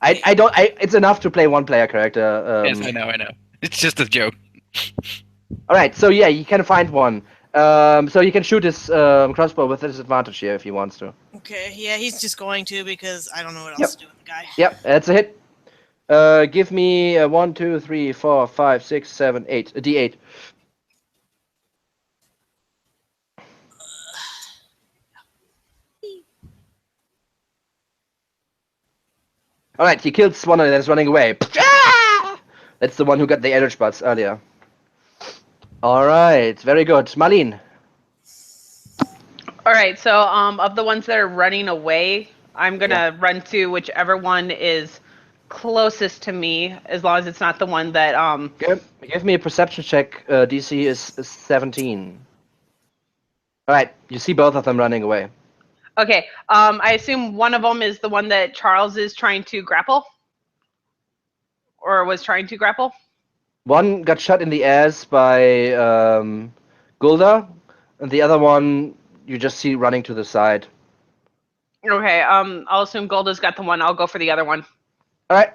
S5: Okay.
S1: I don't. It's enough to play one player character.
S2: Yes, I know. It's just a joke.
S1: All right, so yeah, you can find one. So you can shoot his crossbow with disadvantage here if he wants to.
S5: Okay, yeah, he's just going to because I don't know what
S1: Yep.
S5: else to do with the guy.
S1: Yep, that's a hit. Give me a 1, 2, 3, 4, 5, 6, 7, 8. A D8. All right, he kills one that is running away. That's the one who got the energy buds earlier. All right, very good. Marlene.
S3: All right, so of the ones that are running away, I'm gonna run to whichever one is closest to me, as long as it's not the one that
S1: Give me a perception check. DC is 17. All right, you see both of them running away.
S3: Okay, I assume one of them is the one that Charles is trying to grapple, or was trying to grapple.
S1: One got shot in the ass by Gulda, and the other one you just see running to the side.
S3: Okay, I'll assume Golda's got the one. I'll go for the other one.
S1: All right.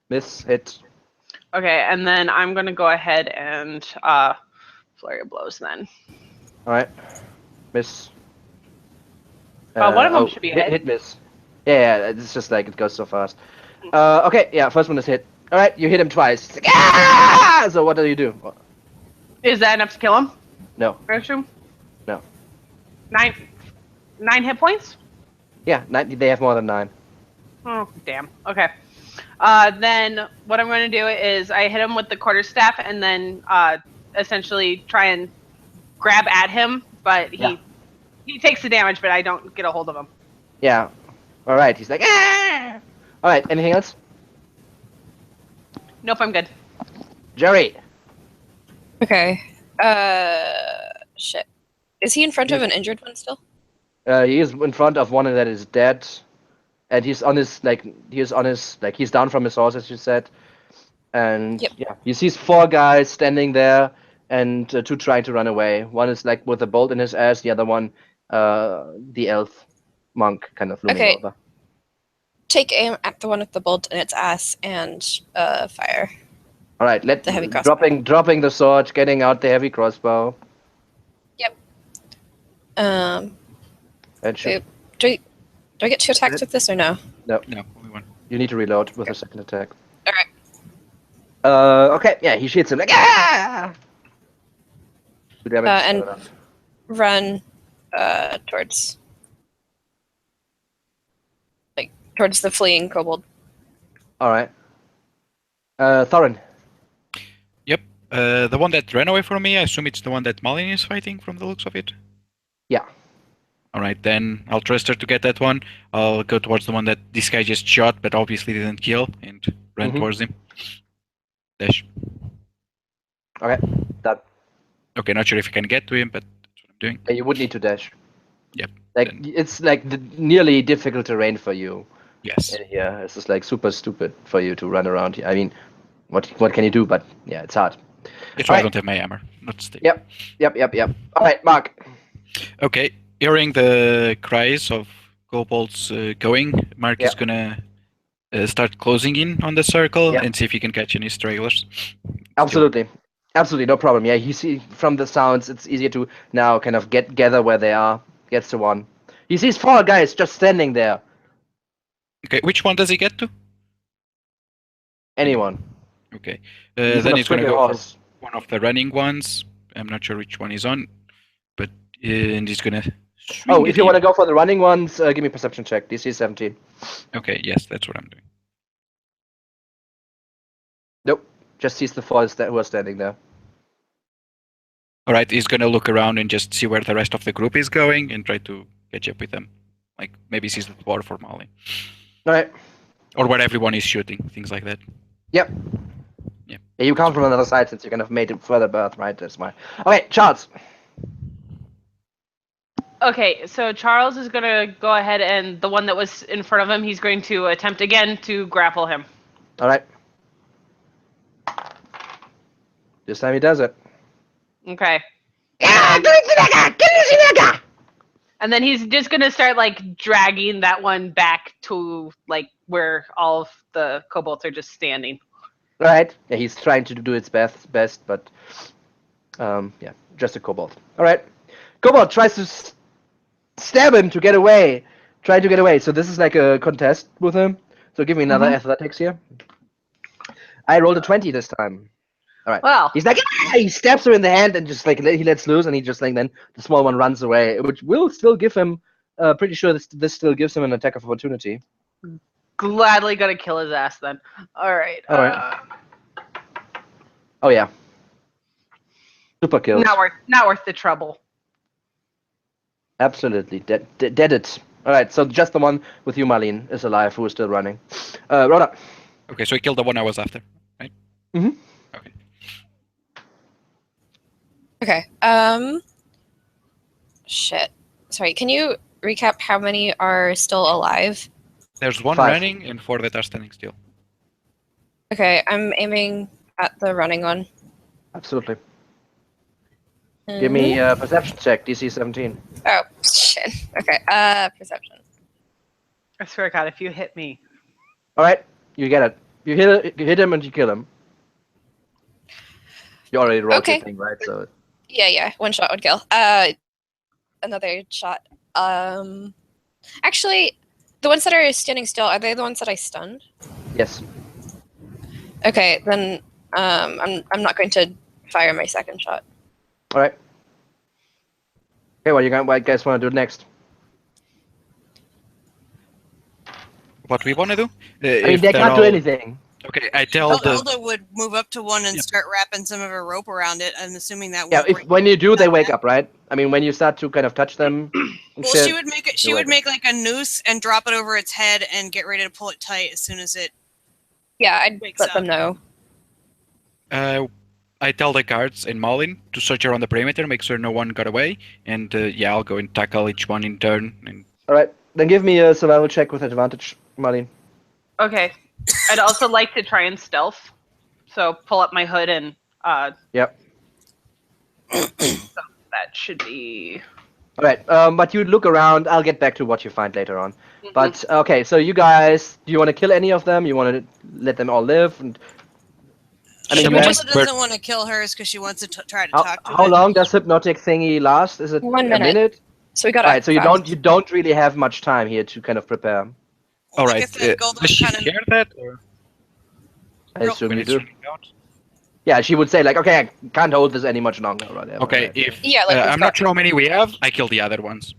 S1: Miss hit.
S3: Okay, and then I'm gonna go ahead and flurry of blows then.
S1: All right. Miss.
S3: One of them should be a hit.
S1: Hit miss. Yeah, it's just like it goes so fast. Okay, yeah, first one is hit. All right, you hit him twice. It's like, ah! So what do you do?
S3: Is that enough to kill him?
S1: No.
S3: I assume.
S1: No.
S3: 9 hit points?
S1: Yeah, they have more than 9.
S3: Oh, damn. Okay. Then what I'm going to do is I hit him with the quarterstaff and then essentially try and grab at him, but he takes the damage, but I don't get a hold of him.
S1: Yeah. All right, he's like, ah! All right, anything else?
S3: Nope, I'm good.
S1: Jerry.
S4: Okay. Shit. Is he in front of an injured one still?
S1: He is in front of one that is dead, and he's down from his horse, as you said, and yeah, he sees 4 guys standing there, and 2 trying to run away. One is like with a bolt in his ass, the other one, the elf monk, kind of looming over.
S4: Take aim at the one with the bolt in its ass and fire.
S1: All right,
S4: the heavy crossbow.
S1: dropping the sword, getting out the heavy crossbow.
S4: Yep.
S1: And shoot.
S4: Do I get 2 attacks with this or no?
S1: No,
S2: only one.
S1: you need to reload with a second attack.
S4: All right.
S1: Okay, yeah, he shoots him like, ah! 2 damage.
S4: And run towards the fleeing kobold.
S1: All right. Thorin.
S2: Yep. The one that ran away from me, I assume it's the one that Malin is fighting from the looks of it.
S1: Yeah.
S2: Alright, then I'll trust her to get that one. I'll go towards the one that this guy just shot, but obviously didn't kill, and run towards him. Dash.
S1: Okay, done.
S2: Okay, not sure if I can get to him, but that's what I'm doing.
S1: Yeah, you would need to dash.
S2: Yep.
S1: Like, it's like nearly difficult terrain for you.
S2: Yes.
S1: Yeah, it's just like super stupid for you to run around here. I mean, what can you do? But yeah, it's hard.
S2: That's why I don't have my hammer. Not stick.
S1: Yep. All right, Mark.
S2: Okay, hearing the cries of kobolds going, Mark is gonna start closing in on the circle and see if he can catch any stragglers.
S1: Absolutely, no problem. Yeah, you see from the sounds, it's easier to now kind of gather where they are. Gets to one. He sees 4 guys just standing there.
S2: Okay, which one does he get to?
S1: Anyone.
S2: Okay, then he's gonna go
S1: horse.
S2: for one of the running ones. I'm not sure which one he's on, but and he's gonna.
S1: If you want to go for the running ones, give me a perception check. DC 17.
S2: Okay, yes, that's what I'm doing.
S1: Nope, just sees the 4 who are standing there.
S2: All right, he's gonna look around and just see where the rest of the group is going and try to catch up with them. Like maybe sees the dwarf or Molly.
S1: All right.
S2: Or where everyone is shooting, things like that.
S1: Yep.
S2: Yeah.
S1: Yeah, you come from another side since you kind of made it further birth, right? That's why. Okay, Charles.
S3: Okay, so Charles is going to go ahead and the one that was in front of him, he's going to attempt again to grapple him.
S1: All right. This time he does it.
S3: Okay.
S1: Yeah,
S3: And then he's just gonna start like dragging that one back to like where all of the kobolds are just standing.
S1: Right. Yeah, he's trying to do its best, but yeah, just a kobold. All right. Kobold tries to stab him to get away. Try to get away. So this is like a contest with him. So give me another athletics here. I rolled a 20 this time. All right.
S3: Well,
S1: He's like, he stabs her in the hand and just like he lets loose, and he just like then the small one runs away, which will still give him. Pretty sure this still gives him an attack of opportunity.
S3: gladly gonna kill his ass then. All right.
S1: All right. Oh yeah. Super kills.
S3: Not worth the trouble.
S1: Absolutely. Dead it. All right. So just the one with you, Marlene, is alive, who is still running. Rhoda.
S2: Okay, so I killed the one I was after, right?
S1: Mm-hmm.
S2: Okay.
S4: Okay. Shit. Sorry, can you recap how many are still alive?
S2: There's one
S1: 5.
S2: running and 4 that are standing still.
S4: Okay, I'm aiming at the running one.
S1: Absolutely. Give me a perception check, DC 17.
S4: Oh, shit. Okay, perception.
S3: I swear to God, if you hit me.
S1: All right, you get it. You hit him and you kill him. You already rolled
S4: Okay.
S1: your thing, right? So
S4: Yeah, one shot would kill. Another shot. Actually, the ones that are standing still, are they the ones that I stunned?
S1: yes.
S4: Okay, then I'm not going to fire my second shot.
S1: All right. Okay, what you guys want to do next?
S2: What we want to do?
S1: I mean, they can't do anything.
S2: Okay, I tell the...
S5: Hilda would move up to one and start wrapping some of her rope around it. I'm assuming that
S1: Yeah,
S5: won't
S1: if
S5: break
S1: when you do, they
S5: that
S1: wake
S5: bad.
S1: up, right? I mean, when you start to kind of touch them. and
S5: Well,
S1: shit,
S5: she would make it. She
S1: they
S5: would
S1: wake
S5: make like a noose and drop it over its head and get ready to pull it tight as soon as it.
S4: Yeah, I'd
S5: Wakes
S4: let
S5: up.
S4: them know.
S2: I tell the guards in Malin to search around the perimeter, make sure no one got away, and yeah, I'll go and tackle each one in turn. And
S1: All right, then give me a survival check with advantage, Marlene.
S3: Okay. I'd also like to try and stealth. So pull up my hood and
S1: Yep.
S3: so that should be.
S1: All right, but you look around. I'll get back to what you find later on.
S3: Mhm.
S1: But okay, so you guys, do you want to kill any of them? You want to let them all live? And I mean,
S2: Some
S1: you
S2: of
S1: have,
S2: us-
S5: Hilda doesn't want to kill hers because she wants to try to
S1: how,
S5: talk to
S1: how
S5: it.
S1: long does hypnotic thingy last? Is it
S4: 1
S1: a
S4: minute.
S1: minute?
S4: So we got.
S1: All right, so you don't really have much time here to kind of prepare.
S2: all
S5: Like I
S2: right,
S5: said, Golden
S2: does she
S5: kind of.
S2: hear that? Or
S1: I assume
S2: when
S1: you
S2: it's
S1: do.
S2: running out?
S1: Yeah, she would say like, okay, I can't hold this any much longer. Whatever,
S2: Okay,
S1: right?
S2: if
S4: Yeah, like we've
S2: I'm
S4: got-
S2: not sure how many we have, I kill the other ones.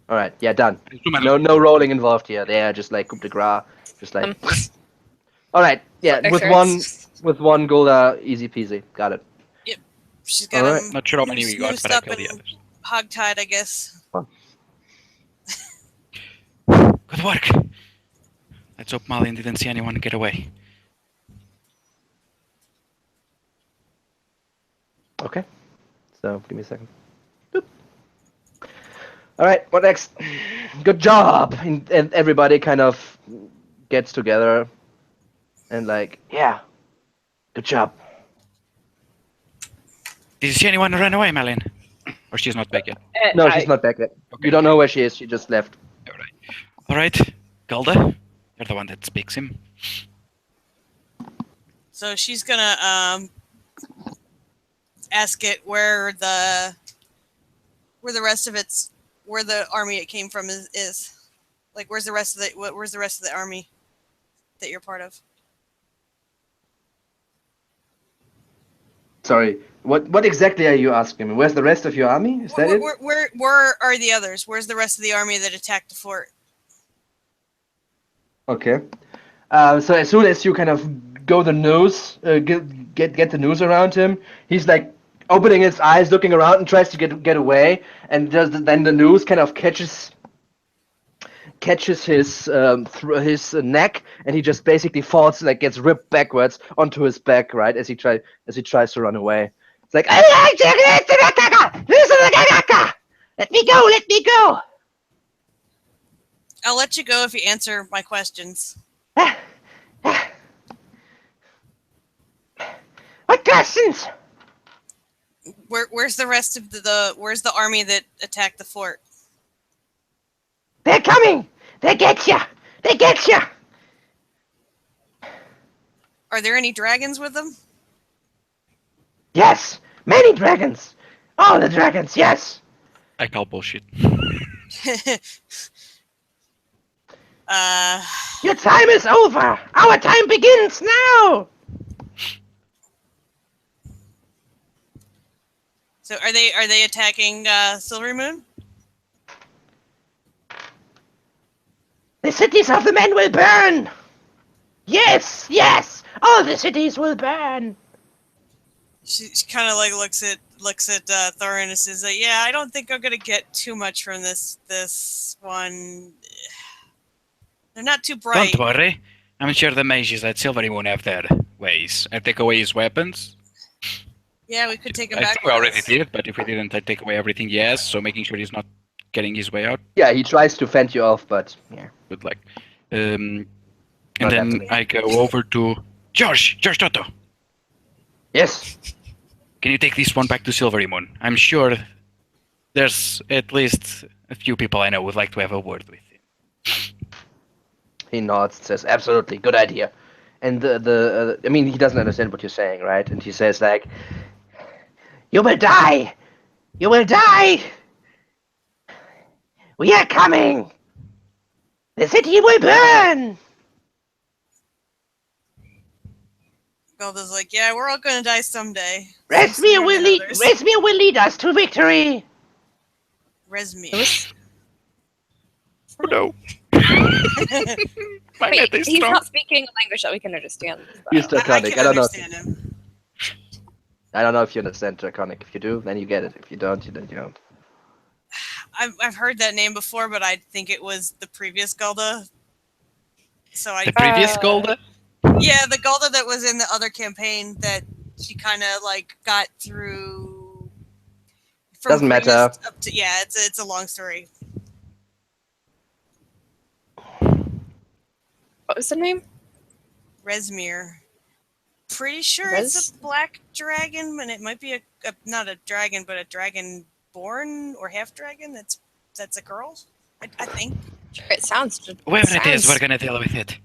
S1: All right, yeah, done.
S2: I assume I
S1: No rolling involved here. They are just like coup de grace, just like. All right, yeah,
S4: Flip
S1: with
S4: excerpts.
S1: one Golda, easy peasy. Got it.
S5: She's got
S1: Alright.
S5: them
S2: Not sure how many we got,
S5: noosed
S2: but I
S5: up
S2: kill the
S5: and
S2: others.
S5: hogtied, I guess.
S2: Good work. Let's hope Malin didn't see anyone get away.
S1: Okay. So give me a second. Boop. All right, what next? Good job, and everybody kind of gets together, and like, yeah, good job.
S2: Did you see anyone run away, Malin? Or she's not back yet?
S1: No, she's not back yet.
S2: Okay.
S1: You don't know where she is. She just left.
S2: All right, Galda, you're the one that speaks him.
S5: So she's gonna ask it where the army it came from is. Like, where's the rest of the army that you're part of?
S1: Sorry, what exactly are you asking me? Where's the rest of your army? Is that it?
S5: Where are the others? Where's the rest of the army that attacked the fort?
S1: Okay. So as soon as you kind of go the nose, get the news around him, he's like opening his eyes, looking around, and tries to get away. And then the noose kind of catches his his neck, and he just basically falls, like gets ripped backwards onto his back, right as he tries to run away. It's like, let me go.
S5: I'll let you go if you answer my questions.
S1: What questions?
S5: Where's the rest of where's the army that attacked the fort?
S1: They're coming! They get ya! They get ya!
S5: Are there any dragons with them?
S1: Yes! Many dragons! All the dragons, yes!
S2: I call bullshit.
S1: Your time is over! Our time begins now!
S5: So are they attacking Silvery Moon?
S1: The cities of the men will burn! Yes! Yes! All the cities will burn!
S5: She kind of like looks at Thorin and says, "Yeah, I don't think I'm gonna get too much from this one. They're not too bright."
S2: Don't worry. I'm sure the mages at Silvery won't have their ways. I take away his weapons.
S5: Yeah, we could take him
S2: I
S5: back.
S2: think we already did, but if we didn't, I take away everything he has, so making sure he's not getting his way out.
S1: Yeah, he tries to fend you off, but yeah.
S2: Good luck.
S1: Not
S2: And then
S1: happening.
S2: I go over to George Toto.
S1: Yes!
S2: Can you take this one back to Silvery Moon? I'm sure there's at least a few people I know would like to have a word with him.
S1: He nods and says, absolutely, good idea. And I mean, he doesn't understand what you're saying, right? And he says, like, you will die! You will die! We are coming! The city will burn!
S5: Golda's like, "Yeah, we're all gonna die someday.
S1: Resmir will lead us to victory!
S5: Resmir.
S2: Oh no. My
S4: Wait,
S2: net is
S4: he's
S2: strong.
S4: not speaking a language that we can understand.
S1: He's
S5: I
S1: Draconic.
S5: can
S1: I don't know.
S5: understand him.
S1: I don't know if you understand Draconic. If you do, then you get it. If you don't, you don't.
S5: I've heard that name before, but I think it was the previous Golda. So
S2: The previous Golda?
S5: yeah, the Golda that was in the other campaign that she kind of like got through. From
S1: Doesn't matter.
S5: Priest Up to, yeah, it's a long story.
S4: What was the name?
S5: Resmir. Pretty sure
S4: Res?
S5: it's a black dragon, and it might be not a dragon, but a dragon born or half dragon. That's a girl. I think.
S4: Sure, it sounds.
S2: Whatever it is,
S4: sounds
S2: we're gonna deal with it.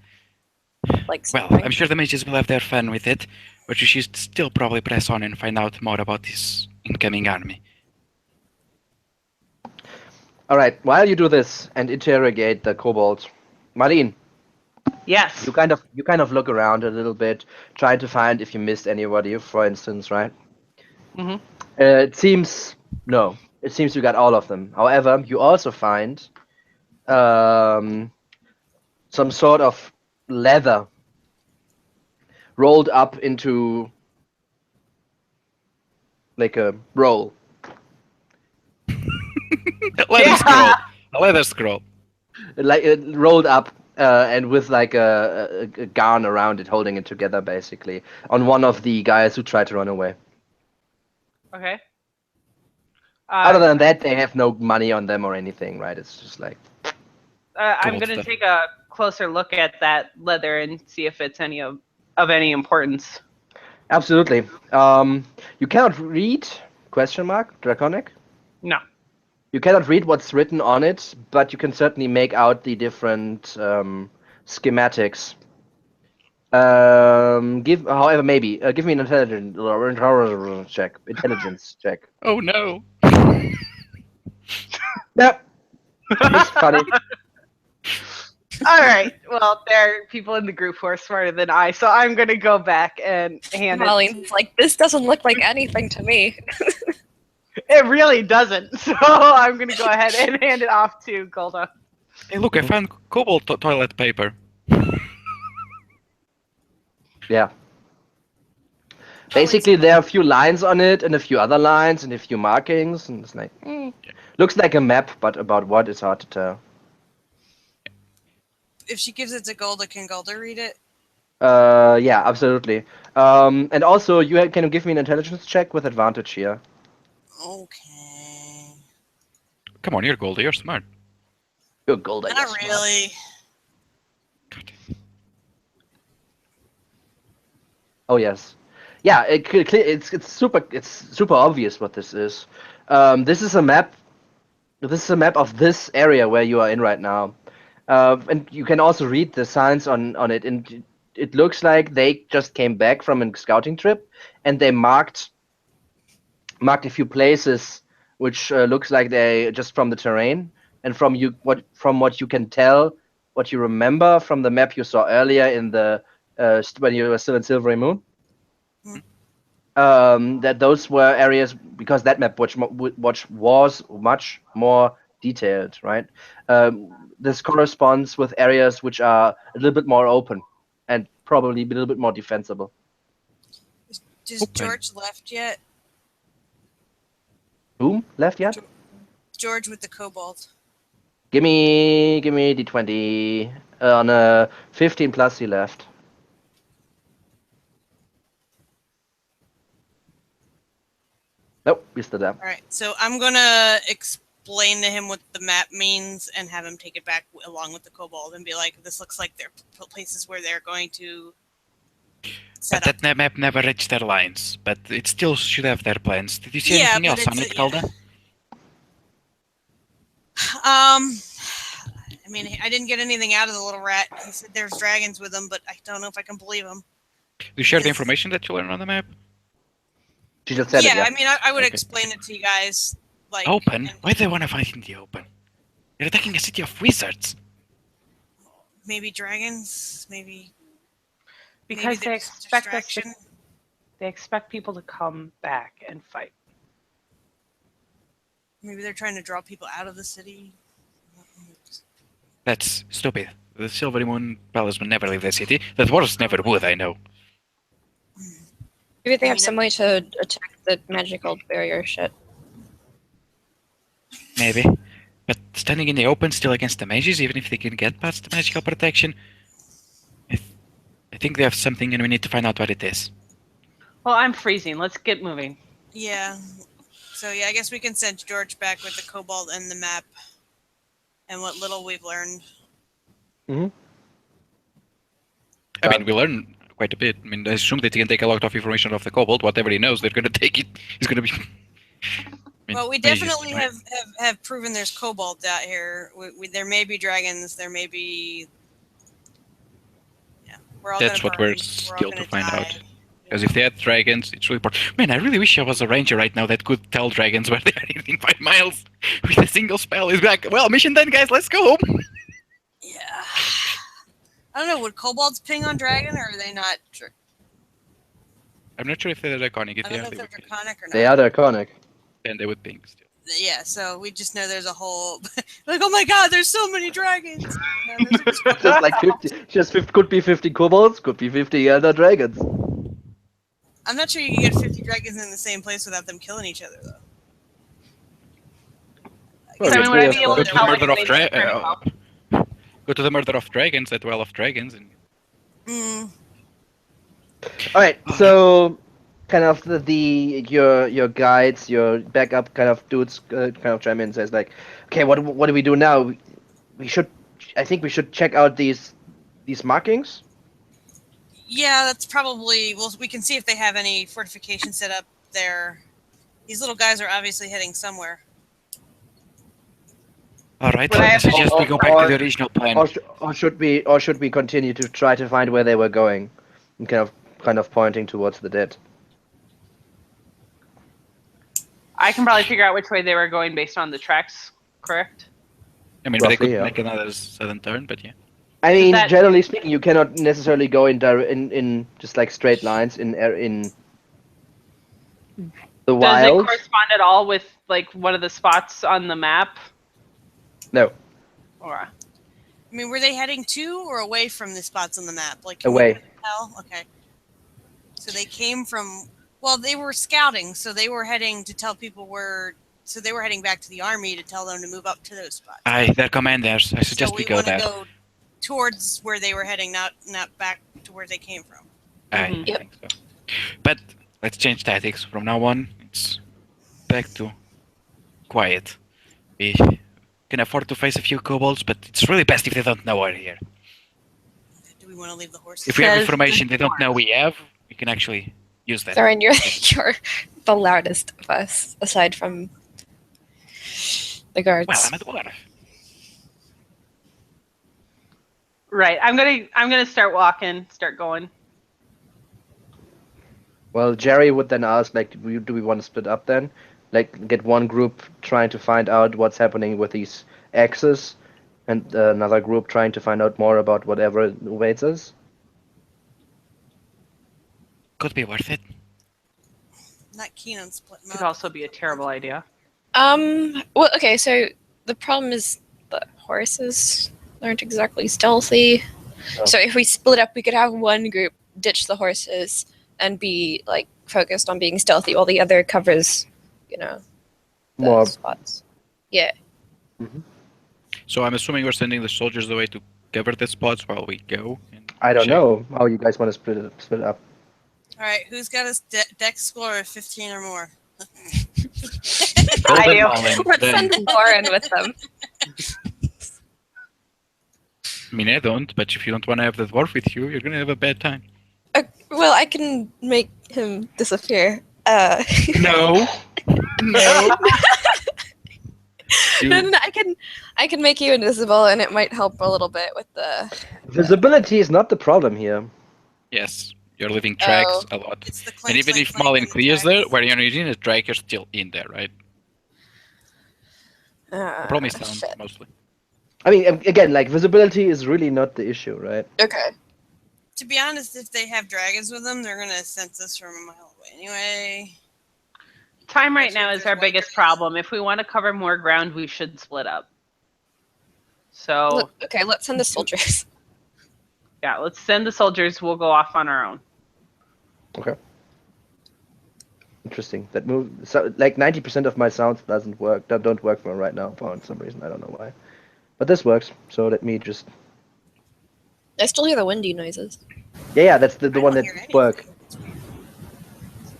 S4: like
S2: Well,
S4: something.
S2: I'm sure the mages will have their fun with it, but you should still probably press on and find out more about this incoming army.
S1: Alright, while you do this and interrogate the kobold, Marlene,
S3: Yes.
S1: you kind of look around a little bit, trying to find if you missed anybody, for instance, right?
S3: Mm-hmm.
S1: It seems you got all of them. However, you also find some sort of leather rolled up into like a roll.
S2: A leather scroll. A leather scroll.
S1: Like rolled up and with like a garn around it, holding it together, basically, on one of the guys who tried to run away.
S3: Okay.
S1: Other than that, they have no money on them or anything, right? It's just like
S3: I'm
S2: Gold
S3: gonna
S2: stuff.
S3: take a closer look at that leather and see if it's any of any importance.
S1: absolutely. You cannot read ? Draconic.
S3: No.
S1: You cannot read what's written on it, but you can certainly make out the different schematics. However, maybe give me an intelligence check. Intelligence check.
S2: Oh no.
S1: Yeah, it's funny.
S3: All right. Well, there are people in the group who are smarter than I, so I'm gonna go back and hand it.
S4: Marlene's like, this doesn't look like anything to me.
S3: It really doesn't. So I'm gonna go ahead and hand it off to Golda.
S2: Hey, look, I found cobalt toilet paper.
S1: Yeah. Basically, there are a few lines on it, and a few other lines, and a few markings, and it's like looks like a map, but about what is hard to tell.
S5: If she gives it to Golda, can Golda read it?
S1: Yeah, absolutely. And also, can you give me an intelligence check with advantage here?
S5: Okay.
S2: Come on, you're Golda, you're smart.
S1: You're gold, I
S5: Not
S1: guess.
S5: really.
S1: Oh yes, Yeah, it's super obvious what this is. This is a map. This is a map of this area where you are in right now, and you can also read the signs on it. And it looks like they just came back from a scouting trip, and they marked a few places, which looks like they just from the terrain and from what you can tell, what you remember from the map you saw earlier in the when you were still in Silvery Moon. That those were areas because that map which was much more detailed, right? This corresponds with areas which are a little bit more open and probably a little bit more defensible.
S5: Does George left yet?
S1: Whom left yet?
S5: George with the kobold.
S1: Give me D20 on a 15 plus. He left. Nope, he's still there.
S5: All right, so I'm gonna explain to him what the map means and have him take it back along with the kobold and be like, "This looks like they're places where they're going to set
S2: But
S5: up."
S2: that map never reached their lines, but it still should have their plans. Did you see
S5: Yeah,
S2: anything
S5: but
S2: else on
S5: it's
S2: it, Calda?
S5: I mean, I didn't get anything out of the little rat. He said there's dragons with him, but I don't know if I can believe him.
S2: Do you share the
S5: Yes.
S2: information that you learned on the map?
S1: She just said
S5: Yeah,
S1: it. Yeah.
S5: I mean, I would
S2: Okay.
S5: explain it to you guys. Like
S2: Open?
S5: and
S2: Why do they want to fight in the open? They're attacking a city of wizards.
S5: maybe dragons, maybe
S3: Because they
S5: there's
S3: expect us to,
S5: distraction.
S3: they expect people to come back and fight.
S5: Maybe they're trying to draw people out of the city.
S2: That's stupid. The Silvery Moon Palace will never leave the city. The dwarves never would, I know.
S4: Maybe they have
S5: Maybe
S4: some way to attack the magical barrier shit.
S2: Maybe. But standing in the open still against the mages, even if they can get past the magical protection, I think they have something and we need to find out what it is.
S3: Well, I'm freezing. Let's get moving.
S5: Yeah. So yeah, I guess we can send George back with the kobold and the map, and what little we've learned.
S1: Mm-hmm.
S2: I mean, we learn quite a bit. I mean, I assume that he can take a lot of information off the kobold. Whatever he knows, they're going to take it. He's going to be... I mean,
S5: Well, we
S2: mages,
S5: definitely
S2: right?
S5: have proven there's kobolds out here. There may be dragons. There may be. Yeah, we're all.
S2: That's
S5: gonna
S2: what
S5: burn,
S2: we're
S5: all
S2: still to
S5: gonna
S2: find
S5: die.
S2: out. Because if they had dragons, it's really important. Man, I really wish I was a ranger right now that could tell dragons where they are in 5 miles with a single spell. He's like, well, mission done, guys. Let's go home.
S5: Yeah. I don't know. Would kobolds ping on dragon, or are they not?
S2: I'm not sure if they're draconic. If
S5: I
S2: they
S5: don't know
S2: are,
S5: if
S2: they
S5: they're
S2: would ping.
S5: draconic or not.
S1: They are draconic.
S2: And they would ping still.
S5: Yeah. So we just know there's a whole. Like, oh my God, there's so many dragons. No, there's
S1: Just like 50, could be 50 kobolds, could be 50 other dragons.
S5: I'm not sure you can get 50 dragons in the same place without them killing each other, though.
S1: Well,
S3: So, I mean, would I be able
S2: Go
S3: to
S2: to the
S3: tell
S2: murder of
S3: if they trying to help?
S2: Go to the murder of dragons, that well of dragons, and
S5: Mm.
S1: All right, so kind of your guides, your backup kind of dudes, kind of chime in and says like, okay, what do we do now? I think we should check out these markings.
S5: Yeah, that's probably. Well, we can see if they have any fortification set up there. These little guys are obviously heading somewhere.
S2: all right.
S3: Would I
S2: I
S3: have to-
S2: suggest we go back to the original plan.
S1: Or should we continue to try to find where they were going, and kind of pointing towards the dead?
S3: I can probably figure out which way they were going based on the tracks, correct?
S2: I mean,
S1: Roughly,
S2: they could
S1: yeah.
S2: make another sudden turn, but yeah.
S1: I mean,
S3: that-
S1: generally speaking, you cannot necessarily go in just like straight lines in the
S3: Does
S1: wild.
S3: it correspond at all with like one of the spots on the map?
S1: No,
S3: Or
S5: I mean, were they heading to or away from the spots on the map? Like can we
S1: away.
S5: tell? Okay. So they came from. Well, they were scouting, so they were heading to tell people where. So they were heading back to the army to tell them to move up to those spots.
S2: Aye, they're commanders. I suggest
S5: so
S2: we
S5: we
S2: go
S5: want to
S2: there.
S5: go towards where they were heading, not back to where they came from.
S2: Aye,
S3: Mhm.
S2: I think so. But let's change tactics. From now on, it's back to quiet. We can afford to face a few kobolds, but it's really best if they don't know we're here.
S5: Do we want to leave the horses?
S2: If we have
S3: Says
S2: information
S3: the
S2: they don't know
S3: dwarves.
S2: we have, we can actually Use that.
S4: Thorin, you're the loudest of us, aside from the guards.
S2: Well, I'm a dwarf.
S3: Right. I'm gonna start walking. Start going.
S1: Well, Jerry would then ask, like, do we want to split up then? Like, get one group trying to find out what's happening with these axes, and another group trying to find out more about whatever awaits us?
S2: Could be worth it.
S5: Not keen on splitting
S3: Could
S5: up.
S3: also be a terrible idea.
S4: Well, okay, so the problem is the horses aren't exactly stealthy.
S1: Oh.
S4: So if we split up, we could have one group ditch the horses and be like focused on being stealthy, while the other covers, the
S1: More.
S4: spots. Yeah.
S2: So I'm assuming we're sending the soldiers away to cover the spots while we go. And
S1: I don't
S2: check.
S1: know how you guys want to split it up.
S5: All right, who's got a dex score of 15 or more?
S2: Roll
S3: I
S2: them
S3: do.
S2: all in,
S4: Let's
S2: then-
S4: send Lauren with them.
S2: I mean, I don't, but if you don't want to have the dwarf with you, you're going to have a bad time.
S4: Well, I can make him disappear.
S2: No. No.
S4: No, I can make you invisible, and it might help a little bit with the.
S1: Visibility is not the problem here.
S2: Yes, you're leaving tracks a lot.
S5: It's the
S2: And
S5: clink,
S2: even
S5: clink,
S2: if
S5: clink
S2: Malin
S5: and the
S2: clears
S5: tracks.
S2: there, where you're using a drag, you're still in there, right? The problem is sound,
S4: shit.
S2: mostly.
S1: I mean, again, like, visibility is really not the issue, right?
S4: Okay.
S5: To be honest, if they have dragons with them, they're gonna sense us from a mile away anyway.
S3: Time right
S5: Especially
S3: now
S5: if
S3: is
S5: there's
S3: our
S5: one
S3: biggest
S5: dragon.
S3: problem. If we want to cover more ground, we should split up. So
S4: Okay, let's send the soldiers.
S3: yeah, let's send the soldiers. We'll go off on our own.
S1: Okay. Interesting. That move, so, like 90% of my sounds don't work for me right now for some reason. I don't know why. But this works. So let me just.
S4: I still hear the windy noises.
S1: Yeah, that's the
S5: I
S1: one
S5: don't
S1: that
S5: hear anything.
S1: work.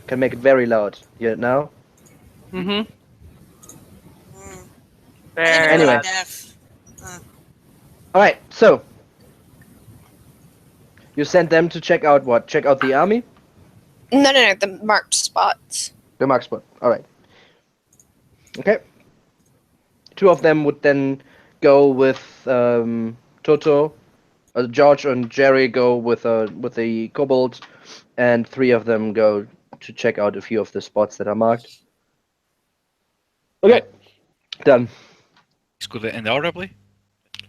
S1: Can make it very loud. Hear it now?
S3: Mm-hmm.
S5: Mm.
S3: Very
S1: Anyway.
S3: loud.
S5: Deaf.
S1: All right. So you sent them to check out what? Check out the army.
S4: No, the marked spots.
S1: The mark spot. All right. Okay. Two of them would then go with Toto. George and Jerry go with the kobold, and three of them go to check out a few of the spots that are marked. Okay. Done.
S2: It's good and honorably.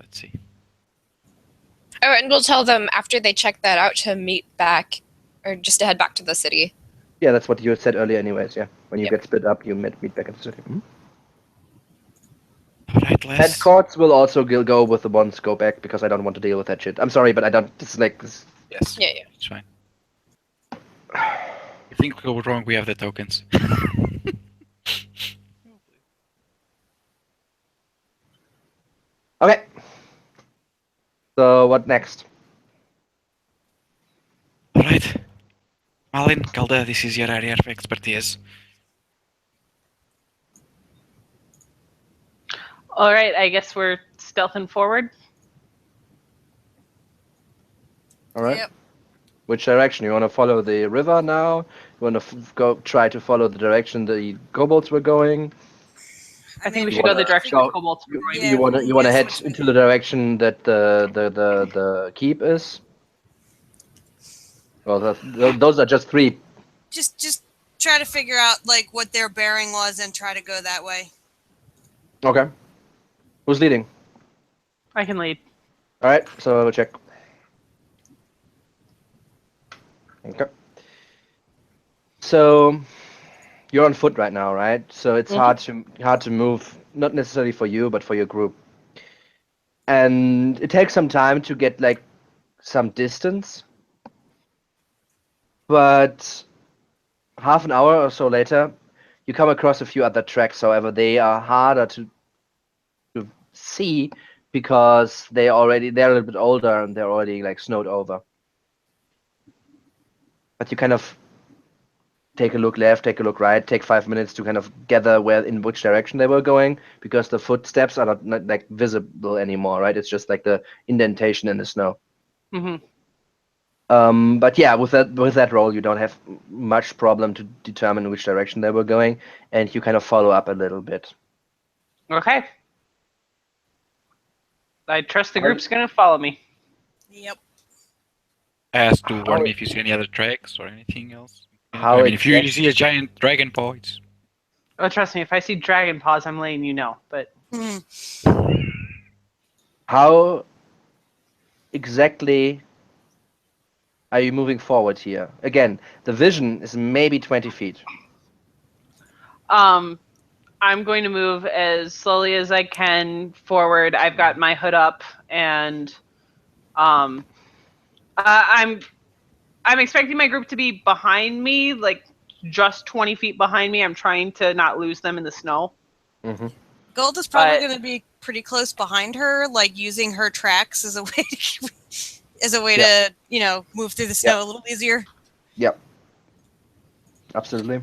S2: Let's see.
S4: Oh, and we'll tell them after they check that out to meet back, or just to head back to the city.
S1: Yeah, that's what you had said earlier, anyways. Yeah. When you
S4: Yep.
S1: get split up, you meet back in the city. Mhm.
S2: All right,
S1: And
S2: let's.
S1: courts will also go with the ones go back because I don't want to deal with that shit. I'm sorry, but I don't. This is like this.
S2: Yes.
S4: Yeah.
S2: It's fine. If things go wrong, we have the tokens.
S1: Okay. So what next?
S2: All right. Malin, Calda, this is your area of expertise.
S3: All right, I guess we're stealthing forward.
S1: All right.
S5: Yep.
S1: Which direction? You want to follow the river now? You want to go try to follow the direction the kobolds were going?
S3: I think we
S1: You
S3: should go
S1: wanna
S3: the direction
S1: go-
S3: the kobolds were going.
S5: Yeah,
S1: you want to
S5: we
S1: you want to
S5: guess
S1: head
S5: which way.
S1: into the direction that the keep is? Well, those are just three.
S5: Just try to figure out like what their bearing was and try to go that way.
S1: Okay. Who's leading?
S3: I can lead.
S1: All right. So we'll check. Okay. So you're on foot right now, right? So it's
S3: Mhm.
S1: hard to move, not necessarily for you, but for your group. And it takes some time to get like some distance. But half an hour or so later, you come across a few other tracks. However, they are harder to see because they're a little bit older and they're already like snowed over. But you kind of take a look left, take a look right, take 5 minutes to kind of gather in which direction they were going because the footsteps are not like visible anymore, right? It's just like the indentation in the snow.
S3: hmm
S1: But yeah, with that roll, you don't have much problem to determine which direction they were going, and you kind of follow up a little bit.
S3: Okay. I trust the group's gonna follow me.
S5: Yep.
S2: Ask to warn me if you see any other tracks or anything else.
S1: How
S2: I mean, if you
S1: exact-
S2: see a giant dragon paw, it's
S3: Oh, trust me, if I see dragon paws, I'm letting you know. But
S5: Hmm.
S1: How exactly are you moving forward here? Again, the vision is maybe 20 feet.
S3: I'm going to move as slowly as I can forward. I've got my hood up, and I'm expecting my group to be behind me, like just 20 feet behind me. I'm trying to not lose them in the snow.
S1: Mm-hmm.
S5: Gold is probably
S3: But-
S5: going to be pretty close behind her, like using her tracks as a way
S1: Yeah.
S5: to, move through the snow a little easier.
S1: Yep. Absolutely.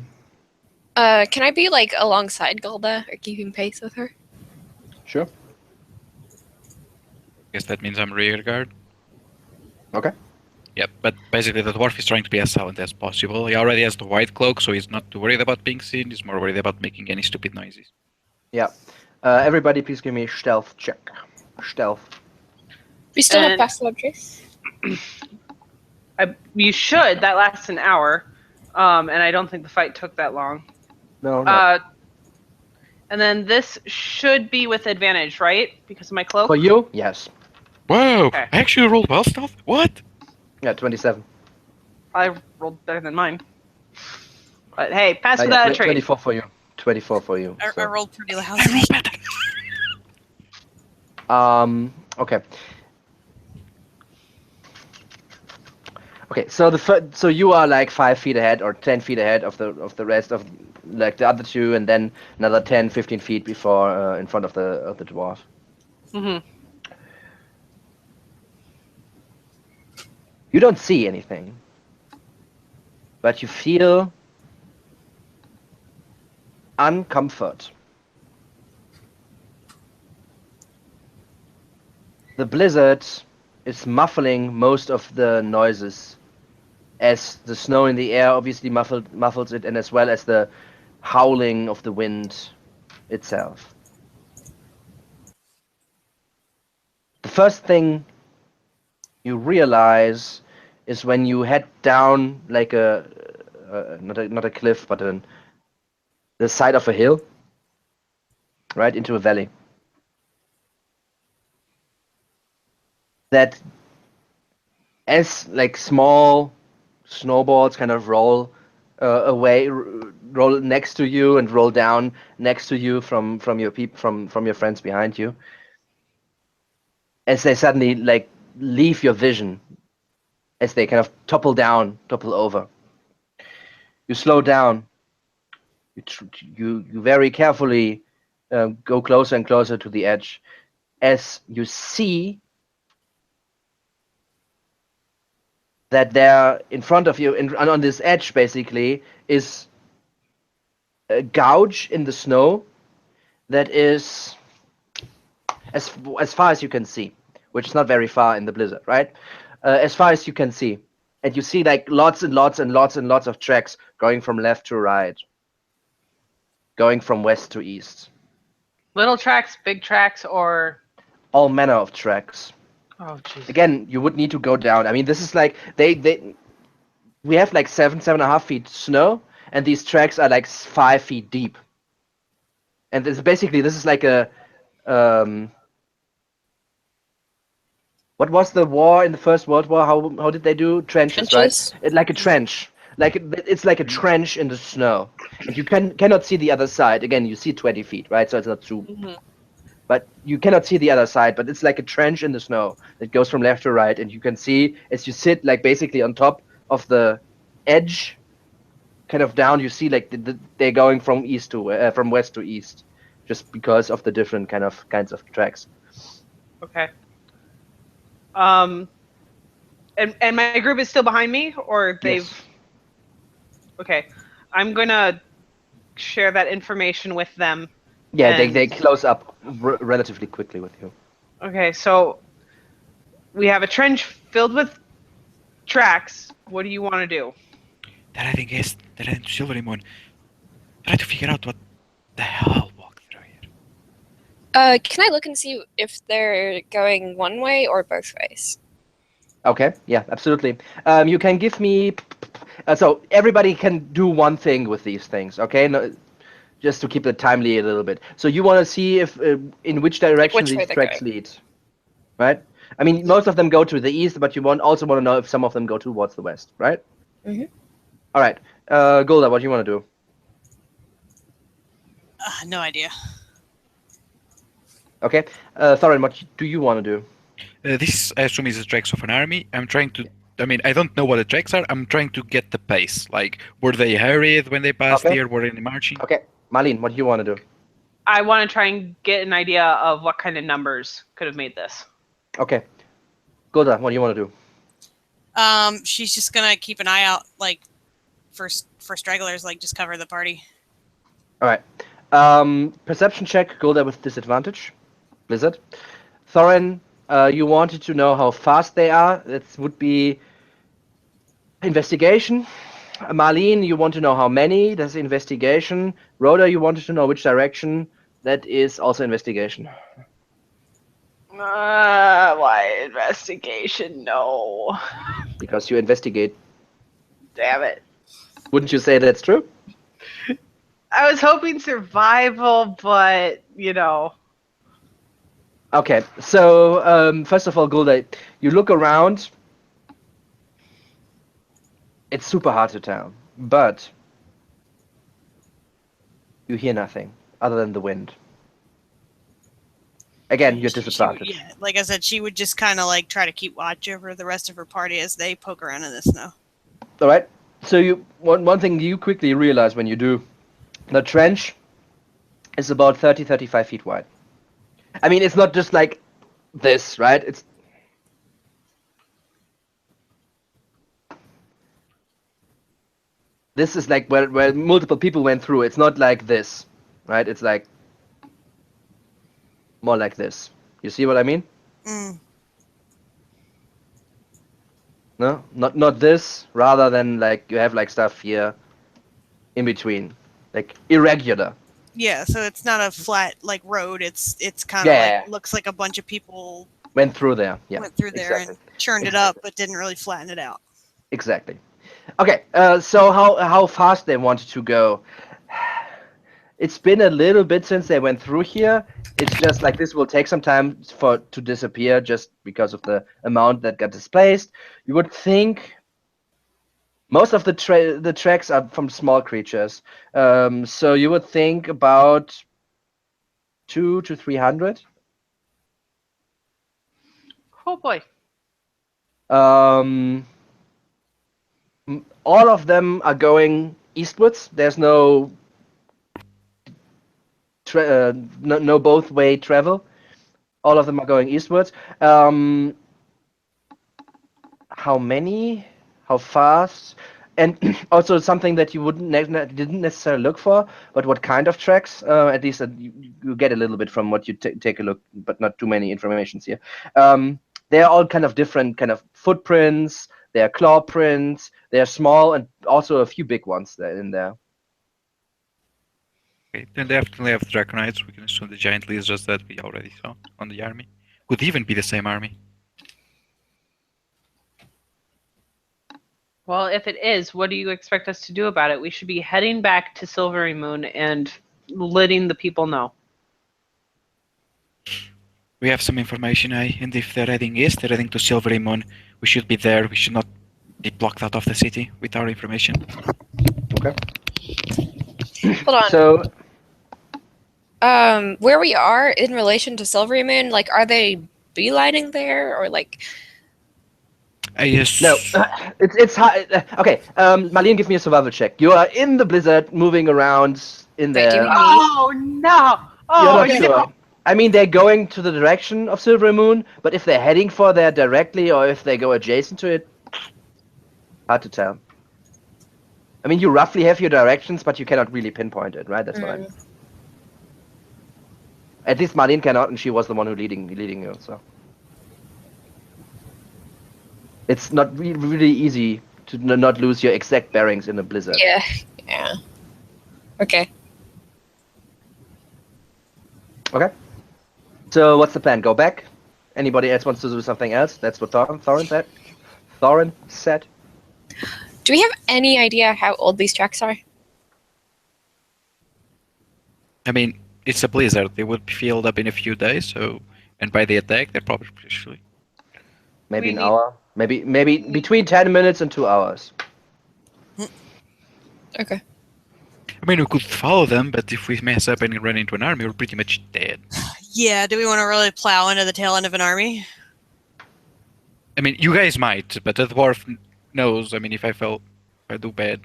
S4: Can I be like alongside Golda or keeping pace with her?
S1: Sure.
S2: guess that means I'm rear guard.
S1: Okay.
S2: Yep, but basically the dwarf is trying to be as silent as possible. He already has the white cloak, so he's not too worried about being seen. He's more worried about making any stupid noises.
S1: Yeah. Everybody, please give me a stealth check. Stealth.
S4: We still have
S3: And-
S4: password trace.
S3: You should. That lasts an hour, and I don't think the fight took that long.
S1: No. No.
S3: And then this should be with advantage, right? Because of my cloak.
S1: For you, yes.
S2: Whoa!
S3: Okay.
S2: I actually rolled well stealth? What?
S1: Yeah, 27.
S3: I rolled better than mine. But hey, pass
S1: Yeah,
S3: without a trace.
S1: 24 for you. 24 for you.
S5: I
S1: so.
S5: rolled pretty loud.
S2: I rolled better!
S1: Okay. Okay, so so you are like 5 feet ahead or 10 feet ahead of the rest of like the other two, and then another 10, 15 feet before in front of the dwarf.
S3: Mm-hmm.
S1: You don't see anything, but you feel uncomfort. The blizzard is muffling most of the noises, as the snow in the air obviously muffles it, and as well as the howling of the wind itself. The first thing you realize is when you head down like not a cliff, but the side of a hill, right into a valley. That as like small snowballs kind of roll away, roll next to you and roll down next to you from your friends behind you, as they suddenly like leave your vision, as they kind of topple over. You slow down. You very carefully go closer and closer to the edge, as you see that there in front of you, on this edge basically, is a gouge in the snow that is as far as you can see, which is not very far in the blizzard, right? As far as you can see. And you see like lots and lots and lots and lots of tracks going from left to right, going from west to east.
S3: Little tracks, big tracks, or
S1: All manner of tracks.
S3: oh jeez.
S1: Again, you would need to go down. I mean, this is like we have like 7.5 feet snow, and these tracks are like 5 feet deep. And this is like a what was the war in the First World War? How did they do trenches,
S4: Trenches.
S1: right? Like a trench, it's like a trench in the snow, and you cannot see the other side. Again, you see 20 feet, right? So it's not too, but you cannot see the other side. But it's like a trench in the snow that goes from left to right, and you can see as you sit like basically on top of the edge, kind of down. You see like they're going from from west to east, just because of the different kinds of tracks.
S3: Okay. And my group is still behind me, or they've.
S1: Yes.
S3: Okay, I'm gonna share that information with them.
S1: Yeah,
S3: And-
S1: they close up relatively quickly with you.
S3: Okay, so we have a trench filled with Trax, what do you want to do?
S2: They're heading east. They're heading to Silvery Moon. Try to figure out what the hell walked through here.
S4: Can I look and see if they're going one way or both ways?
S1: Okay, yeah, absolutely. You can give me. So everybody can do one thing with these things, okay? No, just to keep it timely a little bit. So you want to see if in which direction
S4: which way
S1: these
S4: they're
S1: tracks
S4: going.
S1: lead, right? I mean, most of them go to the east, but you also want to know if some of them go towards the west, right?
S4: Mhm.
S1: All right, Golda, what do you want to do?
S5: No idea.
S1: Okay, Thorin, what do you want to do?
S2: This, I assume, is the tracks of an army. I'm trying to. I mean, I don't know what the tracks are. I'm trying to get the pace. Like, were they hurried when they passed
S1: Okay.
S2: here? Were they marching?
S1: Okay, Marlene, what do you want to do?
S3: I want to try and get an idea of what kind of numbers could have made this.
S1: Okay, Golda, what do you want to do?
S5: She's just gonna keep an eye out, like, for stragglers, like, just cover the party.
S1: All right, perception check, Golda with disadvantage. Blizzard. Thorin, you wanted to know how fast they are. That would be investigation. Marlene, you want to know how many. That's investigation. Rhoda, you wanted to know which direction. That is also investigation.
S3: Why investigation? No.
S1: Because you investigate.
S3: Damn it.
S1: Wouldn't you say that's true?
S3: I was hoping survival, but, you know.
S1: Okay, so first of all, Golda, you look around. It's super hard to tell, but you hear nothing other than the wind. Again, you're disadvantaged.
S5: Yeah, like I said, she would just kind of like try to keep watch over the rest of her party as they poke around in the snow.
S1: All right. So one thing you quickly realize when you do, the trench is about 35 feet wide. I mean, it's not just like this, right? It's this is like where multiple people went through. It's not like this, right? It's like more like this. You see what I mean?
S5: Mm.
S1: No, not this. Rather than like you have like stuff here in between, like irregular.
S5: Yeah, so it's not a flat like road. It's kind of like looks like a bunch of people
S1: went through there. Yeah,
S5: went through there and churned it up, but didn't really flatten it out.
S1: Exactly. Okay, so how fast they wanted to go? It's been a little bit since they went through here. It's just like this will take some time to disappear just because of the amount that got displaced. You would think most of the tracks are from small creatures, so you would think about 200 to 300.
S3: Oh boy.
S1: All of them are going eastwards. There's no no both way travel. All of them are going eastwards. How many? How fast? And also something that you didn't necessarily look for, but what kind of tracks? At least you get a little bit from what you take a look, but not too many informations here. They're all kind of different kind of footprints. They are claw prints. They are small and also a few big ones in there.
S2: Okay, then they definitely have Draconites. We can assume the giant lizards that we already saw on the army. Could even be the same army.
S3: Well, if it is, what do you expect us to do about it? We should be heading back to Silvery Moon and letting the people know.
S2: We have some information, and if they're heading east, they're heading to Silvery Moon. We should be there. We should not be blocked out of the city with our information.
S1: Okay.
S4: Hold on.
S1: So,
S4: where we are in relation to Silvery Moon, like, are they beelining there or like?
S2: Yes.
S1: No, it's hard. Okay, Marlene, give me a survival check. You are in the blizzard, moving around in
S4: Wait, do
S1: there.
S4: you mean-
S3: Oh no!
S1: You're
S3: Oh
S1: not
S3: no!
S1: sure. I mean, they're going to the direction of Silver Moon, but if they're heading for there directly or if they go adjacent to it, hard to tell. I mean, you roughly have your directions, but you cannot really pinpoint it, right? That's what I mean. At least Marlene cannot, and she was the one who leading you. So It's not really easy to not lose your exact bearings in a blizzard.
S4: Yeah. Okay.
S1: Okay. So what's the plan? Go back? Anybody else wants to do something else? That's what Thorin said. Thorin said.
S4: Do we have any idea how old these tracks are?
S2: I mean, it's a blizzard. They would be filled up in a few days, so and by the attack, they're probably pretty.
S1: Maybe
S3: We
S1: an
S3: need-
S1: hour. Maybe between 10 minutes and 2 hours.
S4: Okay.
S2: I mean, we could follow them, but if we mess up and run into an army, we're pretty much dead.
S5: Yeah, do we want to really plow into the tail end of an army?
S2: I mean, you guys might, but the dwarf knows. I mean, if I do bad,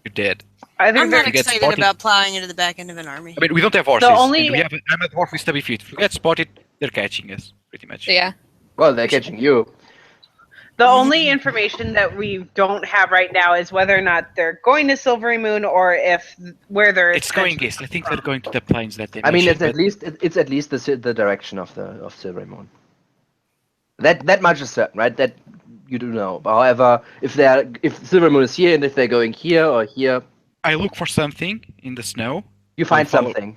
S2: you're dead.
S3: I think
S5: I'm
S3: they're
S5: not
S2: you get
S5: excited
S2: spotted-
S5: about plowing into the back end of an army.
S2: I mean, we don't have horses.
S3: only-
S2: and I'm a dwarf with stubby feet. If we get spotted, they're catching us, pretty much.
S4: Yeah.
S1: Well, they're catching you.
S3: The only information that we don't have right now is whether or not they're going to Silvery Moon or if where they're.
S2: It's going east. I think they're going to the plains that they
S1: I mean,
S2: mentioned,
S1: it's at least the direction of Silvery Moon. That much is certain, right? That you do know. However, if Silvery Moon is here and if they're going here or here,
S2: I look for something in the snow.
S1: you find
S2: follow-
S1: something.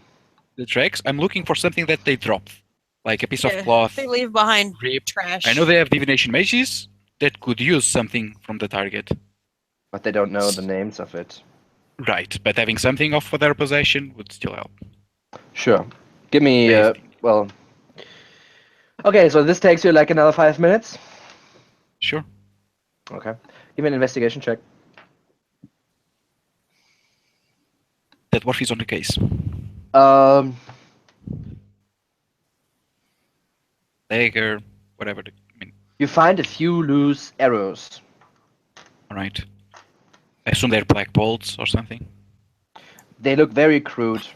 S2: The tracks. I'm looking for something that they dropped, like a piece
S5: Yeah,
S2: of cloth.
S5: They leave behind
S2: Rip.
S5: trash.
S2: I know they have divination mages that could use something from the target.
S1: But they don't know the names of it.
S2: Right, but having something of for their possession would still help.
S1: Sure. Give me,
S2: Amazing.
S1: well... Okay, so this takes you like another 5 minutes.
S2: Sure.
S1: Okay. Give me an investigation check.
S2: That dwarf is on the case. Dagger, whatever. I mean,
S1: You find a few loose arrows.
S2: alright. I assume they're black bolts or something.
S1: They look very crude.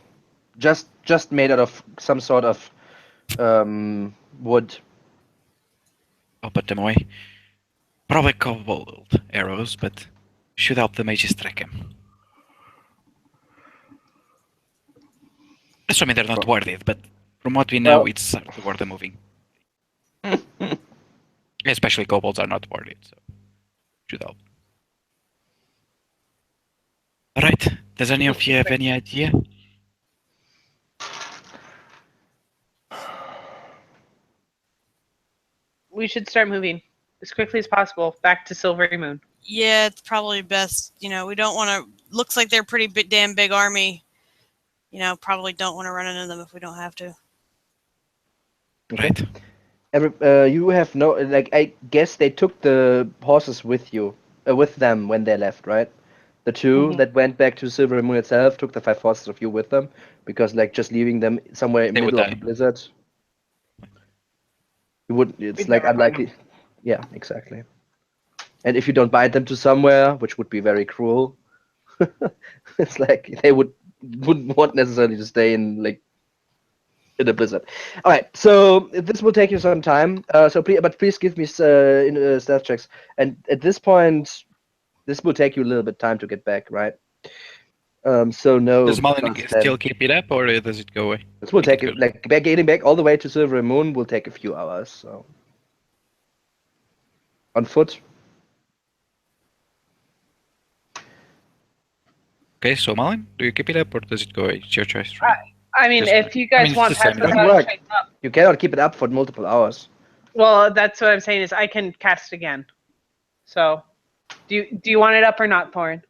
S1: Just made out of some sort of wood.
S2: I'll put them away. Probably cobalt arrows, but should help the mages track them. Assuming they're not worth it, but from what we know,
S1: Well-
S2: it's worth the moving. Especially kobolds are not worth it, so should help. Alright, does any of you have any idea?
S3: We should start moving as quickly as possible back to Silvery Moon.
S5: Yeah, it's probably best. You know, we don't want to. Looks like they're a pretty damn big army. You know, probably don't want to run into them if we don't have to.
S2: Right?
S1: You have no, like, I guess they took the horses with them when they left, right? The two
S3: Mhm.
S1: that went back to Silver Moon itself took the 5 horses of you with them, because like just leaving them somewhere in the
S2: They would
S1: middle of
S2: die.
S1: the blizzard, you wouldn't. It's
S3: We'd
S1: like
S3: never find
S1: unlikely. Yeah, exactly. And if you don't bind them to somewhere, which would be very cruel, it's like they wouldn't want necessarily to stay in in a blizzard. All right, so this will take you some time. Please give me stealth checks. And at this point, this will take you a little bit time to get back, right? So no.
S2: Does Malin
S1: plus
S2: still
S1: 10.
S2: keep it up, or does it go away?
S1: This will take
S2: Good.
S1: getting back all the way to Silver Moon will take a few hours. So on foot.
S2: Okay, so Malin, do you keep it up, or does it go away? It's your choice. Right?
S3: I mean,
S2: Just-
S3: if you guys
S2: it's
S3: want
S2: the same.
S3: pass
S1: Doesn't
S3: without
S1: work.
S3: trace up,
S1: You cannot keep it up for multiple hours.
S3: well, that's what I'm saying is I can cast again. So, do you want it up or not, Thorin?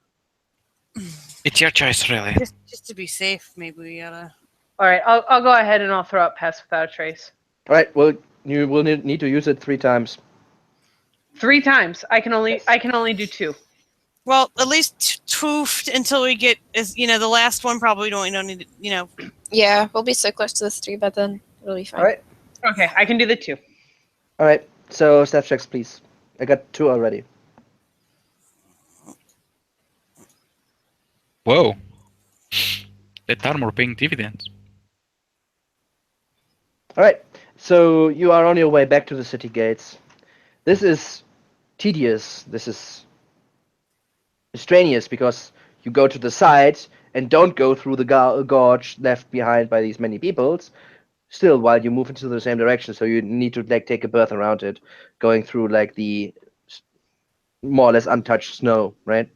S2: It's your choice, really.
S5: Just to be safe, maybe we gotta.
S3: All right, I'll go ahead and I'll throw up pass without a trace.
S1: All right. Well, you will need to use it 3 times.
S3: 3 times. I can only do 2.
S5: Well, at least two until we get. The last one probably don't need.
S4: Yeah, we'll be so close to this 3 by then. It'll be fine.
S1: All right.
S3: Okay, I can do the 2.
S1: All right. So staff checks, please. I got 2 already.
S2: Whoa. That armor paying dividends.
S1: All right. So you are on your way back to the city gates. This is tedious. This is strenuous because you go to the side and don't go through the gorge left behind by these many peoples. Still, while you move into the same direction, so you need to take a berth around it, going through the more or less untouched snow, right?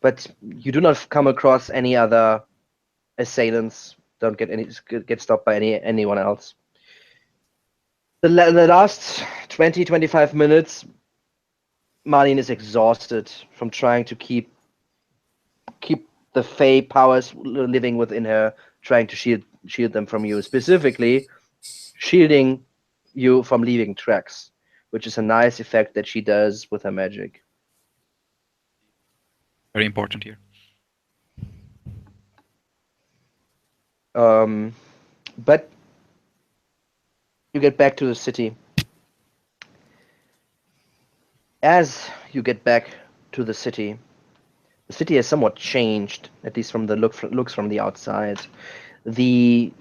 S1: But you do not come across any other assailants. Don't get stopped by anyone else. The last 20, 25 minutes, Marlene is exhausted from trying to keep the Fey powers living within her, trying to shield them from you, specifically shielding you from leaving tracks, which is a nice effect that she does with her magic.
S2: Very important here.
S1: But you get back to the city. As you get back to the city has somewhat changed, at least from the looks from the outside. The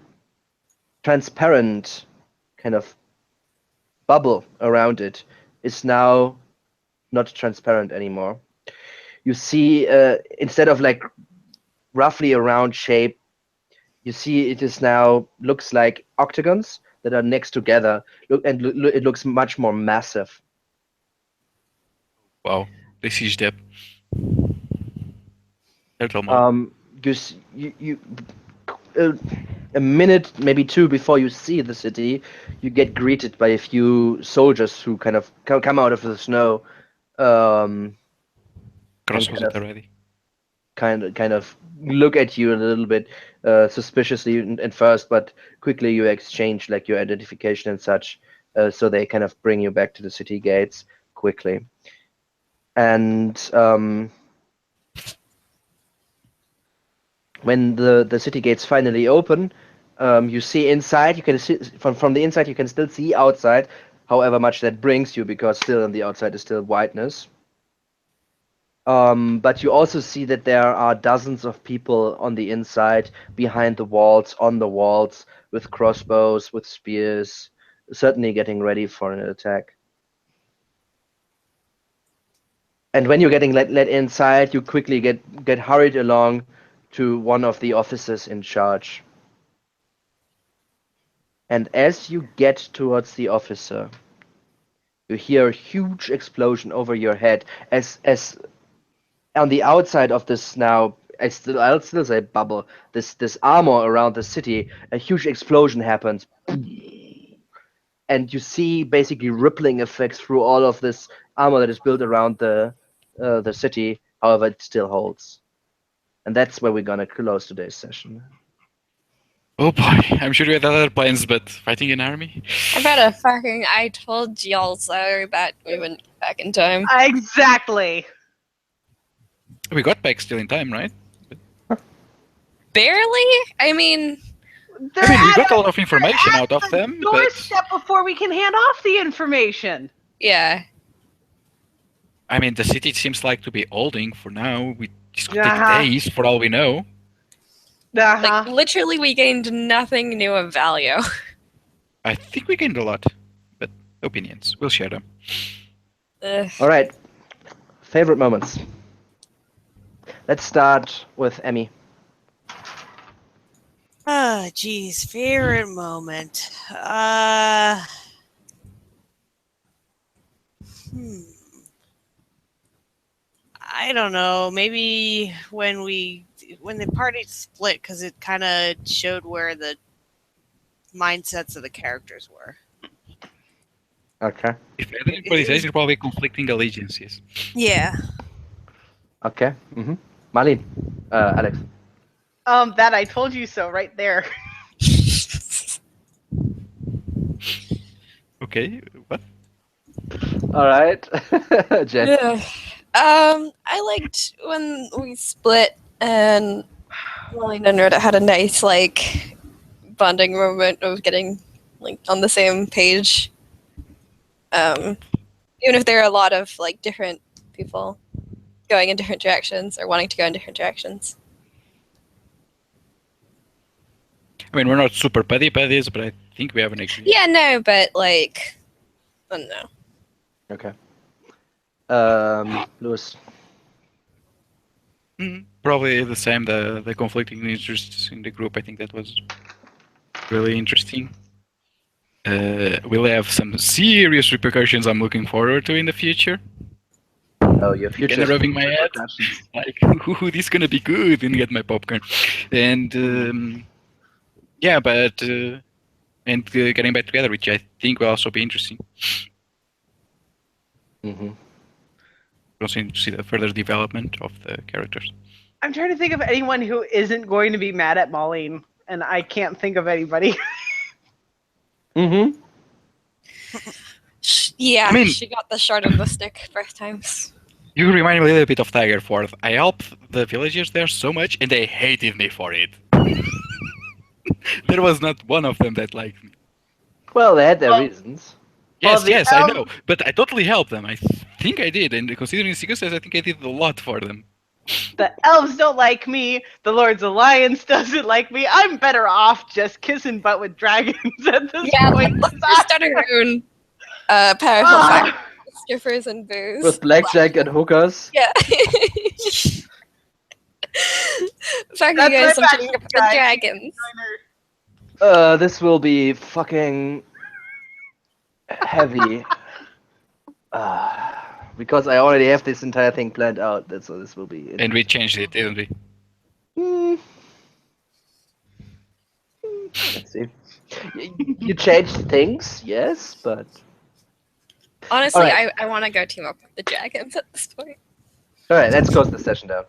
S1: transparent kind of bubble around it is now not transparent anymore. You see, instead of like roughly a round shape, you see it is now looks like octagons that are next together. It looks much more massive.
S2: Wow, this is the turtle mode.
S1: You a minute, maybe two before you see the city, you get greeted by a few soldiers who kind of come out of the snow.
S2: Cross
S1: and
S2: was it already?
S1: kind of look at you a little bit suspiciously at first, but quickly you exchange like your identification and such. So they kind of bring you back to the city gates quickly. And when the city gates finally open, you see inside. You can see from the inside. You can still see outside. However much that brings you, because still on the outside is still whiteness. But you also see that there are dozens of people on the inside, behind the walls, on the walls, with crossbows, with spears, certainly getting ready for an attack. And when you're getting let inside, you quickly get hurried along to one of the officers in charge. And as you get towards the officer, you hear a huge explosion over your head as on the outside of this now, I'll still say bubble, this armor around the city, a huge explosion happens. And you see basically rippling effects through all of this armor that is built around the city. However, it still holds. And that's where we're gonna close today's session.
S2: Oh boy, I'm sure you had other plans, but fighting an army?
S4: I told y'all so that we wouldn't get back in time.
S3: Exactly.
S2: We got back still in time, right?
S4: Barely? I mean,
S3: They're
S2: I mean, we
S3: at
S2: got a
S3: our-
S2: lot of information
S3: they're
S2: out
S3: at
S2: of
S3: the
S2: them, but
S3: doorstep before we can hand off the information.
S4: yeah.
S2: I mean, the city seems like to be holding for now. This could
S3: Uh-huh.
S2: take days for all we know.
S4: Like, literally, we gained nothing new of value.
S2: I think we gained a lot, but opinions, we'll share them.
S1: All right, favorite moments. Let's start with Emmy.
S5: Oh, geez, favorite moment. I don't know. Maybe when the party split, because it kind of showed where the mindsets of the characters were.
S1: Okay.
S2: If anybody says, it's probably conflicting allegiances.
S5: Yeah.
S1: Okay. Marlene, Alex.
S3: That I told you so right there.
S2: Okay, what?
S1: All right, Jen.
S4: Yeah. I liked when we split and Molly and Rhoda had a nice like bonding moment of getting like on the same page. Even if there are a lot of like different people going in different directions or wanting to go in different directions.
S2: I mean, we're not super buddies, but I think we have an agreement.
S4: Yeah, no, but like, I don't know.
S1: Okay. Lewis.
S2: Probably the same. The conflicting interests in the group. I think that was really interesting. will have some serious repercussions I'm looking forward to in the future.
S1: Oh, your future.
S2: Kind of rubbing my head, like, ooh, this is gonna be good, and get my popcorn. And yeah, but and getting back together, which I think will also be interesting.
S1: Mm-hmm.
S2: Also to see the further development of the characters.
S3: I'm trying to think of anyone who isn't going to be mad at Maureen, and I can't think of anybody.
S1: Mm-hmm.
S4: Yeah,
S2: I mean-
S4: she got the short of the stick both times.
S2: You remind me a little bit of Tiger Forth. I helped the villagers there so much, and they hated me for it. There was not one of them that liked me.
S1: Well, they had their reasons.
S2: Yes,
S3: the
S2: yes, I
S3: elves-
S2: know. But I totally helped them. I think I did, and considering circumstances, I think I did a lot for them.
S3: The elves don't like me. The Lord's Alliance doesn't like me. I'm better off just kissing butt with dragons at this
S4: Yeah,
S3: point.
S4: let's just start our own powerful fact. Skiffers and booze.
S1: With blackjack and hookers.
S4: Yeah. Fuck you
S3: That's
S4: guys,
S3: my
S4: I'm talking about the
S3: guys.
S4: dragons.
S1: This will be fucking heavy. Because I already have this entire thing planned out. So this will be.
S2: And we changed it, didn't we?
S1: Let's see. You changed things, yes, but.
S4: Honestly,
S1: Alright.
S4: I want to go team up with the dragons at this point.
S1: Alright, let's close the session down.